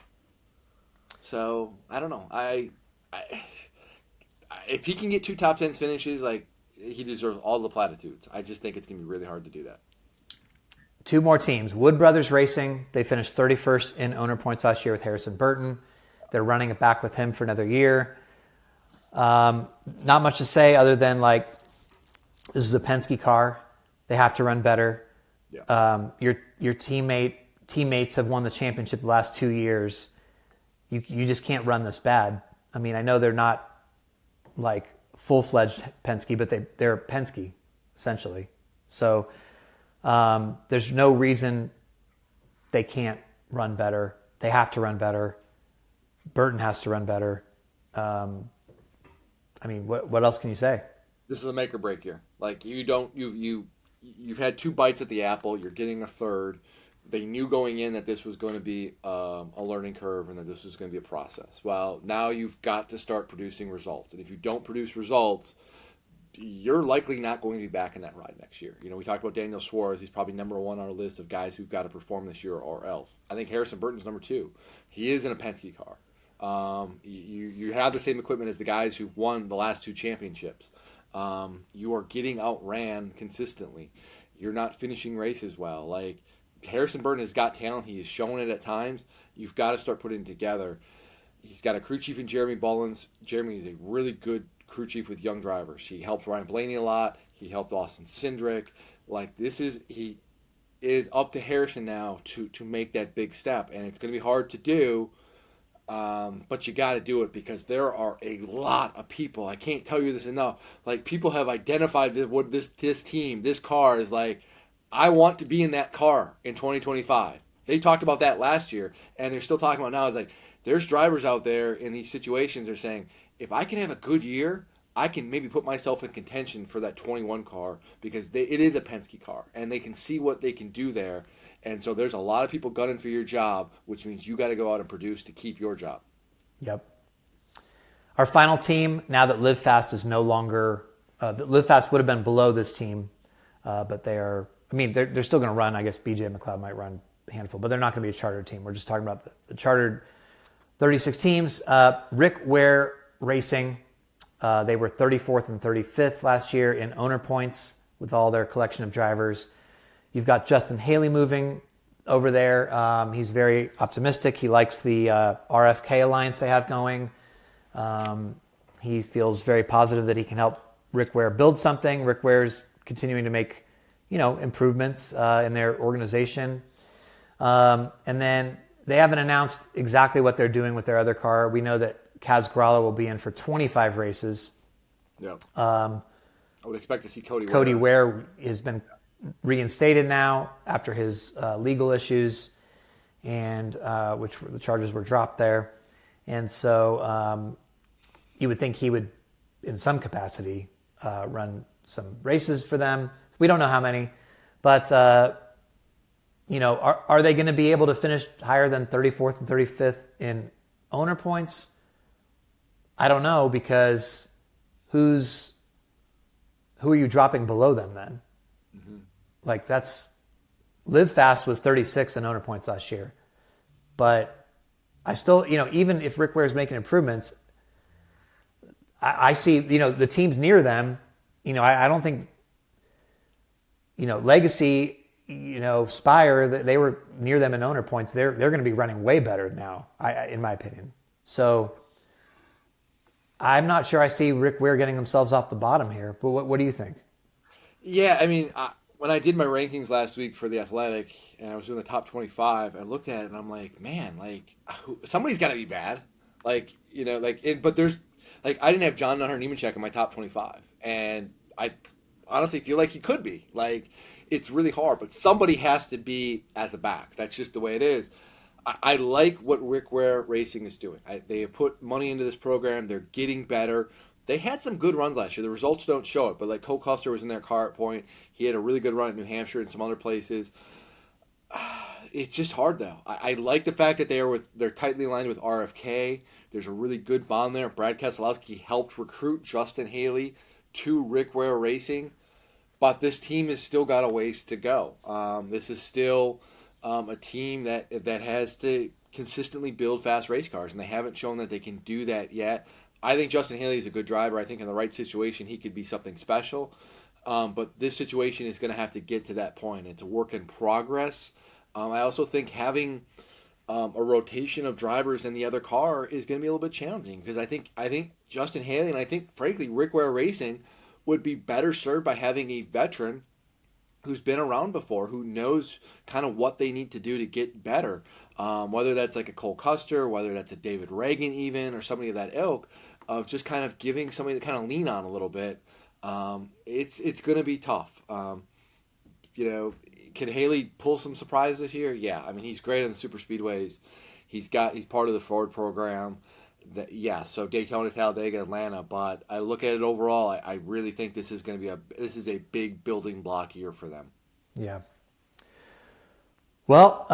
So I don't know. I if he can get two top tens finishes, like he deserves all the platitudes. I just think it's gonna be really hard to do that. two more teams. Wood Brothers Racing, they finished 31st in owner points last year with Harrison Burton. They're running it back with him for another year. Not much to say other than like this is a Penske car. They have to run better. Yeah. Your teammates have won the championship the last 2 years. You just can't run this bad. I mean, I know they're not like full-fledged Penske, but they're Penske essentially. So there's no reason they can't run better. They have to run better. Burton has to run better. I mean, what else can you say? This is a make or break year. Like you've had two bites at the apple. You're getting a third. They knew going in that this was going to be a learning curve and that this was going to be a process. Well, now you've got to start producing results. And if you don't produce results, you're likely not going to be back in that ride next year. We talked about Daniel Suarez. He's probably number one on our list of guys who've got to perform this year or else. I think Harrison Burton's number two. He is in a Penske car. You have the same equipment as the guys who've won the last two championships. You are getting outran consistently. You're not finishing races well. Like Harrison Burton has got talent. He has shown it at times. You've got to start putting it together. He's got a crew chief in Jeremy Bullins. Jeremy is a really good crew chief with young drivers. He helped Ryan Blaney a lot. He helped Austin Cindric. Like he is up to Harrison now to make that big step, and it's going to be hard to do. But you got to do it because there are a lot of people. I can't tell you this enough. Like people have identified what this team, this car is like. I want to be in that car in 2025. They talked about that last year, and they're still talking about it now. It's like there's drivers out there in these situations that are saying, if I can have a good year, I can maybe put myself in contention for that 21 car because it is a Penske car, and they can see what they can do there. And so there's a lot of people gunning for your job, which means you got to go out and produce to keep your job. Yep. Our final team, now that Live Fast is no longer, Live Fast would have been below this team, but they are. I mean, they're still going to run. I guess BJ McLeod might run a handful, but they're not going to be a chartered team. We're just talking about the chartered 36 teams. Rick Ware Racing, they were 34th and 35th last year in owner points with all their collection of drivers. You've got Justin Haley moving over there. He's very optimistic. He likes the RFK alliance they have going. He feels very positive that he can help Rick Ware build something. Rick Ware's continuing to make improvements in their organization. And then they haven't announced exactly what they're doing with their other car. We know that Kaz Gralla will be in for 25 races. Yeah. I would expect to see Cody Ware. Cody Ware has been reinstated now after his legal issues, and which the charges were dropped there. And so you would think he would, in some capacity, run some races for them. We don't know how many, but are they going to be able to finish higher than 34th and 35th in owner points? I don't know, because who are you dropping below them then? Mm-hmm. Like Live Fast was 36 in owner points last year, but I still, even if Rick Ware is making improvements, I see, the teams near them, I don't think. Legacy, Spire, they were near them in owner points. They're going to be running way better now, in my opinion. So I'm not sure I see Rick Ware getting themselves off the bottom here. But what do you think? Yeah, I mean, when I did my rankings last week for The Athletic, and I was doing the top 25, I looked at it and I'm like, man, somebody's got to be bad. But there's, I didn't have John Hunter Nemechek in my top 25, and I honestly feel like he could be. It's really hard, but somebody has to be at the back. That's just the way it is. I like what Rick Ware Racing is doing. They have put money into this program. They're getting better. they had some good runs last year. The results don't show it, but like Cole Custer was in their car at point. He had a really good run at New Hampshire and some other places. It's just hard though. I like the fact that they're tightly aligned with RFK. There's a really good bond there. Brad Keselowski helped recruit Justin Haley to Rick Ware Racing, but this team has still got a ways to go. This is still a team that has to consistently build fast race cars, and they haven't shown that they can do that yet. I think Justin Haley is a good driver. I think in the right situation he could be something special. But this situation is going to have to get to that point. It's a work in progress. I also think having a rotation of drivers in the other car is going to be a little bit challenging because I think Justin Haley and I think frankly Rick Ware Racing would be better served by having a veteran who's been around before, who knows kind of what they need to do to get better. Whether that's like a Cole Custer, whether that's a David Reagan even, or somebody of that ilk, of just kind of giving somebody to kind of lean on a little bit. It's going to be tough. Can Haley pull some surprises this year? Yeah, I mean he's great on the super speedways. He's part of the Ford program. So Daytona, Talladega, Atlanta. But I look at it overall. I really think this is going to be a big building block year for them. Yeah. Well,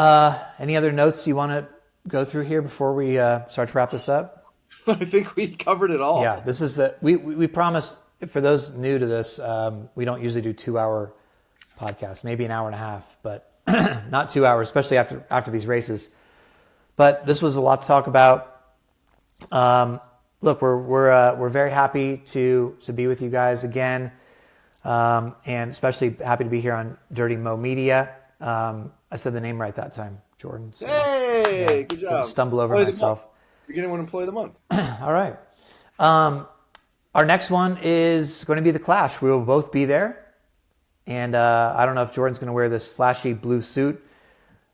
any other notes you want to go through here before we start to wrap this up? I think we covered it all. Yeah, this is we promise. For those new to this, we don't usually do 2-hour podcasts, maybe an hour and a half, but not 2 hours, especially after these races. But this was a lot to talk about. Look, we're very happy to be with you guys again, and especially happy to be here on Dirty Mo Media. I said the name right that time, Jordan. So, hey, good job. Didn't stumble over myself. You're going to win Employee of the Month. All right. Our next one is going to be the Clash. We will both be there. And I don't know if Jordan's going to wear this flashy blue suit.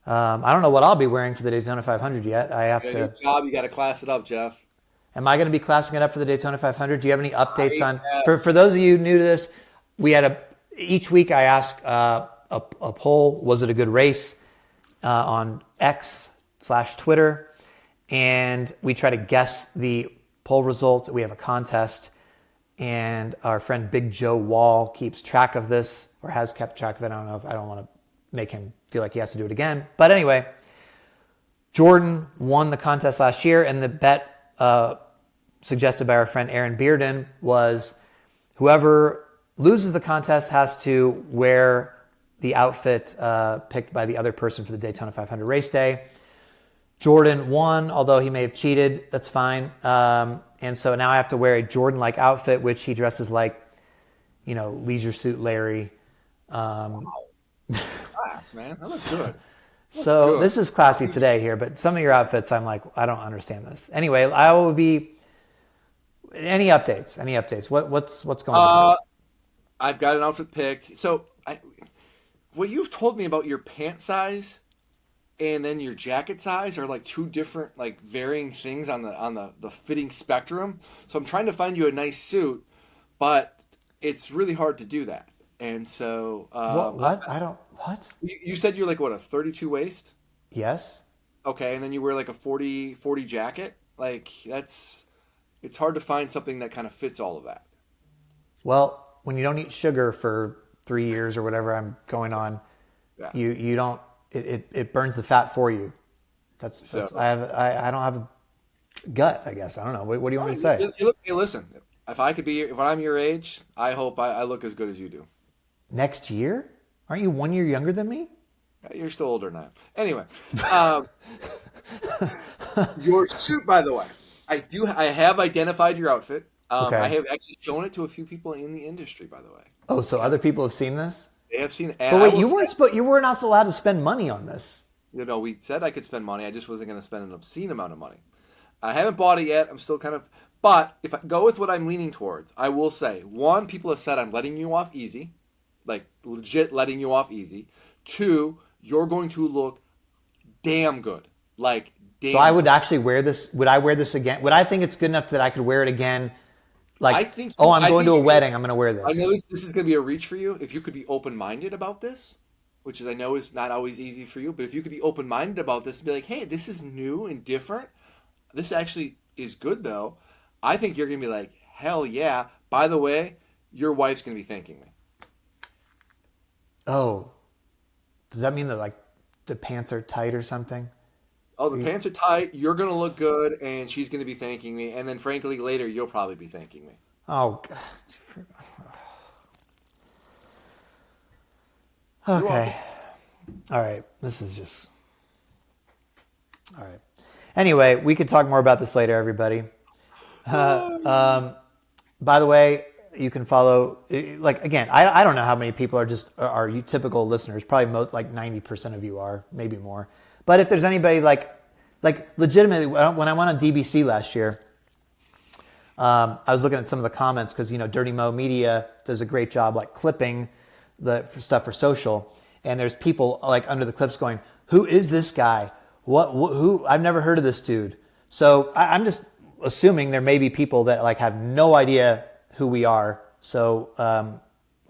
I don't know what I'll be wearing for the Daytona 500 yet. I have to. Good job. You got to class it up, Jeff. Am I going to be classing it up for the Daytona 500? Do you have any updates on? For those of you new to this, each week I ask a poll. Was it a good race on X/Twitter? And we try to guess the poll results. We have a contest. And our friend Big Joe Wall keeps track of this, or has kept track of it. I don't want to make him feel like he has to do it again. But anyway, Jordan won the contest last year, and the bet suggested by our friend Aaron Bearden was whoever loses the contest has to wear the outfit picked by the other person for the Daytona 500 race day. Jordan won, although he may have cheated. That's fine. And so now I have to wear a Jordan-like outfit, which he dresses like, Leisure Suit Larry. Wow. Class, man. That looks good. So this is classy today here, but some of your outfits, I'm like, I don't understand this. Anyway, I will be. Any updates? What's going on? I've got an outfit picked. So what you've told me about your pant size and then your jacket size are like two different, like varying things on the fitting spectrum. So I'm trying to find you a nice suit, but it's really hard to do that. And so What? You said you're like what, a 32 waist? Yes. Okay, and then you wear like a 40 jacket. Like it's hard to find something that kind of fits all of that. Well, when you don't eat sugar for 3 years or whatever I'm going on, you don't. It burns the fat for you. That's I don't have a gut, I guess. I don't know. What do you want me to say? Hey, listen. If I'm your age, I hope I look as good as you do. Next year? Aren't you 1 year younger than me? You're still older now. Anyway, your suit, by the way, I have identified your outfit. Okay. I have actually shown it to a few people in the industry, by the way. Oh, so other people have seen this? They have seen it. But wait, you were not allowed to spend money on this. We said I could spend money. I just wasn't going to spend an obscene amount of money. I haven't bought it yet. I'm still kind of. But if I go with what I'm leaning towards, I will say, one, people have said I'm letting you off easy, like legit letting you off easy. Two, you're going to look damn good. Like damn. So I would actually wear this. Would I wear this again? Would I think it's good enough that I could wear it again? Like, I'm going to a wedding. I'm going to wear this. I know this is going to be a reach for you. If you could be open-minded about this, which I know is not always easy for you, but if you could be open-minded about this and be like, hey, this is new and different. This actually is good, though. I think you're going to be like, hell yeah. By the way, your wife's going to be thanking me. Oh, does that mean that like the pants are tight or something? Oh, the pants are tight. You're going to look good, and she's going to be thanking me. And then, frankly, later you'll probably be thanking me. Oh, God. Okay. All right. This is just... All right. Anyway, we could talk more about this later, everybody. By the way, you can follow, like, again, I don't know how many people are you typical listeners. Probably most, like 90% of you are, maybe more. But if there's anybody like legitimately, when I went on DBC last year, I was looking at some of the comments because, Dirty Mo Media does a great job like clipping the stuff for social. And there's people like under the clips going, who is this guy? Who? I've never heard of this dude. So I'm just assuming there may be people that like have no idea who we are. So I'm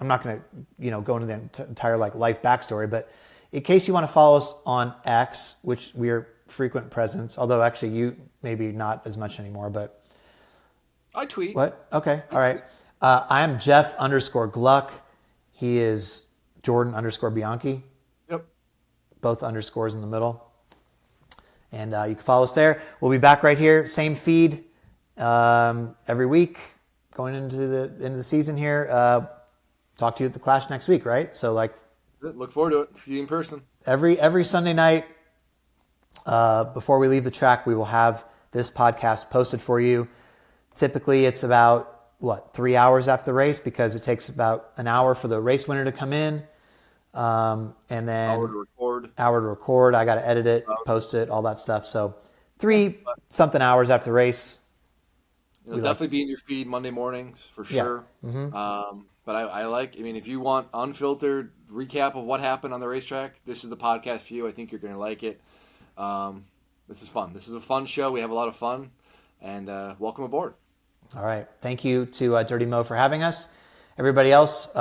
not going to go into the entire like life backstory. But in case you want to follow us on X, which we are frequent presence, although actually you maybe not as much anymore. But I tweet. What? Okay. All right. I am Jeff_Gluck. He is Jordan_Bianchi. Yep. Both underscores in the middle. And you can follow us there. We'll be back right here, same feed every week, going into the season here. Talk to you at the Clash next week, right? So like, look forward to it. See you in person. Every Sunday night before we leave the track, we will have this podcast posted for you. Typically, it's about 3 hours after the race because it takes about an hour for the race winner to come in. And then hour to record. I got to edit it, post it, all that stuff. So 3-something hours after the race. It'll definitely be in your feed Monday mornings for sure. Yeah. Mm-hmm. But if you want unfiltered recap of what happened on the racetrack, this is the podcast for you. I think you're going to like it. This is fun. This is a fun show. We have a lot of fun, and welcome aboard. All right. Thank you to Dirty Mo for having us. Everybody else,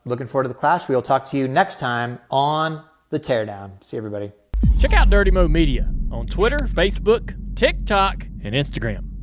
looking forward to the Clash. We'll talk to you next time on the Teardown. See everybody. Check out Dirty Mo Media on Twitter, Facebook, TikTok, and Instagram.